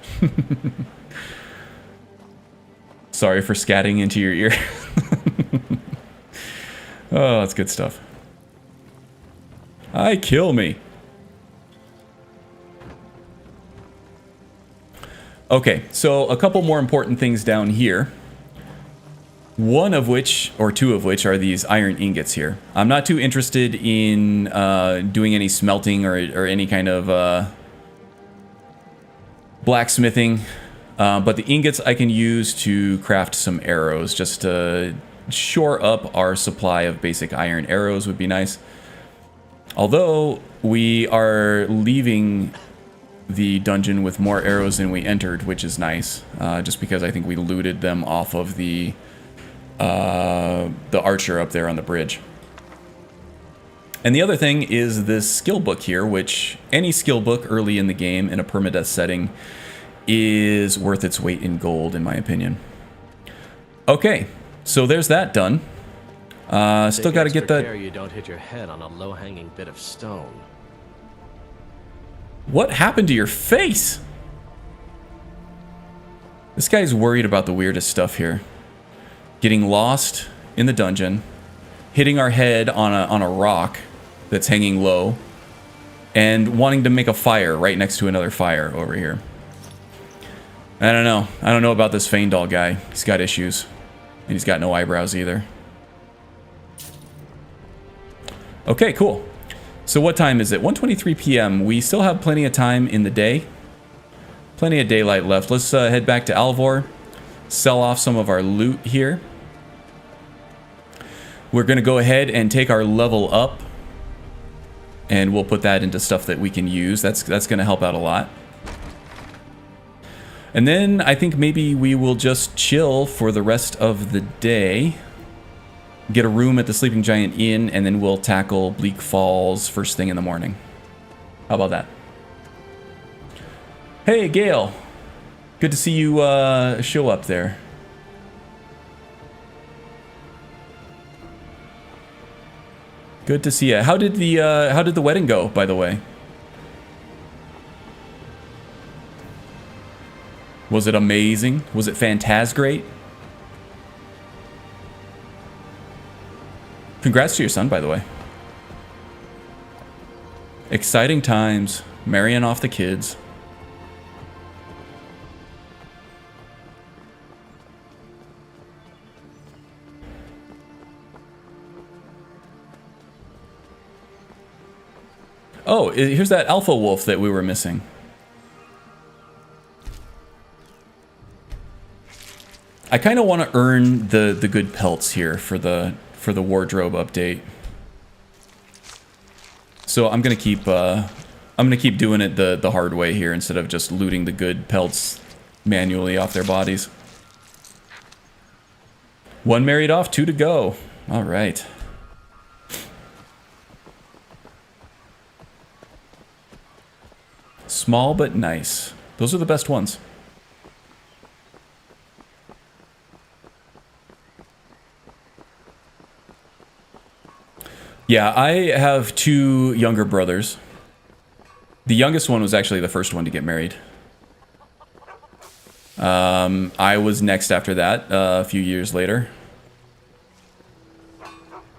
S1: Sorry for scatting into your ear. Oh, that's good stuff. Kill me. Okay, so a couple more important things down here. One of which, or two of which, are these iron ingots here. I'm not too interested in doing any smelting or any kind of blacksmithing. But the ingots I can use to craft some arrows, just to shore up our supply of basic iron arrows would be nice. Although we are leaving the dungeon with more arrows than we entered, which is nice, just because I think we looted them off of the archer up there on the bridge. And the other thing is this skill book here, which any skill book early in the game in a permadeath setting is worth its weight in gold, in my opinion. Okay, so there's that done. Still got to get that.
S9: Care you don't hit your head on a low-hanging bit of stone.
S1: What happened to your face? This guy's worried about the weirdest stuff here. Getting lost in the dungeon, hitting our head on a rock that's hanging low, and wanting to make a fire right next to another fire over here. I don't know. I don't know about this Faendal guy. He's got issues. And he's got no eyebrows either. Okay, cool. So what time is it? 1:23 p.m. We still have plenty of time in the day. Plenty of daylight left. Let's head back to Alvor. Sell off some of our loot here. We're going to go ahead and take our level up. And we'll put that into stuff that we can use. That's going to help out a lot. And then I think maybe we will just chill for the rest of the day. Get a room at the Sleeping Giant Inn, and then we'll tackle Bleak Falls first thing in the morning. How about that? Hey, Gale. Good to see you show up there. Good to see you. How did the wedding go, by the way? Was it amazing? Was it fantastic? Congrats to your son, by the way. Exciting times. Marrying off the kids. Oh, here's that alpha wolf that we were missing. I kind of want to earn the good pelts here for the wardrobe update. So I'm gonna keep doing it the hard way here instead of just looting the good pelts manually off their bodies. One married off, 2 to go. All right. Small but nice. Those are the best ones. Yeah, I have 2 younger brothers. The youngest one was actually the first one to get married. I was next after that, a few years later.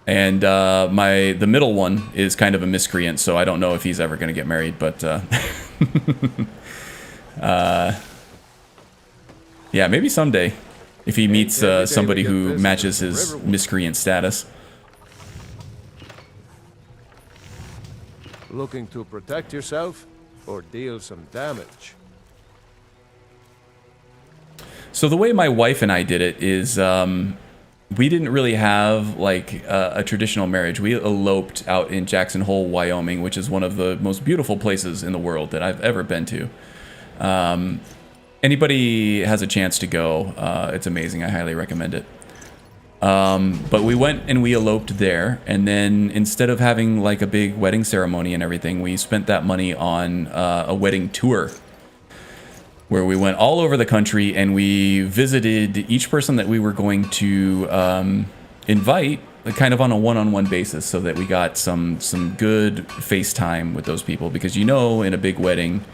S1: And the middle one is kind of a miscreant, so I don't know if he's ever going to get married, but... yeah, maybe someday, if he meets somebody who matches his miscreant status.
S4: Looking to protect yourself?
S14: or deal some damage.
S1: So the way my wife and I did it is we didn't really have like a traditional marriage. We eloped out in Jackson Hole, Wyoming, which is one of the most beautiful places in the world that I've ever been to. Anybody has a chance to go, it's amazing. I highly recommend it. But we went and we eloped there, and then instead of having like a big wedding ceremony and everything, we spent that money on a wedding tour, where we went all over the country and we visited each person that we were going to invite, kind of on a one-on-one basis, so that we got some good FaceTime with those people, because you know, in a big wedding,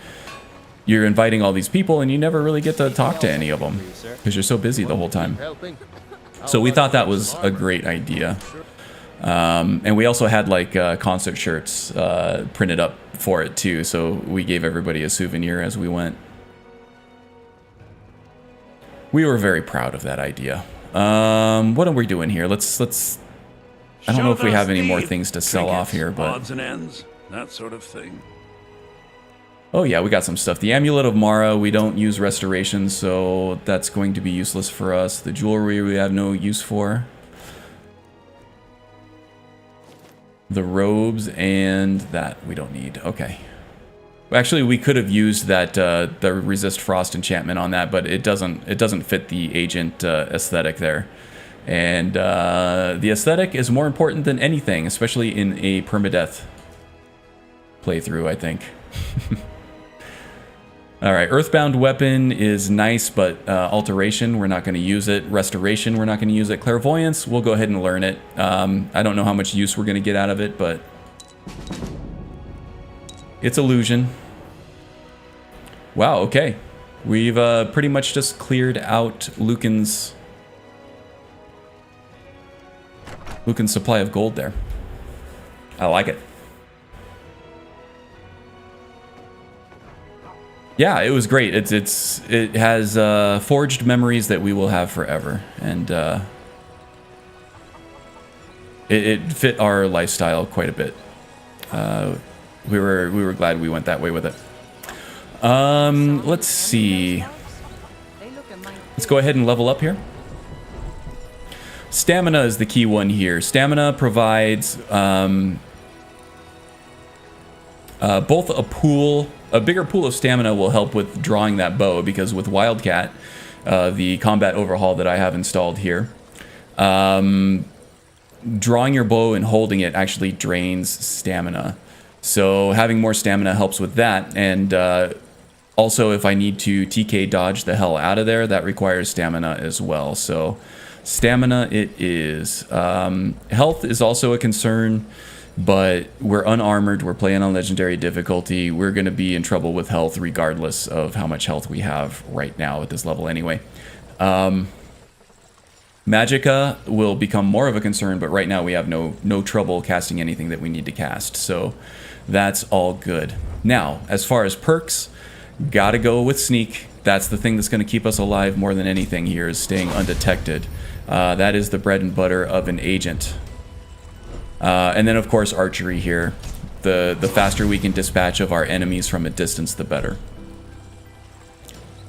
S1: you're inviting all these people and you never really get to talk to any of them because you're so busy the whole time. So we thought that was a great idea. And we also had like concert shirts printed up for it too, so we gave everybody a souvenir as we went. We were very proud of that idea. What are we doing here? Let's. I don't know if we have any more things to sell off here, but
S5: odds and ends, that sort of thing.
S1: Oh yeah, we got some stuff. The Amulet of Mara, we don't use restoration, so that's going to be useless for us. The jewelry we have no use for. The robes and that we don't need. Okay. Actually, we could have used that the resist frost enchantment on that, but it doesn't fit the agent aesthetic there. And the aesthetic is more important than anything, especially in a permadeath playthrough, I think. All right, Earthbound Weapon is nice, but Alteration, we're not going to use it. Restoration, we're not going to use it. Clairvoyance, we'll go ahead and learn it. I don't know how much use we're going to get out of it, but it's illusion. Wow, okay. We've pretty much just cleared out Lucan's supply of gold there. I like it. Yeah, it was great. It has forged memories that we will have forever, and it fit our lifestyle quite a bit. We were glad we went that way with it. Let's see. Let's go ahead and level up here. Stamina is the key one here. Stamina provides both a bigger pool of stamina will help with drawing that bow, because with Wildcat, the combat overhaul that I have installed here, drawing your bow and holding it actually drains stamina. So having more stamina helps with that, and also if I need to TK dodge the hell out of there, that requires stamina as well. So stamina it is. Health is also a concern, but we're unarmored, we're playing on legendary difficulty, we're going to be in trouble with health regardless of how much health we have right now at this level anyway. Magicka will become more of a concern, but right now we have no trouble casting anything that we need to cast, so that's all good. Now, as far as perks, gotta go with Sneak. That's the thing that's going to keep us alive more than anything here, is staying undetected. That is the bread and butter of an agent. And then, of course, archery here. The faster we can dispatch of our enemies from a distance, the better.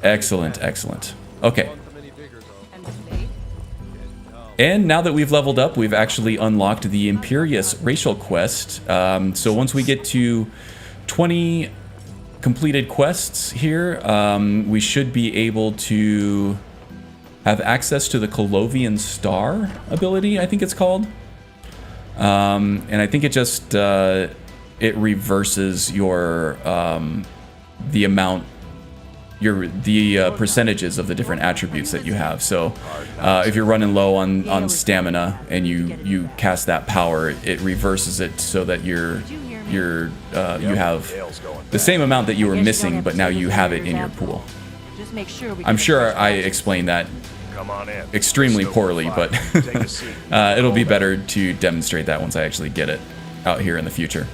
S1: Excellent, excellent. Okay. And now that we've leveled up, we've actually unlocked the Imperius racial quest. So once we get to 20 completed quests here, we should be able to have access to the Colovian Star ability, I think it's called. And I think it just it reverses your the amount, the percentages of the different attributes that you have. So if you're running low on stamina and you cast that power, it reverses it so that you have the same amount that you were missing, but now you have it in your pool. I'm sure I explained that extremely poorly, but it'll be better to demonstrate that once I actually get it out here in the future,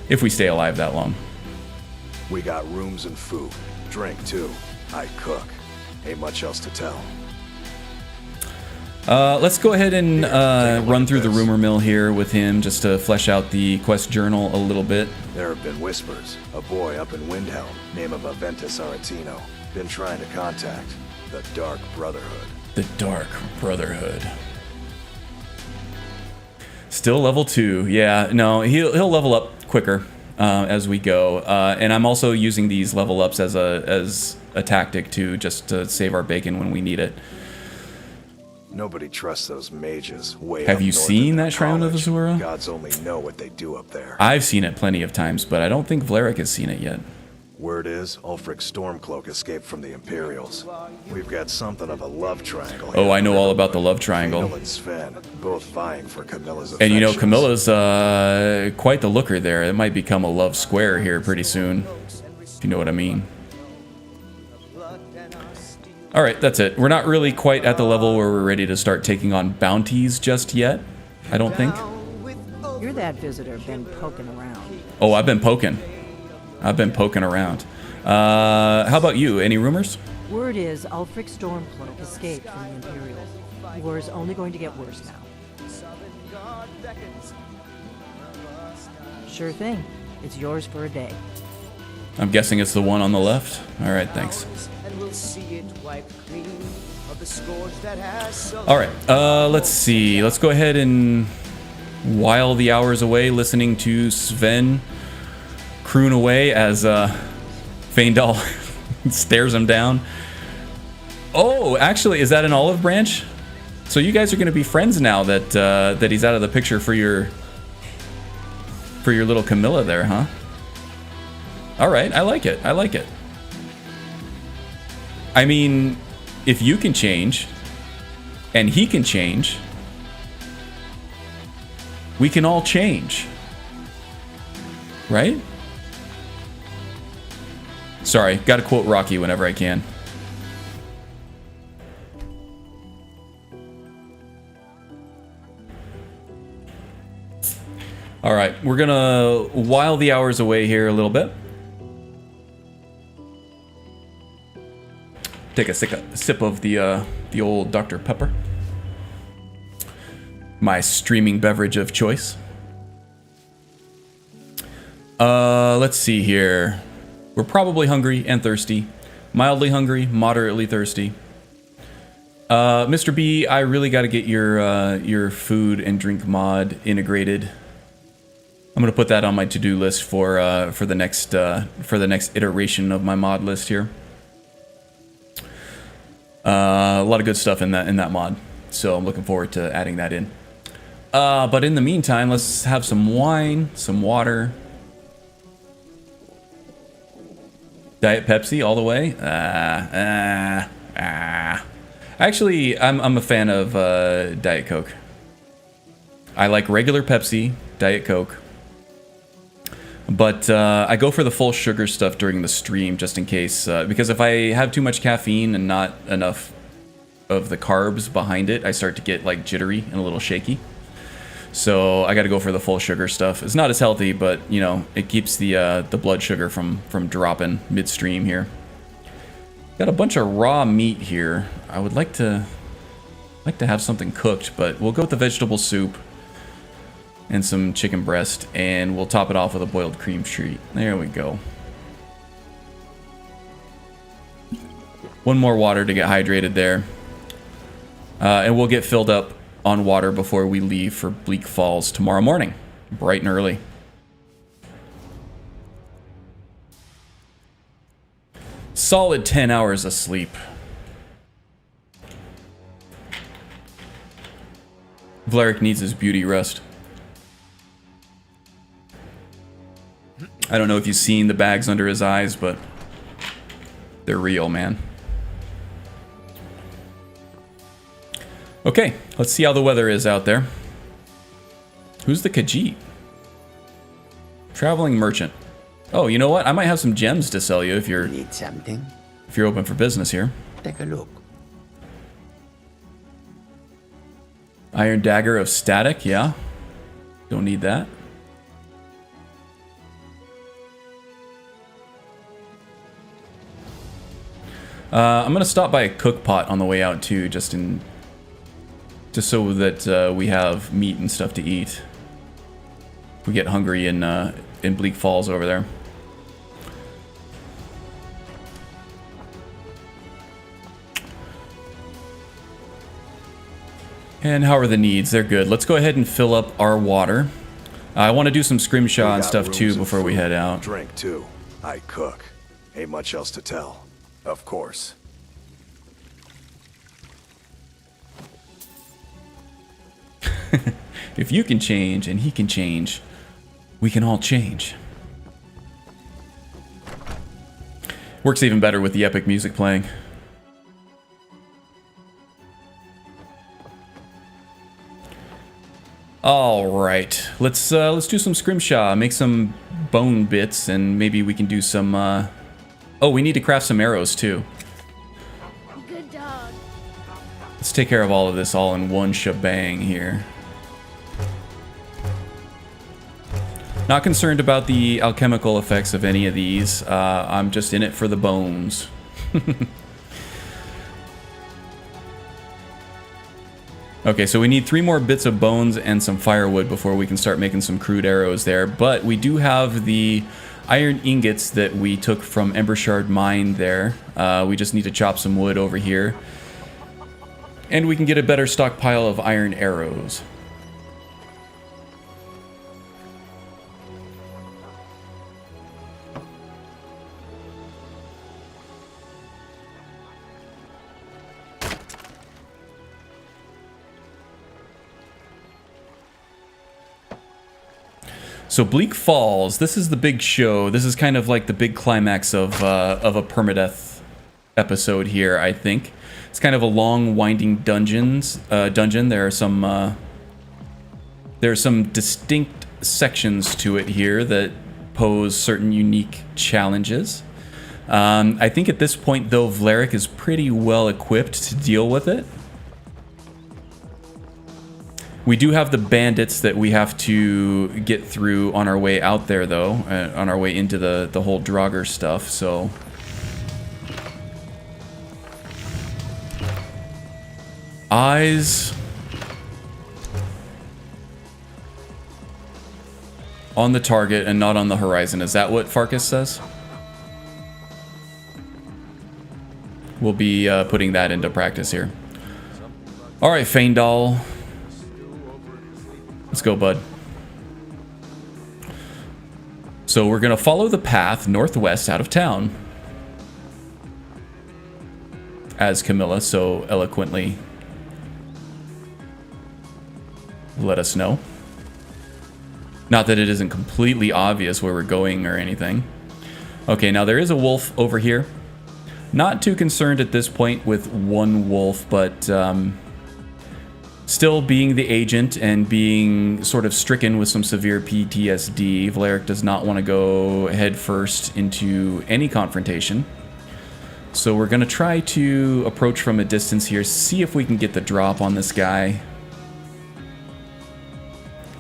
S1: if we stay alive that long.
S2: We got rooms and food, drink too. I cook. Ain't much else to tell.
S1: Let's go ahead and run through the rumor mill here with him just to flesh out the quest journal a little bit.
S2: There have been whispers. A boy up in Windhelm, name of Aventus Aretino, been trying to contact the Dark Brotherhood.
S1: The Dark Brotherhood. Still level 2. Yeah, no, he'll level up quicker as we go. And I'm also using these level ups as a tactic too, just to save our bacon when we need it.
S2: Nobody trusts those mages way
S1: Have
S2: up
S1: you
S2: north
S1: seen
S2: in
S1: that
S2: their
S1: Shrine of
S2: college.
S1: Azura?
S2: Gods only know what they do up there.
S1: I've seen it plenty of times, but I don't think Vlarik has seen it yet.
S2: Word is, Ulfric's Stormcloak escaped from the Imperials. We've got something of a love triangle.
S1: Oh, I know all about the love triangle.
S2: Faendal and Sven, both vying for Camilla's
S1: And you know,
S2: affections.
S1: Camilla's quite the looker there. It might become a love square here pretty soon, if you know what I mean. All right, that's it. We're not really quite at the level where we're ready to start taking on bounties just yet, I don't think.
S8: You're that visitor been poking around.
S1: Oh, I've been poking. I've been poking around. How about you? Any rumors?
S8: Word is Ulfric Stormcloak escaped from the Imperial. War is only going to get worse now. Sure thing. It's yours for a day.
S1: I'm guessing it's the one on the left. All right, thanks. All right, let's see. Let's go ahead and while the hours away listening to Sven croon away as Faendal stares him down. Oh, actually, is that an olive branch? So you guys are going to be friends now that that he's out of the picture for your little Camilla there, huh? All right, I like it. I like it. I mean, if you can change and he can change, we can all change. Right? Sorry, gotta quote Rocky whenever I can. All right, we're gonna while the hours away here a little bit. Take a sip of the old Dr. Pepper. My streaming beverage of choice. Let's see here. We're probably hungry and thirsty. Mildly hungry, moderately thirsty. Mr. B, I really got to get your food and drink mod integrated. I'm gonna put that on my to-do list for the next iteration of my mod list here. A lot of good stuff in that mod, so I'm looking forward to adding that in. But in the meantime, let's have some wine, some water. Diet Pepsi all the way. Actually, I'm a fan of Diet Coke. I like regular Pepsi, Diet Coke. But I go for the full sugar stuff during the stream just in case, because if I have too much caffeine and not enough of the carbs behind it, I start to get like jittery and a little shaky. So I got to go for the full sugar stuff. It's not as healthy, but you know, it keeps the blood sugar from dropping midstream here. Got a bunch of raw meat here. I would like to have something cooked, but we'll go with the vegetable soup and some chicken breast, and we'll top it off with a boiled cream treat. There we go. One more water to get hydrated there. And we'll get filled up on water before we leave for Bleak Falls tomorrow morning, bright and early. Solid 10 hours of sleep. Vlarik needs his beauty rest. I don't know if you've seen the bags under his eyes, but they're real, man. Okay, let's see how the weather is out there. Who's the Khajiit? Traveling merchant. Oh, you know what? I might have some gems to sell you if you're
S12: Need something?
S1: if you're open for business here.
S12: Take a look.
S1: Iron dagger of static, yeah. Don't need that. I'm gonna stop by a cook pot on the way out too, just in just so that we have meat and stuff to eat. If we get hungry in Bleak Falls over there. And how are the needs? They're good. Let's go ahead and fill up our water. I want to do some scrimshaw and stuff too before we head out.
S2: Drink too. I cook. Ain't much else to tell. Of course.
S1: If you can change and he can change, we can all change. Works even better with the epic music playing. All right, let's do some scrimshaw, make some bone bits, and maybe we can do some. Oh, we need to craft some arrows too.
S6: Good dog.
S1: Let's take care of all of this all in one shebang here. Not concerned about the alchemical effects of any of these. I'm just in it for the bones. Okay, so we need 3 more bits of bones and some firewood before we can start making some crude arrows there. But we do have the iron ingots that we took from Embershard mine there. We just need to chop some wood over here. And we can get a better stockpile of iron arrows. So Bleak Falls, this is the big show. This is kind of like the big climax of a Permadeath episode here, I think. It's kind of a long, winding dungeon. There are some distinct sections to it here that pose certain unique challenges. I think at this point, though, Vlarik is pretty well equipped to deal with it. We do have the bandits that we have to get through on our way out there, though, on our way into the whole Draugr stuff, so... Eyes... on the target and not on the horizon. Is that what Farkas says? We'll be putting that into practice here. Alright, Faendal. Let's go, bud. So we're going to follow the path northwest out of town. As Camilla so eloquently let us know. Not that it isn't completely obvious where we're going or anything. Okay, now there is a wolf over here. Not too concerned at this point with one wolf, but... still being the agent and being sort of stricken with some severe PTSD, Vlarik does not want to go head first into any confrontation. So we're going to try to approach from a distance here, see if we can get the drop on this guy.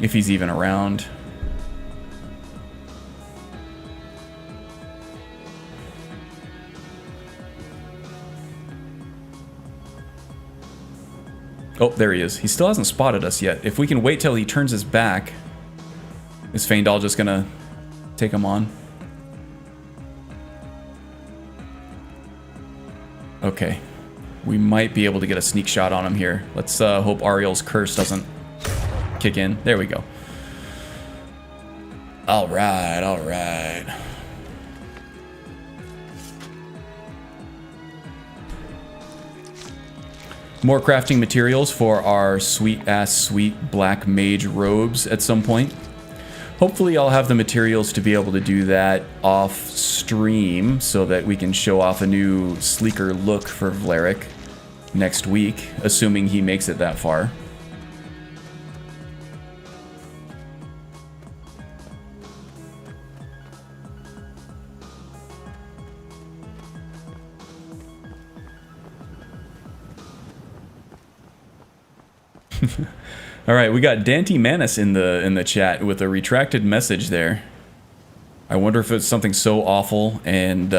S1: If he's even around. Oh, there he is. He still hasn't spotted us yet. If we can wait till he turns his back, is Faendal just gonna take him on? Okay. We might be able to get a sneak shot on him here. Let's hope Ariel's curse doesn't kick in. There we go. Alright, alright. More crafting materials for our sweet black mage robes at some point. Hopefully I'll have the materials to be able to do that off stream so that we can show off a new sleeker look for Vlarik next week, assuming he makes it that far. All right, we got Dante Manus in the chat with a retracted message there. I wonder if it's something so awful and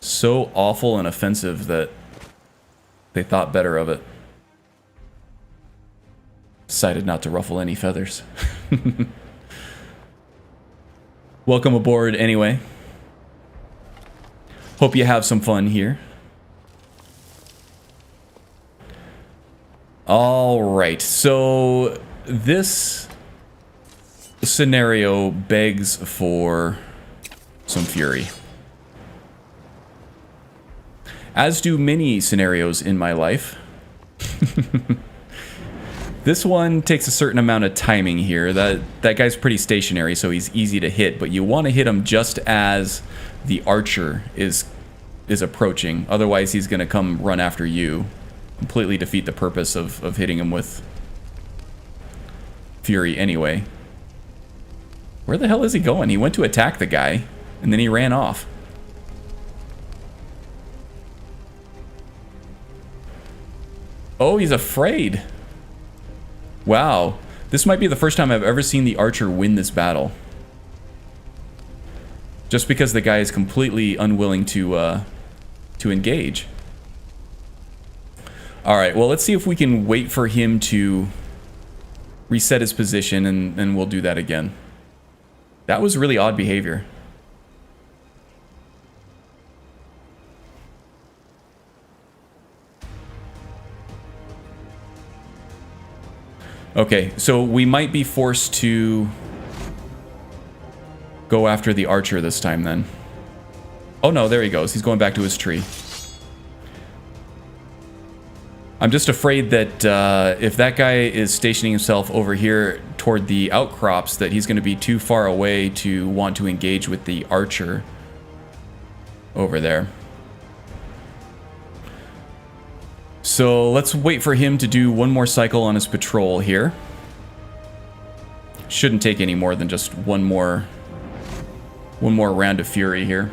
S1: so awful and offensive that they thought better of it. Decided not to ruffle any feathers. Welcome aboard anyway. Hope you have some fun here. Alright, so this scenario begs for some fury. As do many scenarios in my life. This one takes a certain amount of timing here. That guy's pretty stationary, so he's easy to hit, but you want to hit him just as the archer is approaching. Otherwise, he's going to come run after you. Completely defeat the purpose of hitting him with fury anyway. Where the hell is he going? He went to attack the guy, and then he ran off. Oh, he's afraid. Wow. This might be the first time I've ever seen the archer win this battle. Just because the guy is completely unwilling to engage. Alright, well, let's see if we can wait for him to reset his position, and we'll do that again. That was really odd behavior. Okay, so we might be forced to go after the archer this time then. Oh no, there he goes. He's going back to his tree. I'm just afraid that if that guy is stationing himself over here toward the outcrops, that he's going to be too far away to want to engage with the archer over there. So let's wait for him to do one more cycle on his patrol here. Shouldn't take any more than just one more round of fury here.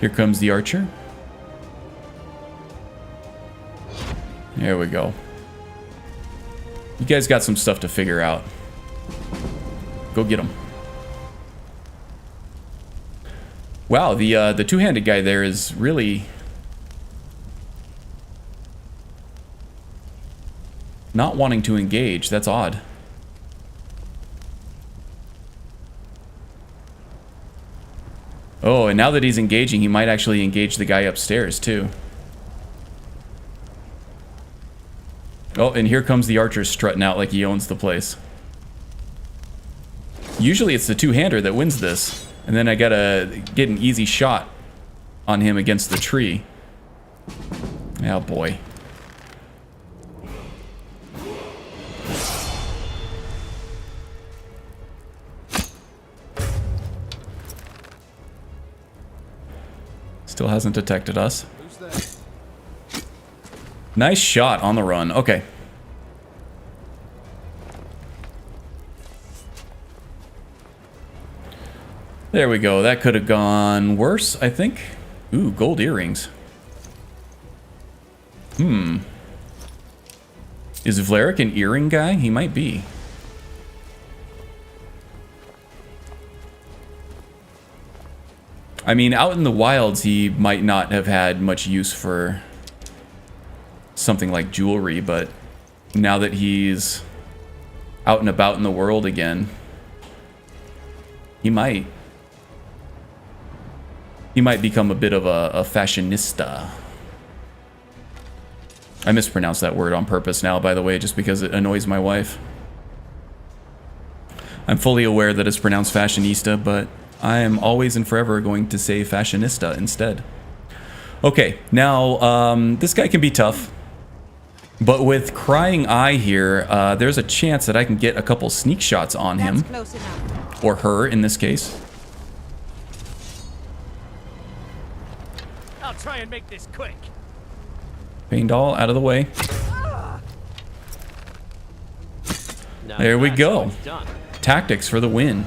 S1: Here comes the archer. There we go. You guys got some stuff to figure out. Go get him. Wow, the two-handed guy there is really not wanting to engage. That's odd. Oh, and now that he's engaging, he might actually engage the guy upstairs too. Oh, and here comes the archer strutting out like he owns the place. Usually it's the two-hander that wins this. And then I gotta get an easy shot on him against the tree. Oh boy. Still hasn't detected us. Nice shot on the run. Okay. There we go. That could have gone worse, I think. Ooh, gold earrings. Is Vlarik an earring guy? He might be. I mean, out in the wilds, he might not have had much use for something like jewelry, but now that he's out and about in the world again, he might become a bit of a fashionista. I mispronounced that word on purpose now, by the way, just because it annoys my wife. I'm fully aware that it's pronounced fashionista, but I am always and forever going to say fashionista instead. Okay, now this guy can be tough. But with Crying Eye here, there's a chance that I can get a couple sneak shots on him. Or her, in this case.
S9: I'll try and make this quick.
S1: Faendal, out of the way. There we go. Tactics for the win.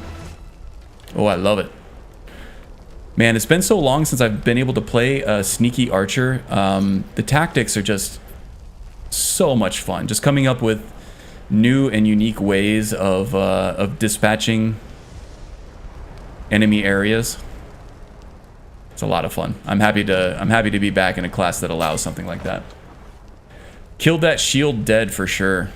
S1: Oh, I love it. Man, it's been so long since I've been able to play a sneaky archer. The tactics are just so much fun. Just coming up with new and unique ways of dispatching enemy areas. It's a lot of fun. I'm happy to be back in a class that allows something like that. Killed that shield dead for sure.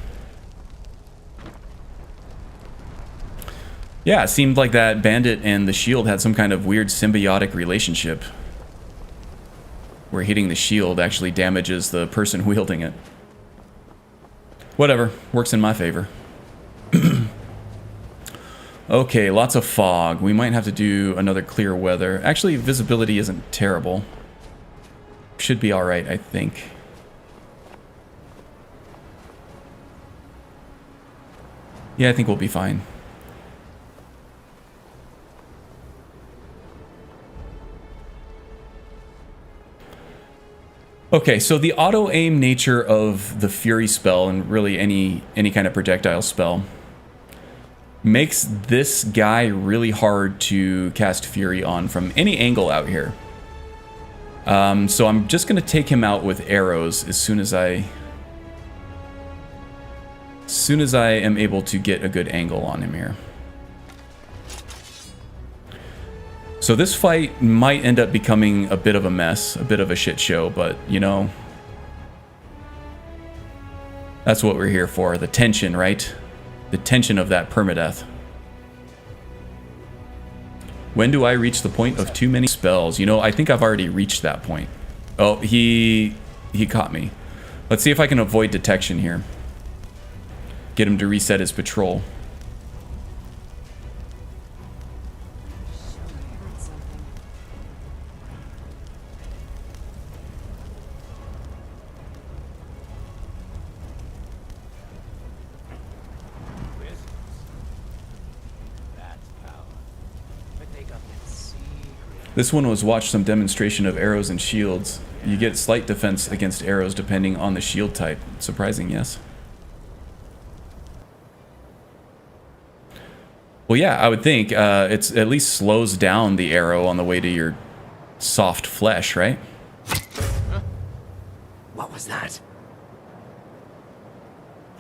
S1: Yeah, it seemed like that bandit and the shield had some kind of weird symbiotic relationship, where hitting the shield actually damages the person wielding it. Whatever, works in my favor. Okay, lots of fog. We might have to do another clear weather. Actually, visibility isn't terrible. Should be alright, I think. Yeah, I think we'll be fine. Okay, so the auto-aim nature of the Fury spell, and really any kind of projectile spell, makes this guy really hard to cast Fury on from any angle out here. So I'm just going to take him out with arrows as soon as I am able to get a good angle on him here. So this fight might end up becoming a bit of a mess, a bit of a shit show, but, you know, that's what we're here for. The tension, right? The tension of that permadeath. When do I reach the point of too many spells? You know, I think I've already reached that point. Oh, he caught me. Let's see if I can avoid detection here. Get him to reset his patrol. This one was watch some demonstration of arrows and shields. You get slight defense against arrows depending on the shield type. Surprising, yes. Well, yeah, I would think it's at least slows down the arrow on the way to your soft flesh, right?
S12: What was that?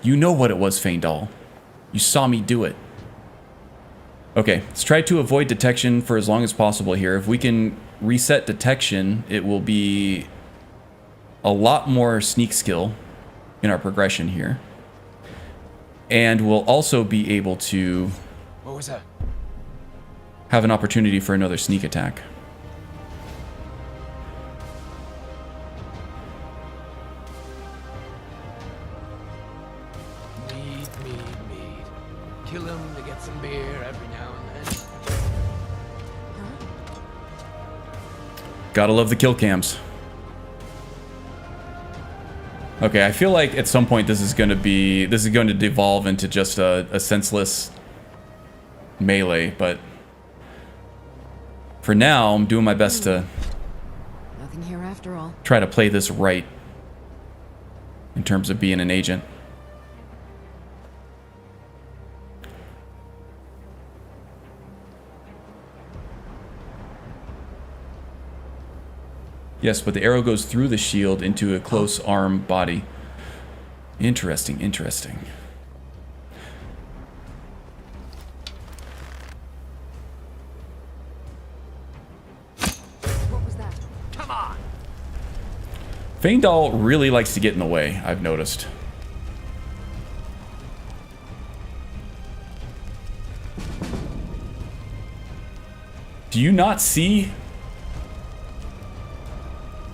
S1: You know what it was, Faendal. You saw me do it. Okay, let's try to avoid detection for as long as possible here. If we can reset detection, it will be a lot more sneak skill in our progression here. And we'll also be able to
S12: What was that?
S1: have an opportunity for another sneak attack.
S12: Mead. Kill him to get some beer every now and then.
S1: Gotta love the kill cams. Okay, I feel like at some point this is going to devolve into just a senseless melee, but for now I'm doing my best to
S3: Nothing here after all.
S1: try to play this right in terms of being an agent. Yes, but the arrow goes through the shield into a close arm body. Interesting, interesting.
S12: What was that? Come on!
S1: Faendal really likes to get in the way, I've noticed. Do you not see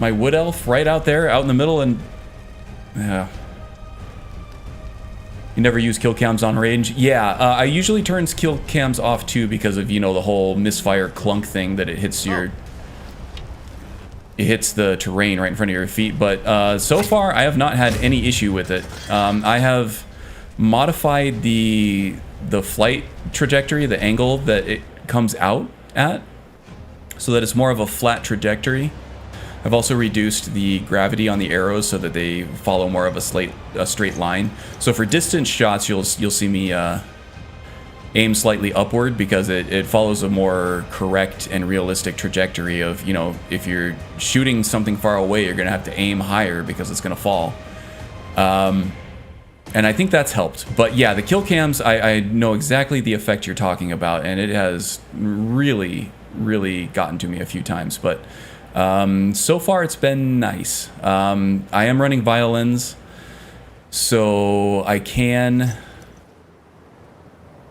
S1: my wood elf right out there, out in the middle? And yeah, you never use kill cams on range. Yeah, I usually turn kill cams off too because of, you know, the whole misfire clunk thing that it hits your, it hits the terrain right in front of your feet. But so far, I have not had any issue with it. I have modified the flight trajectory, the angle that it comes out at, so that it's more of a flat trajectory. I've also reduced the gravity on the arrows so that they follow more of a straight line. So for distance shots, you'll see me aim slightly upward because it follows a more correct and realistic trajectory of, you know, if you're shooting something far away, you're going to have to aim higher because it's going to fall. And I think that's helped. But yeah, the kill cams, I know exactly the effect you're talking about, and it has really, really gotten to me a few times. But so far it's been nice. I am running violins, so I can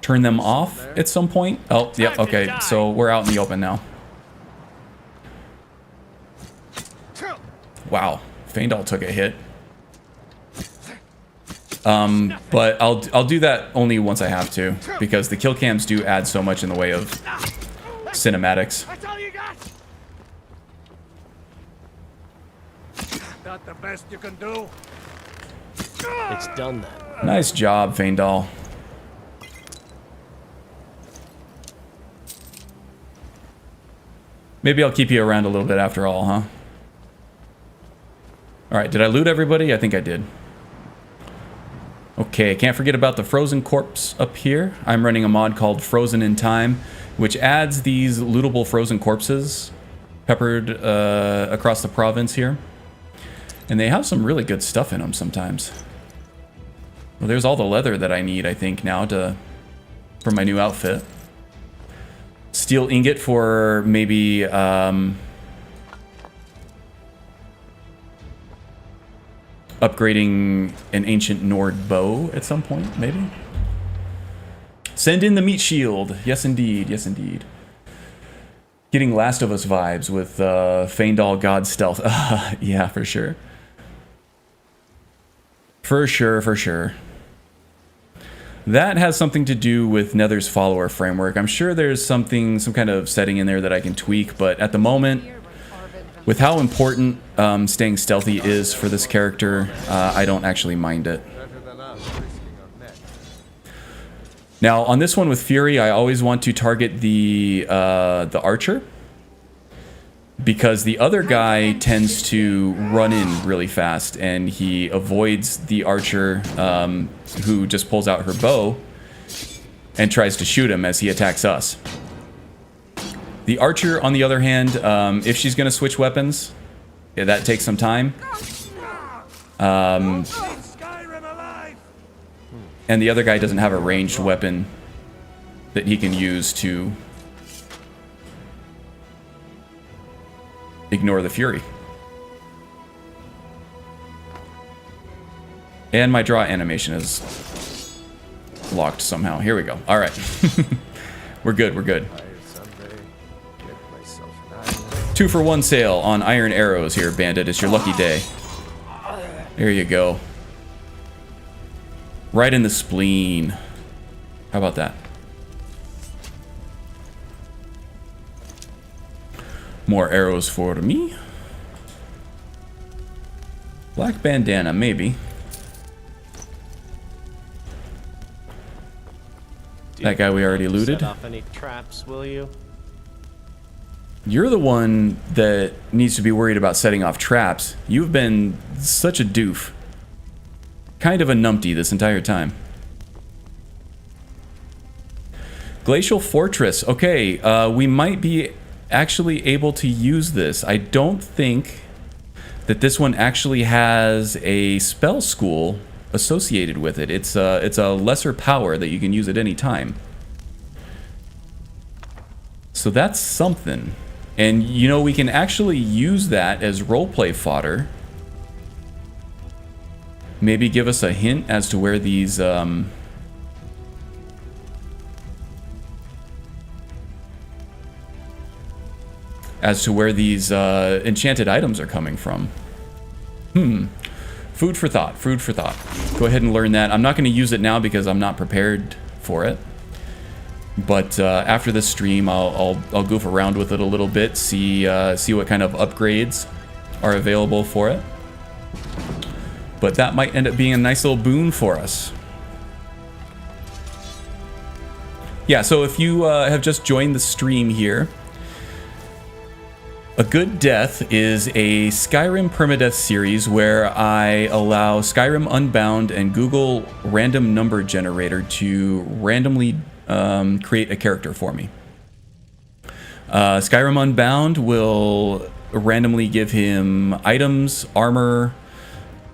S1: turn them off at some point. Oh, yeah, okay, so we're out in the open now. Wow, Faendal took a hit. But I'll do that only once I have to, because the kill cams do add so much in the way of cinematics.
S4: That's all you got. Not the best you can do.
S9: It's done then.
S1: Nice job, Faendal. Maybe I'll keep you around a little bit after all, huh? Alright, did I loot everybody? I think I did. Okay, can't forget about the frozen corpse up here. I'm running a mod called Frozen in Time, which adds these lootable frozen corpses peppered across the province here. And they have some really good stuff in them sometimes. Well, there's all the leather that I need, I think, now for my new outfit. Steel ingot for maybe upgrading an ancient Nord bow at some point, maybe. Send in the meat shield. Yes, indeed. Yes, indeed. Getting Last of Us vibes with Faendal God Stealth. Yeah, for sure. For sure, for sure. That has something to do with Nether's follower framework. I'm sure there's some kind of setting in there that I can tweak, but at the moment, with how important staying stealthy is for this character, I don't actually mind it. Now, on this one with Fury, I always want to target the archer, because the other guy tends to run in really fast, and he avoids the archer who just pulls out her bow and tries to shoot him as he attacks us. The archer, on the other hand, if she's going to switch weapons, yeah, that takes some time. And the other guy doesn't have a ranged weapon that he can use to ignore the Fury. And my draw animation is locked somehow. Here we go. All right. We're good. We're good. 2-for-1 sale on iron arrows here, Bandit. It's your lucky day. There you go. Right in the spleen. How about that? More arrows for me. Black bandana, maybe. That guy we already looted.
S9: Set off any traps, will you?
S1: You're the one that needs to be worried about setting off traps. You've been such a doof. Kind of a numpty this entire time. Glacial Fortress. Okay, we might be actually able to use this. I don't think that this one actually has a spell school associated with it. It's a lesser power that you can use at any time. So that's something. And, you know, we can actually use that as roleplay fodder. Maybe give us a hint as to where these, enchanted items are coming from. Food for thought, food for thought. Go ahead and learn that. I'm not going to use it now because I'm not prepared for it. But after this stream, I'll goof around with it a little bit, see what kind of upgrades are available for it. But that might end up being a nice little boon for us. Yeah, so if you have just joined the stream here, A Good Death is a Skyrim Permadeath series where I allow Skyrim Unbound and Google Random Number Generator to randomly create a character for me. Skyrim Unbound will randomly give him items, armor,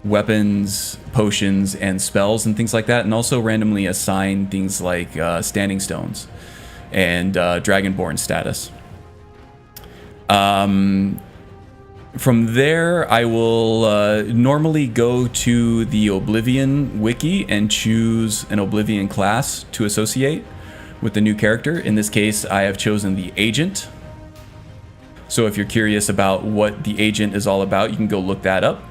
S1: weapons, potions, and spells and things like that, and also randomly assign things like standing stones and Dragonborn status. From there, I will normally go to the Oblivion wiki and choose an Oblivion class to associate with the new character. In this case, I have chosen the Agent. So if you're curious about what the Agent is all about, you can go look that up.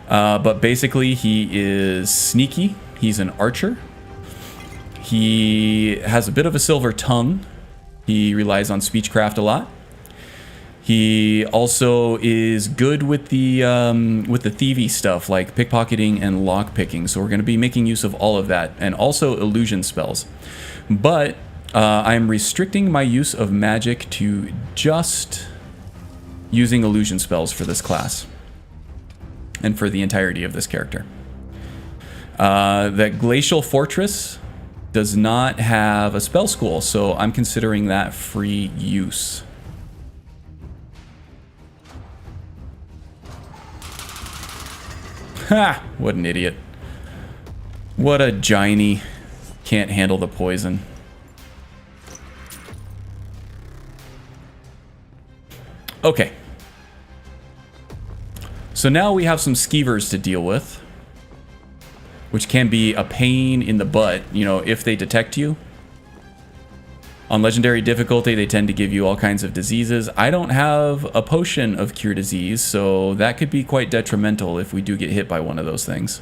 S1: But basically, he is sneaky. He's an archer. He has a bit of a silver tongue. He relies on speechcraft a lot. He also is good with the thievy stuff like pickpocketing and lockpicking. So we're going to be making use of all of that, and also illusion spells. But I'm restricting my use of magic to just using illusion spells for this class and for the entirety of this character. That Glacial Fortress does not have a spell school, so I'm considering that free use. Ha! What an idiot. What a giny. Can't handle the poison. Okay. So now we have some skeevers to deal with, which can be a pain in the butt, you know, if they detect you. On legendary difficulty, they tend to give you all kinds of diseases. I don't have a potion of cure disease, so that could be quite detrimental if we do get hit by one of those things.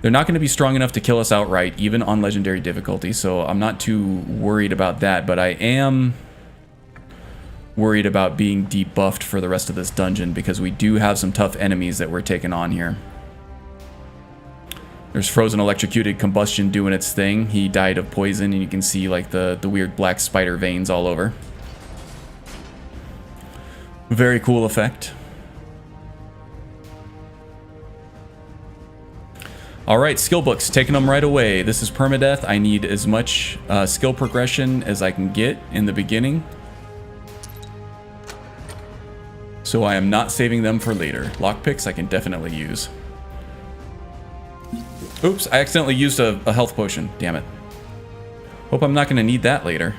S1: They're not going to be strong enough to kill us outright, even on legendary difficulty, so I'm not too worried about that, but I am worried about being debuffed for the rest of this dungeon because we do have some tough enemies that we're taking on here. There's Frozen Electrocuted Combustion doing its thing. He died of poison, and you can see like the weird black spider veins all over. Very cool effect. Alright, skill books, taking them right away. This is Permadeath. I need as much skill progression as I can get in the beginning. So I am not saving them for later. Lockpicks I can definitely use. Oops, I accidentally used a health potion. Damn it. Hope I'm not going to need that later.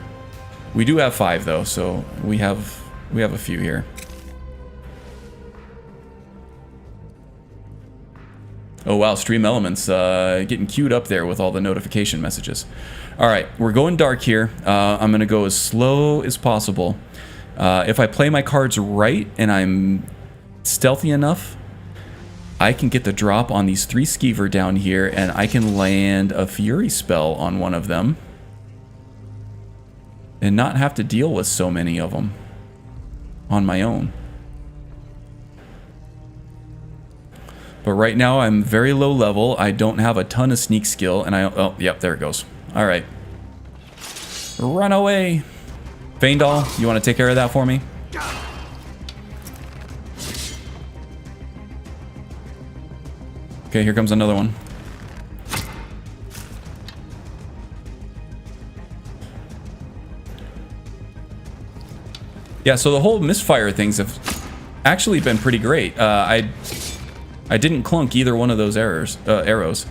S1: We do have 5 though, so we have a few here. Oh wow, Stream Elements getting queued up there with all the notification messages. All right, we're going dark here. I'm going to go as slow as possible. If I play my cards right and I'm stealthy enough, I can get the drop on these 3 skeever down here, and I can land a Fury spell on one of them and not have to deal with so many of them on my own. But right now I'm very low level. I don't have a ton of sneak skill, and oh, yep, there it goes. All right. Run away. Faendal, you want to take care of that for me? Okay, here comes another one. Yeah, so the whole misfire things have actually been pretty great. I didn't clunk either one of those arrows.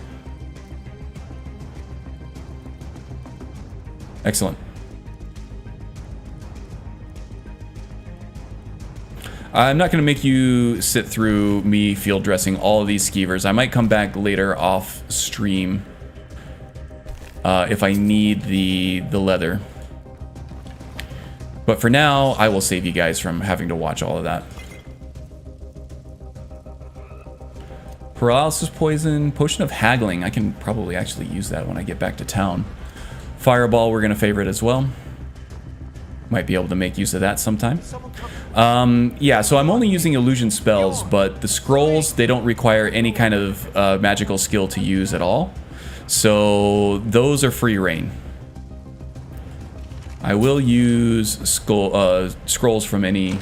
S1: Excellent. I'm not going to make you sit through me field dressing all of these skeevers. I might come back later off stream if I need the leather. But for now, I will save you guys from having to watch all of that. Paralysis poison, potion of haggling. I can probably actually use that when I get back to town. Fireball, we're going to favorite as well. Might be able to make use of that sometime. Yeah, so I'm only using illusion spells, but the scrolls, they don't require any kind of magical skill to use at all. So those are free reign. I will use scrolls from any...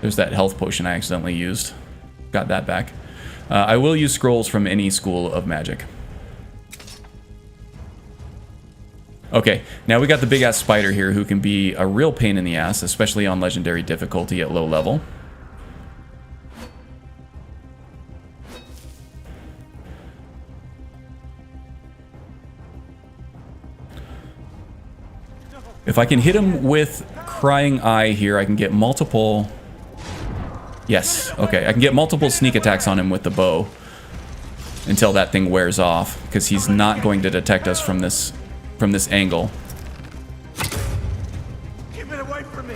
S1: There's that health potion I accidentally used. Got that back. I will use scrolls from any school of magic. Okay, now we got the big-ass spider here who can be a real pain in the ass, especially on legendary difficulty at low level. If I can hit him with Crying Eye here, I can get multiple... Yes, okay, I can get multiple sneak attacks on him with the bow until that thing wears off, because he's not going to detect us from this angle.
S4: Keep it away from me.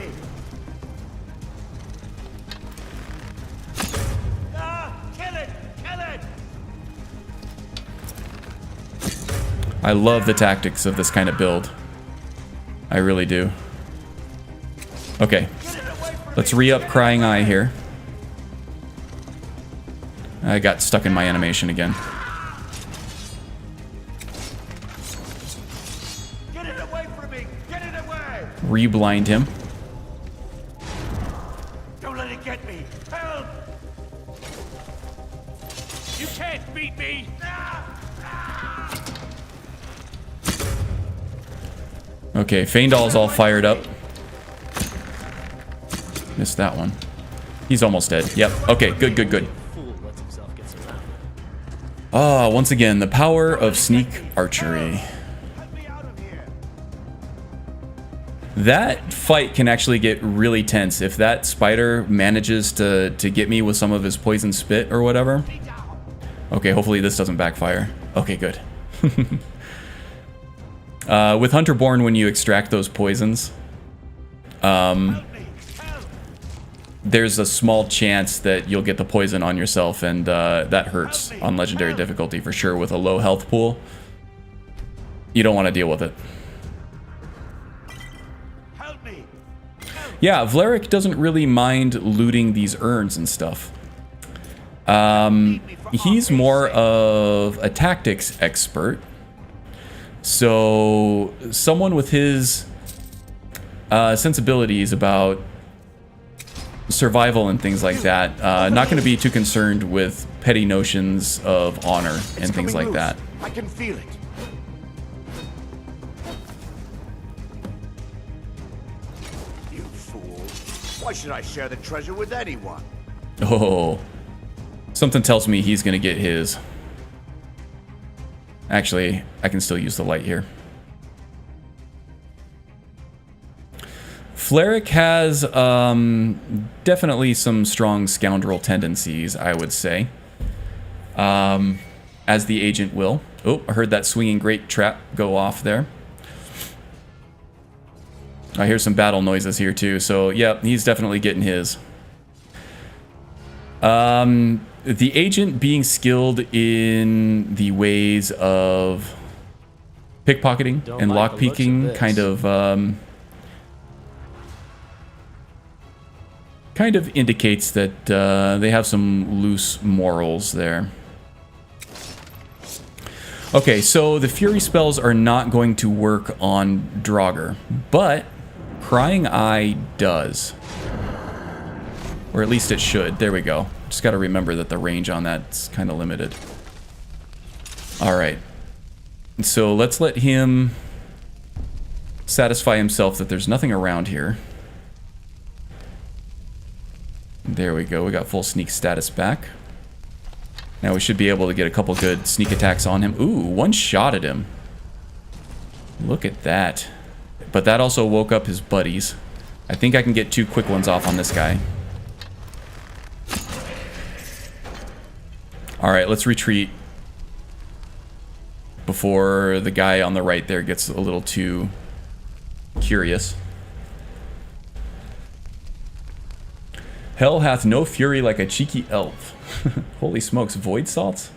S4: Kill it! Kill it!
S1: I love the tactics of this kind of build. I really do. Okay, let's re-up Crying Eye here. I got stuck in my animation again.
S4: Get it away from me! Get it away!
S1: Re-blind him.
S4: Don't let it get me! Help! You can't beat me!
S1: Okay, Faendal's all fired up. Missed that one. He's almost dead. Yep. Okay, good, good, good. Ah, once again, the power of sneak archery. That fight can actually get really tense if that spider manages to get me with some of his poison spit or whatever. Okay, hopefully this doesn't backfire. Okay, good. With Hunterborn, when you extract those poisons, there's a small chance that you'll get the poison on yourself, and that hurts on legendary difficulty for sure with a low health pool. You don't want to deal with it. Yeah, Vlerick doesn't really mind looting these urns and stuff. He's more of a tactics expert. So someone with his sensibilities about survival and things like that, not going to be too concerned with petty notions of honor and things like that.
S4: I can feel it. You fool. Why should I share the treasure with anyone?
S1: Oh, something tells me he's going to get his. Actually, I can still use the light here. Fleric has definitely some strong scoundrel tendencies, I would say. As the agent will. Oh, I heard that swinging great trap go off there. I hear some battle noises here too, so yeah, he's definitely getting his. The agent being skilled in the ways of pickpocketing and lockpicking kind of indicates that they have some loose morals there. Okay, so the Fury spells are not going to work on Draugr, but Crying Eye does. Or at least it should. There we go. Just got to remember that the range on that's kind of limited. Alright. So let's let him satisfy himself that there's nothing around here. There we go. We got full sneak status back. Now we should be able to get a couple good sneak attacks on him. Ooh, one shot at him. Look at that. But that also woke up his buddies. I think I can get 2 quick ones off on this guy. Alright, let's retreat before the guy on the right there gets a little too curious. Hell hath no fury like a cheeky elf. Holy smokes, void salts?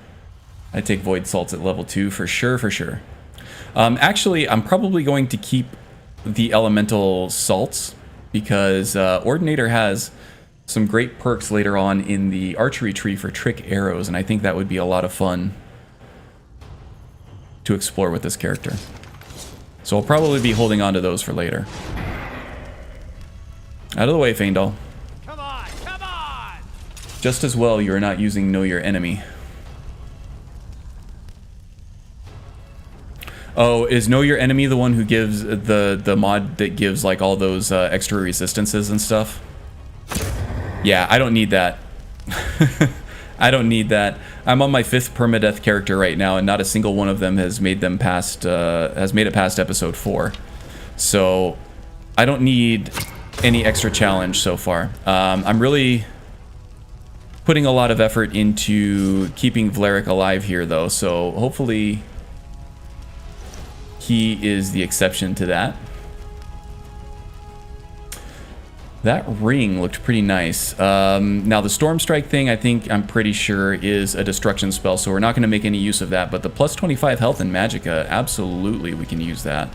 S1: I take void salts at level 2 for sure, for sure. Actually, I'm probably going to keep the elemental salts because Ordinator has some great perks later on in the archery tree for trick arrows, and I think that would be a lot of fun to explore with this character. So I'll probably be holding on to those for later. Out of the way, Faendal.
S4: Come on, come on!
S1: Just as well you are not using Know Your Enemy. Oh, is Know Your Enemy the one who gives the mod that gives like all those extra resistances and stuff? Yeah, I don't need that. I don't need that. I'm on my 5th permadeath character right now, and not a single one of them has made them past made it past episode 4. So I don't need any extra challenge so far. I'm really putting a lot of effort into keeping Vlerick alive here, though. So hopefully he is the exception to that. That ring looked pretty nice. Now the Storm Strike thing, I'm pretty sure is a destruction spell, so we're not going to make any use of that. But the plus 25 health in Magicka, absolutely we can use that.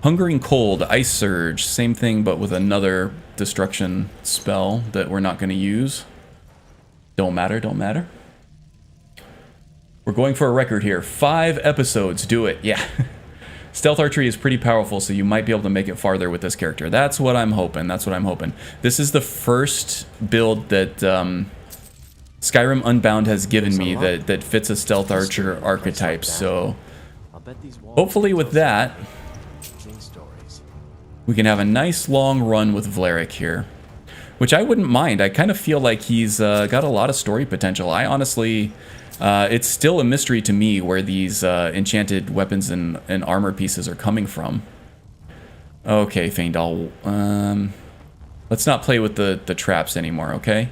S1: Hungering Cold, Ice Surge, same thing but with another destruction spell that we're not going to use. Don't matter, don't matter. We're going for a record here. 5 episodes, do it, yeah. Stealth Archery is pretty powerful, so you might be able to make it farther with this character. That's what I'm hoping, that's what I'm hoping. This is the first build that Skyrim Unbound has given me that fits a Stealth Archer archetype, so hopefully with that, we can have a nice long run with Vlerick here, which I wouldn't mind. I kind of feel like he's got a lot of story potential. I honestly, it's still a mystery to me where these enchanted weapons and armor pieces are coming from. Okay, Faendal, let's not play with the traps anymore, okay?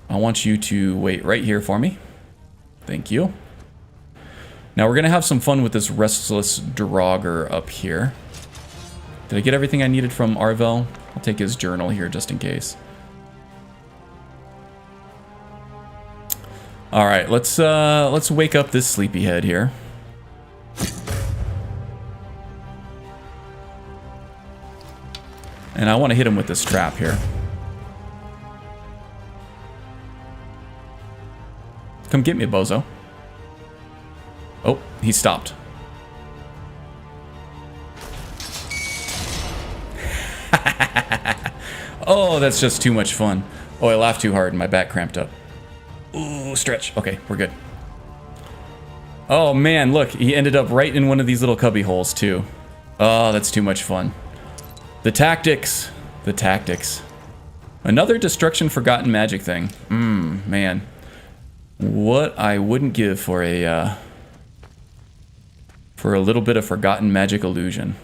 S1: I want you to wait right here for me. Thank you. Now we're gonna have some fun with this Restless Draugr up here. Did I get everything I needed from Arvel? I'll take his journal here just in case. All right, let's wake up this sleepyhead here. And I want to hit him with this trap here. Come get me, bozo. Oh, he stopped. Oh, that's just too much fun. Oh, I laughed too hard and my back cramped up. Ooh, stretch. Okay, we're good. Oh man, look, he ended up right in one of these little cubby holes too. Oh, that's too much fun. The tactics. The tactics. Another Destruction Forgotten Magic thing. Man. What I wouldn't give for a little bit of Forgotten Magic Illusion.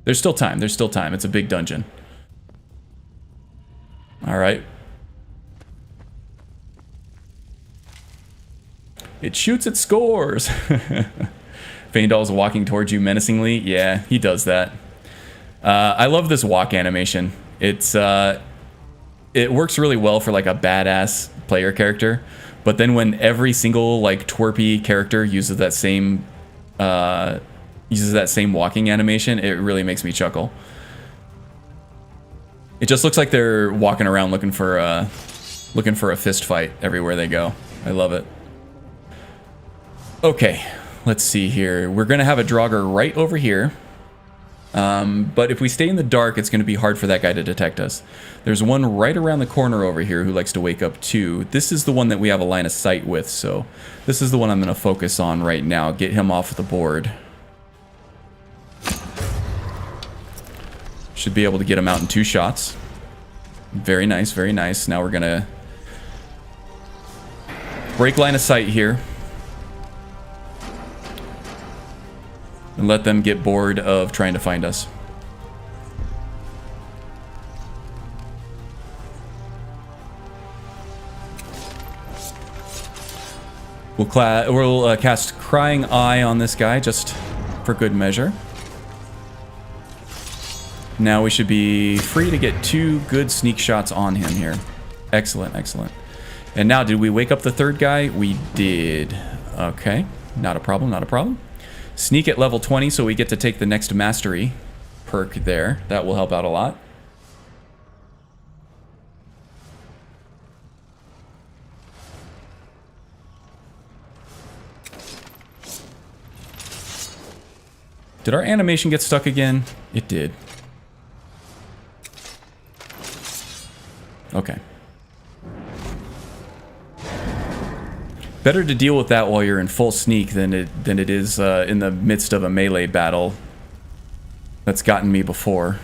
S1: There's still time, there's still time. It's a big dungeon. Alright. It shoots its scores! Faendal's walking towards you menacingly. Yeah, he does that. I love this walk animation. It works really well for like a badass player character, but then when every single like twerpy character uses that same walking animation, it really makes me chuckle. It just looks like they're walking around looking for a fist fight everywhere they go. I love it. Okay, let's see here. We're gonna have a Draugr right over here. But if we stay in the dark, it's going to be hard for that guy to detect us. There's one right around the corner over here who likes to wake up too. This is the one that we have a line of sight with, so this is the one I'm going to focus on right now. Get him off the board. Should be able to get him out in 2 shots. Very nice, very nice. Now we're going to break line of sight here. And let them get bored of trying to find us. We'll cast Crying Eye on this guy, just for good measure. Now we should be free to get 2 good sneak shots on him here. Excellent, excellent. And now, did we wake up the 3rd guy? We did. Okay, not a problem, not a problem. Sneak at level 20, so we get to take the next mastery perk there. That will help out a lot. Did our animation get stuck again? It did. Okay. Better to deal with that while you're in full sneak than it is in the midst of a melee battle. That's gotten me before.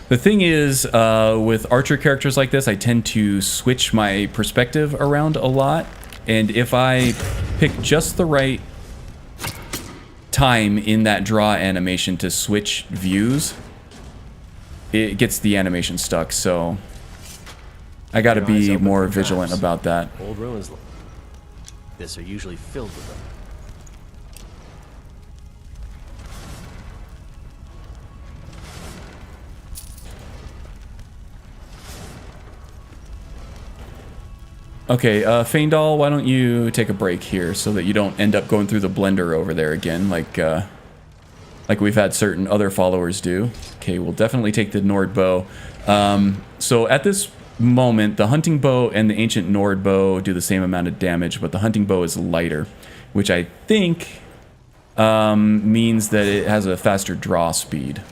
S1: The thing is, with archer characters like this, I tend to switch my perspective around a lot. And if I pick just the right time in that draw animation to switch views, it gets the animation stuck, so I gotta be more vigilant about that.
S9: Old ruins like this are usually filled with them.
S1: Okay, Faendal, why don't you take a break here so that you don't end up going through the blender over there again, like we've had certain other followers do. Okay, we'll definitely take the Nord bow. So at this moment, the hunting bow and the ancient Nord bow do the same amount of damage, but the hunting bow is lighter, which I think means that it has a faster draw speed.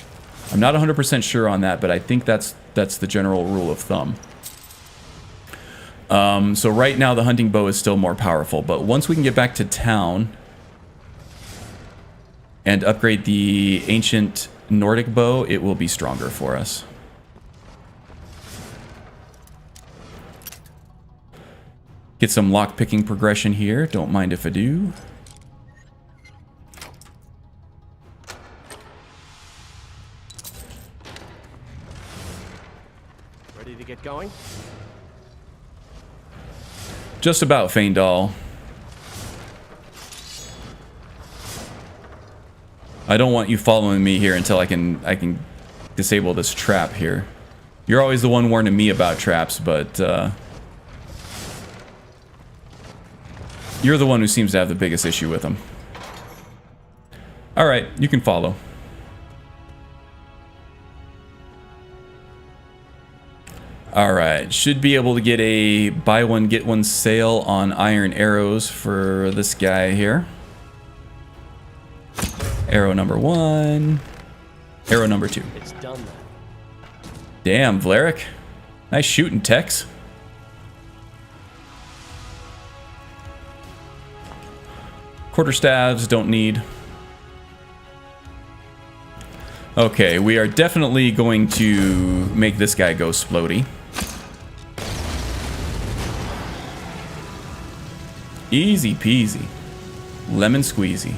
S1: I'm not 100% sure on that, but I think that's the general rule of thumb. So right now the hunting bow is still more powerful, but once we can get back to town and upgrade the ancient Nordic bow, it will be stronger for us. Get some lock-picking progression here, don't mind if I do.
S9: Ready to get going?
S1: Just about, Faendal. I don't want you following me here until I can disable this trap here. You're always the one warning me about traps, but you're the one who seems to have the biggest issue with them. Alright, you can follow. Alright, should be able to get a buy one get one sale on iron arrows for this guy here. Arrow number 1. Arrow number 2.
S9: It's done then.
S1: Damn, Vlarik. Nice shooting, Tex. Quarterstaves, don't need. Okay, we are definitely going to make this guy go splody. Easy peasy. Lemon squeezy.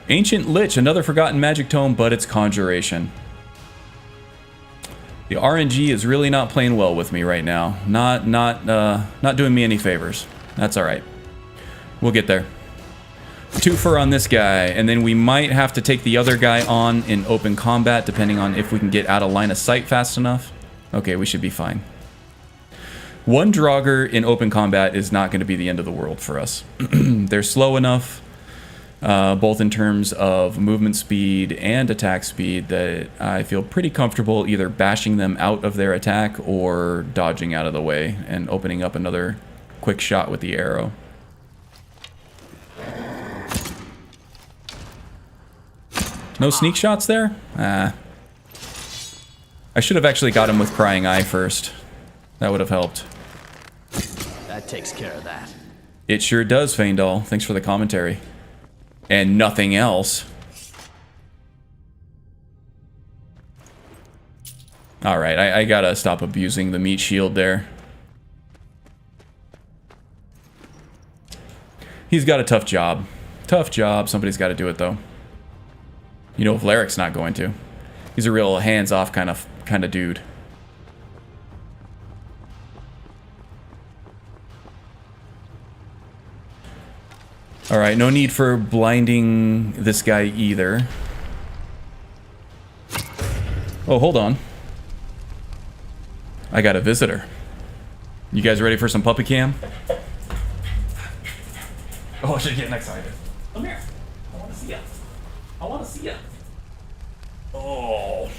S1: Ancient Lich, another forgotten magic tome, but it's conjuration. The RNG is really not playing well with me right now. Not doing me any favors. That's all right. We'll get there. Twofer on this guy, and then we might have to take the other guy on in open combat, depending on if we can get out of line of sight fast enough. Okay, we should be fine. One Draugr in open combat is not going to be the end of the world for us. They're slow enough, both in terms of movement speed and attack speed, that I feel pretty comfortable either bashing them out of their attack or dodging out of the way and opening up another quick shot with the arrow. No sneak shots there? Ah. I should have actually got him with Prying Eye first. That would have helped.
S9: That takes care of that.
S1: It sure does, Faendal. Thanks for the commentary. And nothing else. Alright, I gotta stop abusing the meat shield there. He's got a tough job. Tough job. Somebody's got to do it, though. You know, Vlarik's not going to. He's a real hands-off kind of dude. Alright, no need for blinding this guy either. Oh, hold on. I got a visitor. You guys ready for some puppy cam? Oh, I should get excited. Come here. I want to see you. I want to see ya. Oh,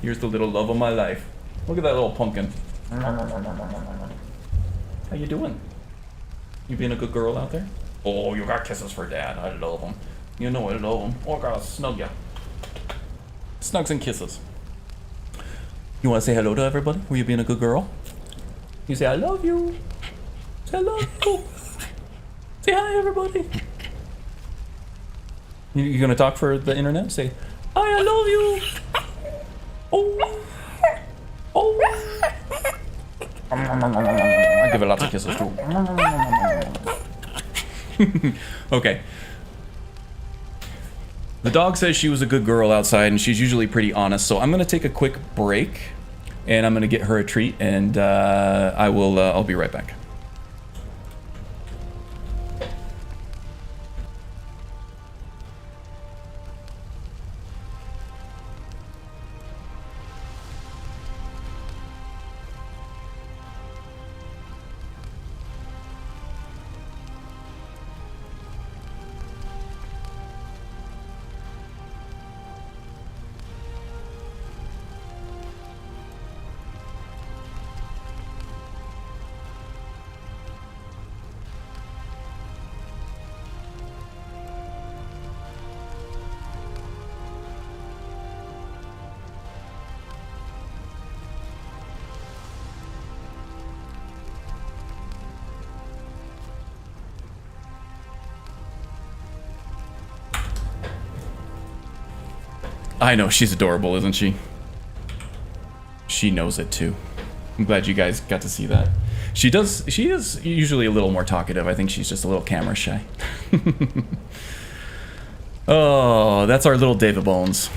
S1: here's the little love of my life. Look at that little pumpkin. How you doing? You being a good girl out there? Oh, you got kisses for Dad. I love them. You know I love them. Oh, I gotta snug ya. Snugs and kisses. You want to say hello to everybody? Were you being a good girl? You say I love you. Say I love you. Say hi, everybody. You gonna talk for the internet? Say hi, I love you. Oh. Oh. I give it lots of kisses too. Okay. The dog says she was a good girl outside, and she's usually pretty honest. So I'm gonna take a quick break, and I'm gonna get her a treat, and I'll be right back. I know, she's adorable, isn't she? She knows it too. I'm glad you guys got to see that. She is usually a little more talkative. I think she's just a little camera shy. Oh, that's our little David Bones.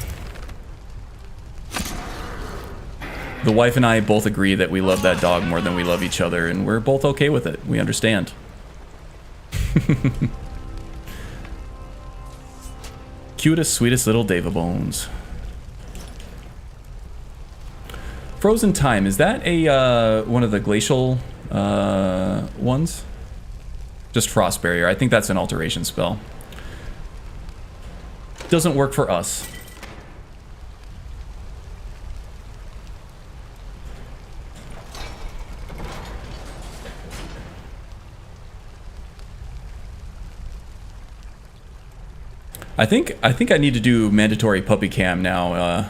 S1: The wife and I both agree that we love that dog more than we love each other, and we're both okay with it. We understand. Cutest, sweetest little David Bones. Frozen Time, is that a one of the glacial ones? Just Frost Barrier. I think that's an alteration spell. Doesn't work for us. I think I need to do mandatory puppy cam now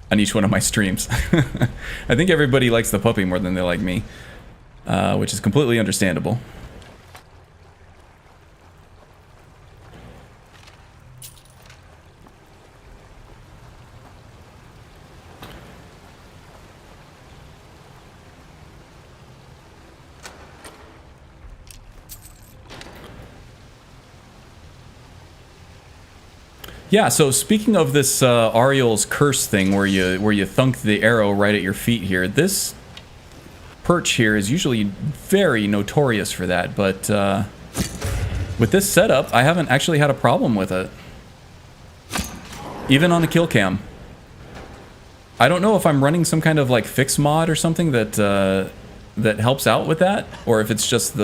S1: on each one of my streams. I think everybody likes the puppy more than they like me, which is completely understandable. Yeah, so speaking of this Ariel's curse thing where you thunk the arrow right at your feet here, this perch here is usually very notorious for that, but with this setup, I haven't actually had a problem with it. Even on a kill cam. I don't know if I'm running some kind of like fix mod or something that that helps out with that, or if it's just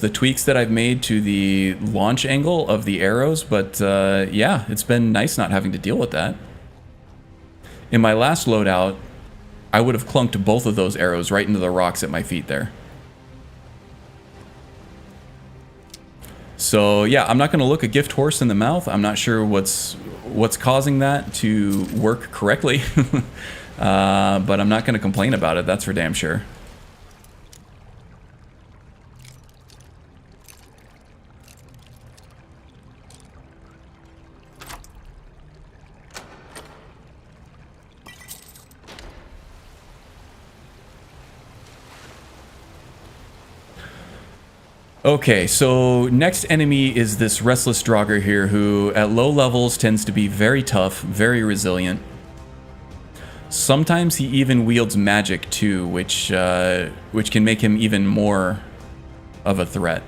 S1: the tweaks that I've made to the launch angle of the arrows, but yeah, it's been nice not having to deal with that. In my last loadout, I would have clunked both of those arrows right into the rocks at my feet there. So yeah, I'm not going to look a gift horse in the mouth. I'm not sure what's causing that to work correctly, but I'm not going to complain about it, that's for damn sure. Okay, so next enemy is this Restless Draugr here, who at low levels tends to be very tough, very resilient. Sometimes he even wields magic too, which can make him even more of a threat.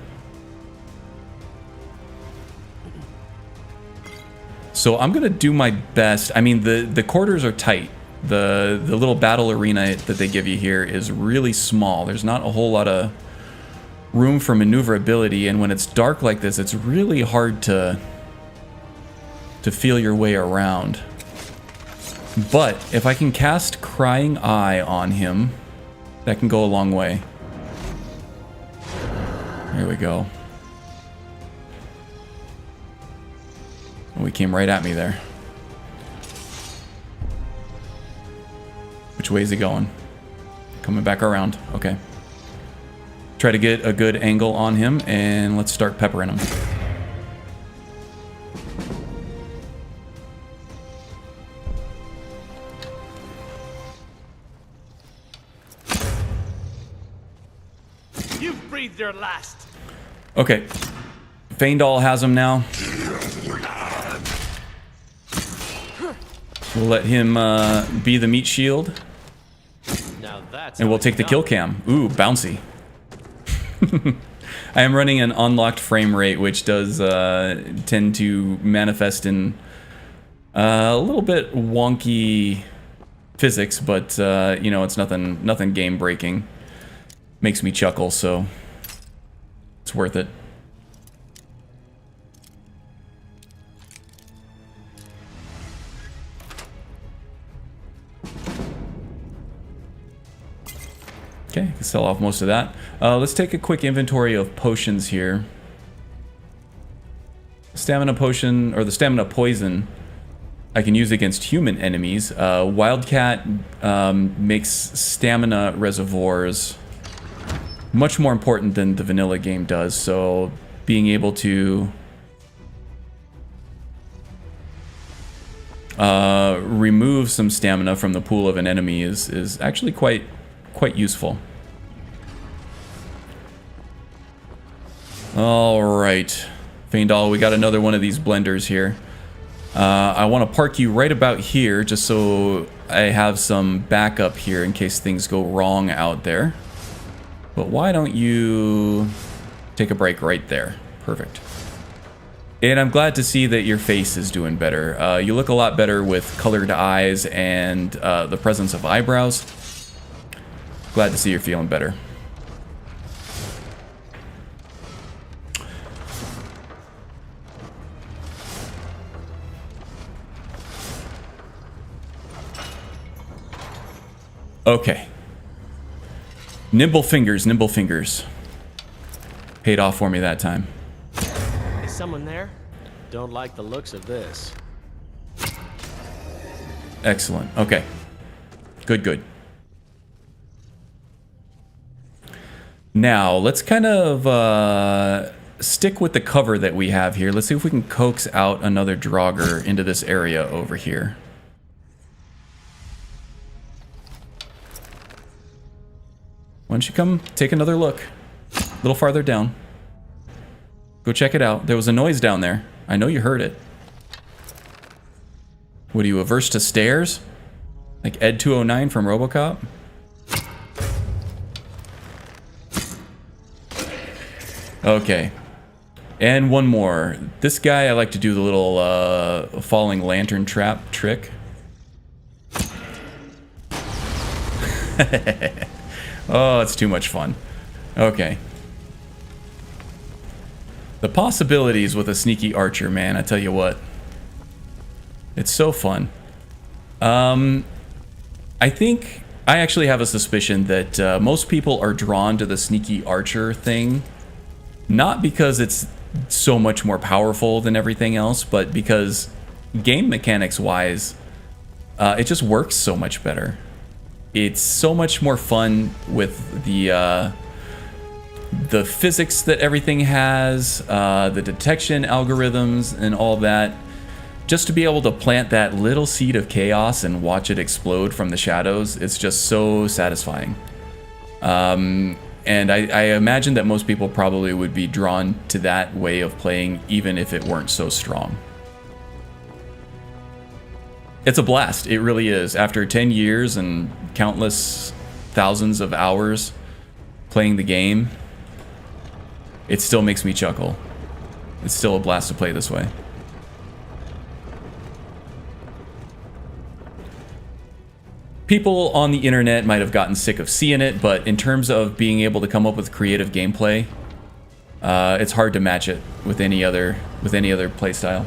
S1: So I'm gonna do my best. I mean, the quarters are tight. The little battle arena that they give you here is really small. There's not a whole lot of room for maneuverability, and when it's dark like this, it's really hard to feel your way around. But if I can cast Crying Eye on him, that can go a long way. There we go. Oh, he came right at me there. Which way is he going? Coming back around. Okay. Try to get a good angle on him, and let's start peppering him.
S9: You've breathed your last.
S1: Okay. Faendal has him now. We'll let him be the meat shield.
S9: Now that's
S1: and we'll take the kill cam. Ooh, bouncy. I am running an unlocked frame rate, which does tend to manifest in a little bit wonky physics, but you know, it's nothing game breaking. Makes me chuckle, so it's worth it. Okay, can sell off most of that. Let's take a quick inventory of potions here. Stamina potion, or the stamina poison, I can use against human enemies. Wildcat makes stamina reservoirs much more important than the vanilla game does, so being able to remove some stamina from the pool of an enemy is actually quite useful. Alright, Faendal, we got another one of these blenders here. I want to park you right about here just so I have some backup here in case things go wrong out there. But why don't you take a break right there? Perfect. And I'm glad to see that your face is doing better. You look a lot better with colored eyes and the presence of eyebrows. Glad to see you're feeling better. Okay. Nimble fingers, nimble fingers. Paid off for me that time.
S9: Is someone there? Don't like the looks of this.
S1: Excellent. Okay. Good, good. Now, let's kind of stick with the cover that we have here. Let's see if we can coax out another Draugr into this area over here. Why don't you come take another look? A little farther down. Go check it out. There was a noise down there. I know you heard it. What are you, averse to stairs? Like Ed 209 from RoboCop? Okay. And one more. This guy, I like to do the little falling lantern trap trick. Oh, it's too much fun. Okay. The possibilities with a sneaky archer, man, I tell you what. It's so fun. I think I actually have a suspicion that most people are drawn to the sneaky archer thing, not because it's so much more powerful than everything else, but because game mechanics wise, it just works so much better. It's so much more fun with the physics that everything has, the detection algorithms and all that. Just to be able to plant that little seed of chaos and watch it explode from the shadows, it's just so satisfying. And I imagine that most people probably would be drawn to that way of playing even if it weren't so strong. It's a blast, it really is. After 10 years and countless thousands of hours playing the game, it still makes me chuckle. It's still a blast to play this way. People on the internet might have gotten sick of seeing it, but in terms of being able to come up with creative gameplay, It's hard to match it with any other playstyle.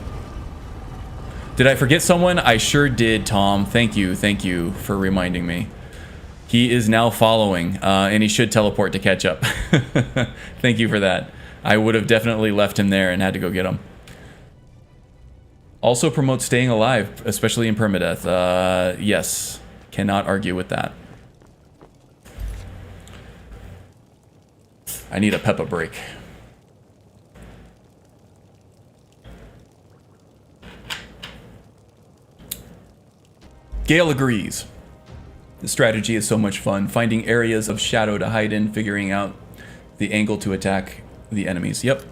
S1: Did I forget someone? I sure did, Tom. Thank you for reminding me. He is now following, and he should teleport to catch up. Thank you for that. I would have definitely left him there and had to go get him. Also promotes staying alive, especially in permadeath. Yes, cannot argue with that. I need a peppa break. Gale agrees. The strategy is so much fun. Finding areas of shadow to hide in, figuring out the angle to attack the enemies. Yep.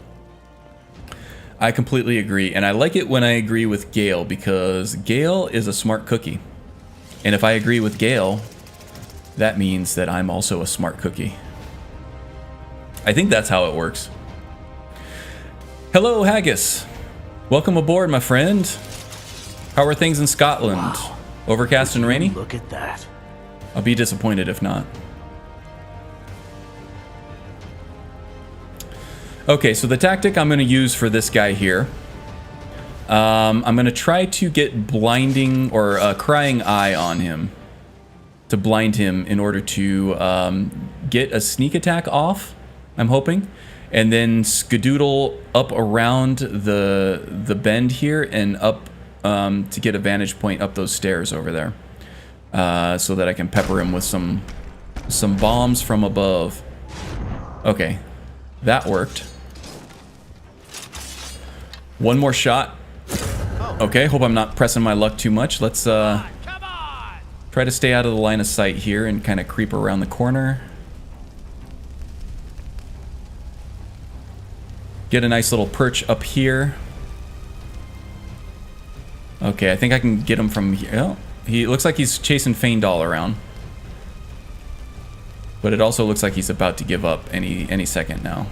S1: I completely agree. And I like it when I agree with Gale, because Gale is a smart cookie. And if I agree with Gale, that means that I'm also a smart cookie. I think that's how it works. Hello, Haggis. Welcome aboard, my friend. How are things in Scotland?
S9: Wow.
S1: Overcast and rainy?
S9: Look at that.
S1: I'll be disappointed if not. Okay, so the tactic I'm going to use for this guy here, I'm going to try to get blinding or crying eye on him to blind him in order to get a sneak attack off, I'm hoping, and then skedoodle up around the bend here and up to get a vantage point up those stairs over there, so that I can pepper him with some bombs from above. Okay, that worked. One more shot. Okay, hope I'm not pressing my luck too much. Let's try to stay out of the line of sight here and kind of creep around the corner. Get a nice little perch up here. Okay, I think I can get him from here. Oh, he looks like he's chasing Faendal around. But it also looks like he's about to give up any second now.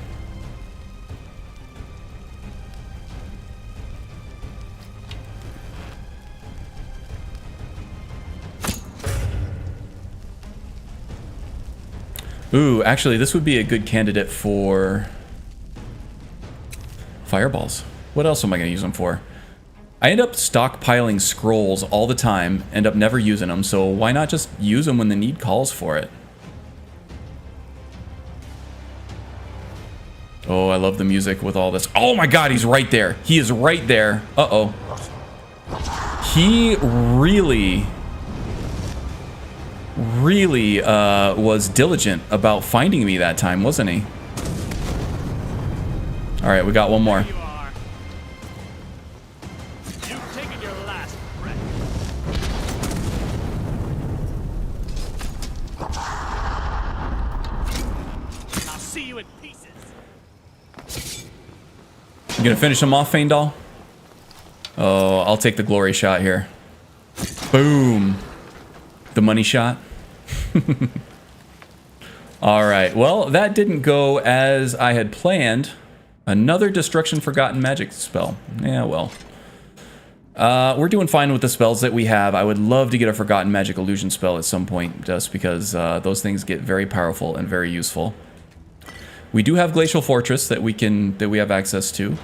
S1: Ooh, actually, this would be a good candidate for fireballs. What else am I going to use them for? I end up stockpiling scrolls all the time, end up never using them, so why not just use them when the need calls for it? Oh, I love the music with all this. Oh my god, he's right there. He is right there. Uh-oh. He really was diligent about finding me that time, wasn't he? All right, we got one more. You gonna finish him off, Faendal? Oh, I'll take the glory shot here. Boom. The money shot. Alright, well, that didn't go as I had planned. Another Destruction Forgotten Magic spell. Yeah, well. We're doing fine with the spells that we have. I would love to get a Forgotten Magic Illusion spell at some point, just because those things get very powerful and very useful. We do have Glacial Fortress that we have access to.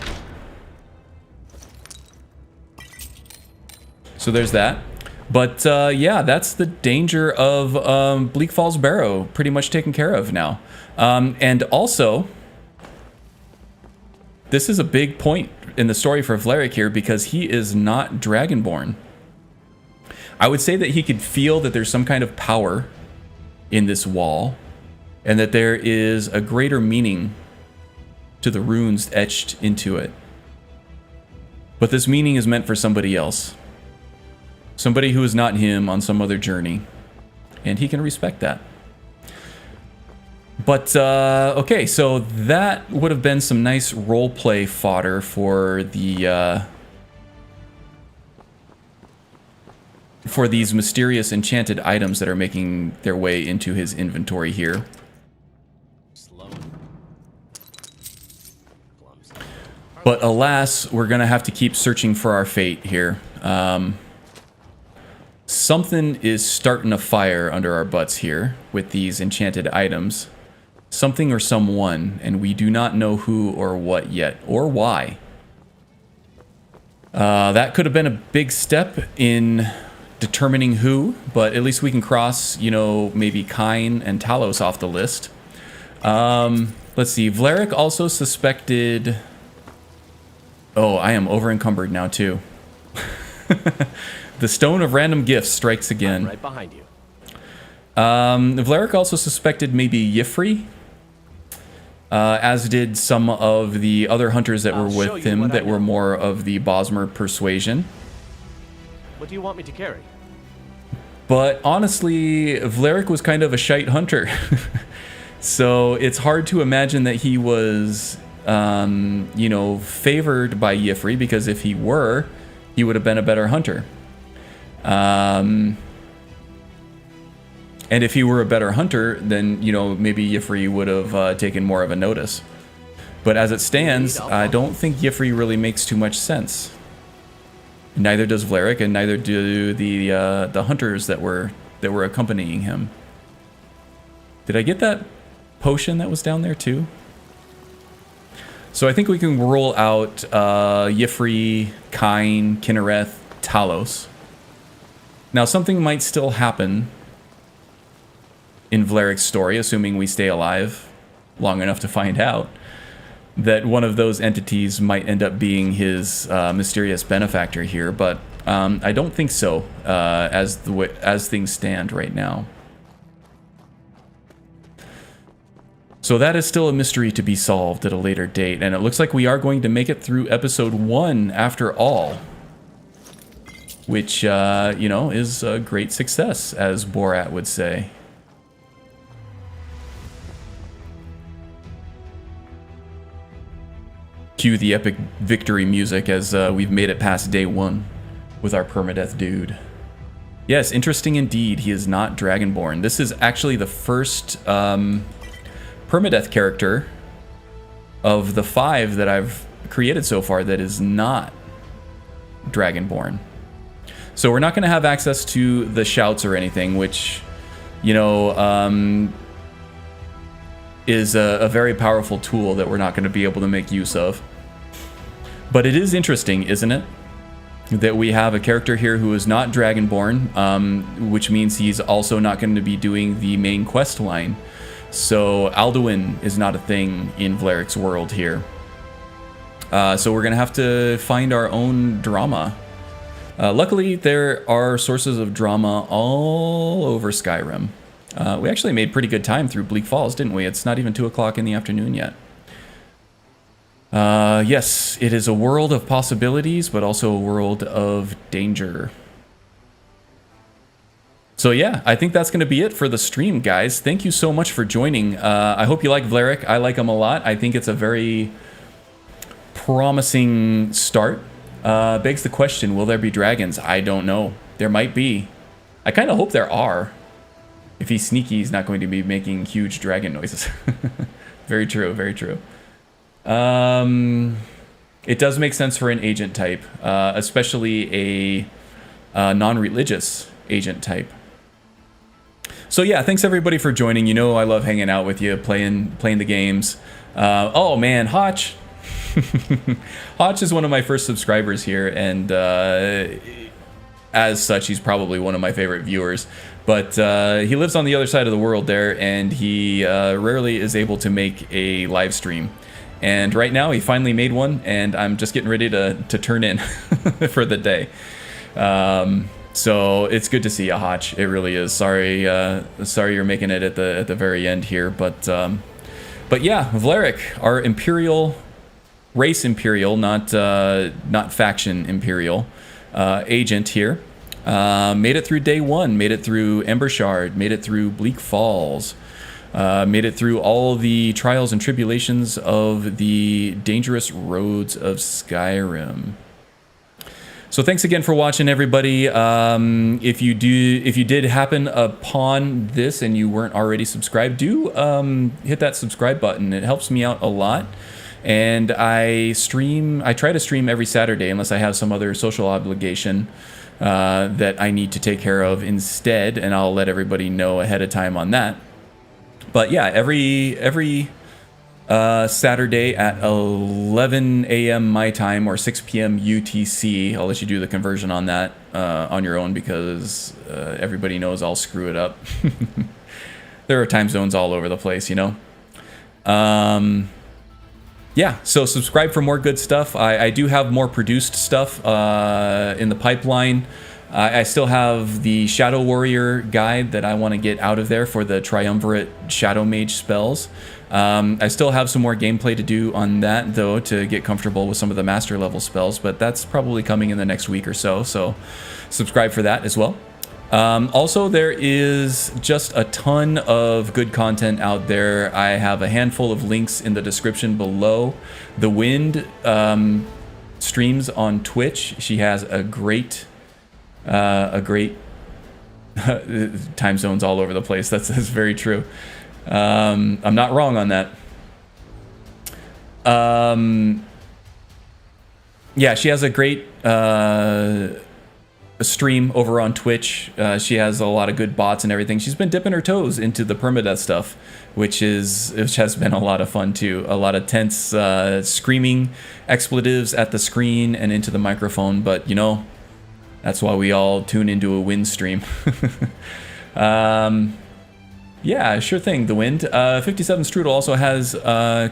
S1: So there's that. But yeah, that's the danger of Bleak Falls Barrow pretty much taken care of now. And also, this is a big point in the story for Vlerick here because he is not Dragonborn. I would say that he could feel that there's some kind of power in this wall, and that there is a greater meaning to the runes etched into it. But this meaning is meant for somebody else. Somebody who is not him on some other journey. And he can respect that. But, okay, so that would have been some nice roleplay fodder for the, for these mysterious enchanted items that are making their way into his inventory here. But alas, we're gonna have to keep searching for our fate here. Something is starting a fire under our butts here with these enchanted items. something or someone, and we do not know who or what yet, or why. That could have been a big step in determining who, but at least we can cross, you know, maybe Kyne and Talos off the list. Let's see. Vlerick also suspected... Oh, I am over-encumbered now, too. The Stone of Random Gifts strikes again.
S9: I'm right behind you.
S1: Vlerick also suspected maybe Y'ffre, as did some of the other hunters that were with him that were more of the Bosmer persuasion.
S9: What do you want me to carry?
S1: But honestly, Vlerick was kind of a shite hunter. So it's hard to imagine that he was, you know, favored by Y'ffre, because if he were, he would have been a better hunter. And if he were a better hunter, then, you know, maybe Y'ffre would have taken more of a notice. But as it stands, I don't think Y'ffre really makes too much sense. Neither does Vlerick, and neither do the hunters that were accompanying him. Did I get that potion that was down there too? So I think we can roll out Y'ffre, Kyne, Kinnereth, Talos. Now something might still happen in Vlerick's story, assuming we stay alive long enough to find out, that one of those entities might end up being his mysterious benefactor here, but I don't think so, as things stand right now. So that is still a mystery to be solved at a later date, and it looks like we are going to make it through episode 1 after all, which, you know, is a great success, as Borat would say. Cue the epic victory music as we've made it past day 1 with our permadeath dude. Yes, interesting indeed. He is not Dragonborn. This is actually the first permadeath character of the 5 that I've created so far that is not Dragonborn. So we're not going to have access to the shouts or anything, which, you know, is a very powerful tool that we're not going to be able to make use of. But it is interesting, isn't it? That we have a character here who is not Dragonborn, which means he's also not going to be doing the main quest line. So Alduin is not a thing in Vlerick's world here. So we're going to have to find our own drama. Luckily, there are sources of drama all over Skyrim. We actually made pretty good time through Bleak Falls, didn't we? It's not even 2 o'clock in the afternoon yet. Yes, it is a world of possibilities, but also a world of danger. So yeah, I think that's going to be it for the stream, guys. Thank you so much for joining. I hope you like Vlerick. I like him a lot. I think it's a very promising start. Begs the question, will there be dragons? I don't know. There might be. I kind of hope there are. If he's sneaky, he's not going to be making huge dragon noises. Very true, very true. It does make sense for an agent type, especially a non-religious agent type. So yeah, thanks everybody for joining. You know I love hanging out with you, playing the games. Oh man, Hotch. Hotch is one of my first subscribers here, and as such, he's probably one of my favorite viewers. But he lives on the other side of the world there, and he rarely is able to make a live stream. And right now, he finally made one, and I'm just getting ready to turn in for the day. So it's good to see you, Hotch. It really is. Sorry you're making it at the very end here, but yeah, Vlerick, our Imperial, race Imperial, not faction Imperial, agent here. Made it through day 1, made it through Embershard, made it through Bleak Falls, made it through all the trials and tribulations of the dangerous roads of Skyrim. So thanks again for watching, everybody. If you did happen upon this and you weren't already subscribed, do hit that subscribe button. It helps me out a lot. And I try to stream every Saturday unless I have some other social obligation that I need to take care of instead, and I'll let everybody know ahead of time on that. But yeah, every Saturday at 11 a.m. my time or 6 p.m. UTC. I'll let you do the conversion on that on your own because everybody knows I'll screw it up. There are time zones all over the place, you know. Yeah, so subscribe for more good stuff. I do have more produced stuff in the pipeline. I still have the Shadow Warrior guide that I want to get out of there for the Triumvirate Shadow Mage spells. I still have some more gameplay to do on that, though, to get comfortable with some of the master level spells, but that's probably coming in the next week or so, so subscribe for that as well. Also, there is just a ton of good content out there. I have a handful of links in the description below. The Wind streams on Twitch. She has a great time zones all over the place. That's very true. I'm not wrong on that. Yeah, she has a great stream over on Twitch. She has a lot of good bots and everything. She's been dipping her toes into the permadeath stuff, which has been a lot of fun too. A lot of tense screaming expletives at the screen and into the microphone, but you know, that's why we all tune into a Wind stream. Yeah, sure thing, The Wind. 57 Strudel also has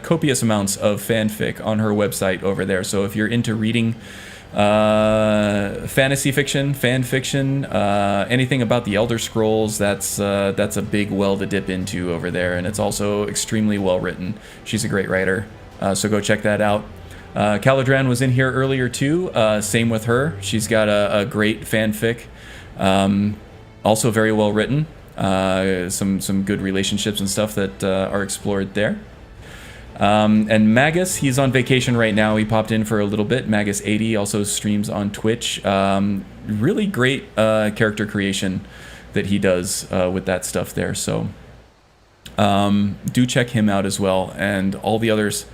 S1: copious amounts of fanfic on her website over there, so if you're into reading fantasy fiction, fan fiction, anything about the Elder Scrolls, that's a big well to dip into over there, and it's also extremely well written. She's a great writer, so go check that out. Caladran was in here earlier too. Same with her. She's got a great fanfic, also very well written. Some good relationships and stuff that are explored there. And Magus, he's on vacation right now. He popped in for a little bit. Magus80 also streams on Twitch. Really great character creation that he does with that stuff there. So do check him out as well. And all the others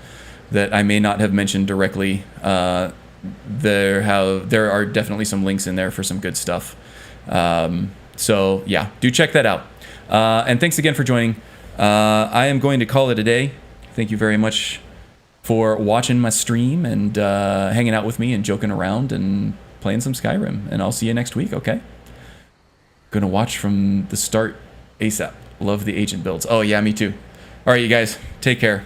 S1: that I may not have mentioned directly, there are definitely some links in there for some good stuff. So yeah, do check that out. And thanks again for joining. I am going to call it a day. Thank you very much for watching my stream and hanging out with me and joking around and playing some Skyrim. And I'll see you next week, okay? Gonna watch from the start ASAP. Love the agent builds. Oh yeah, me too. All right, you guys, take care.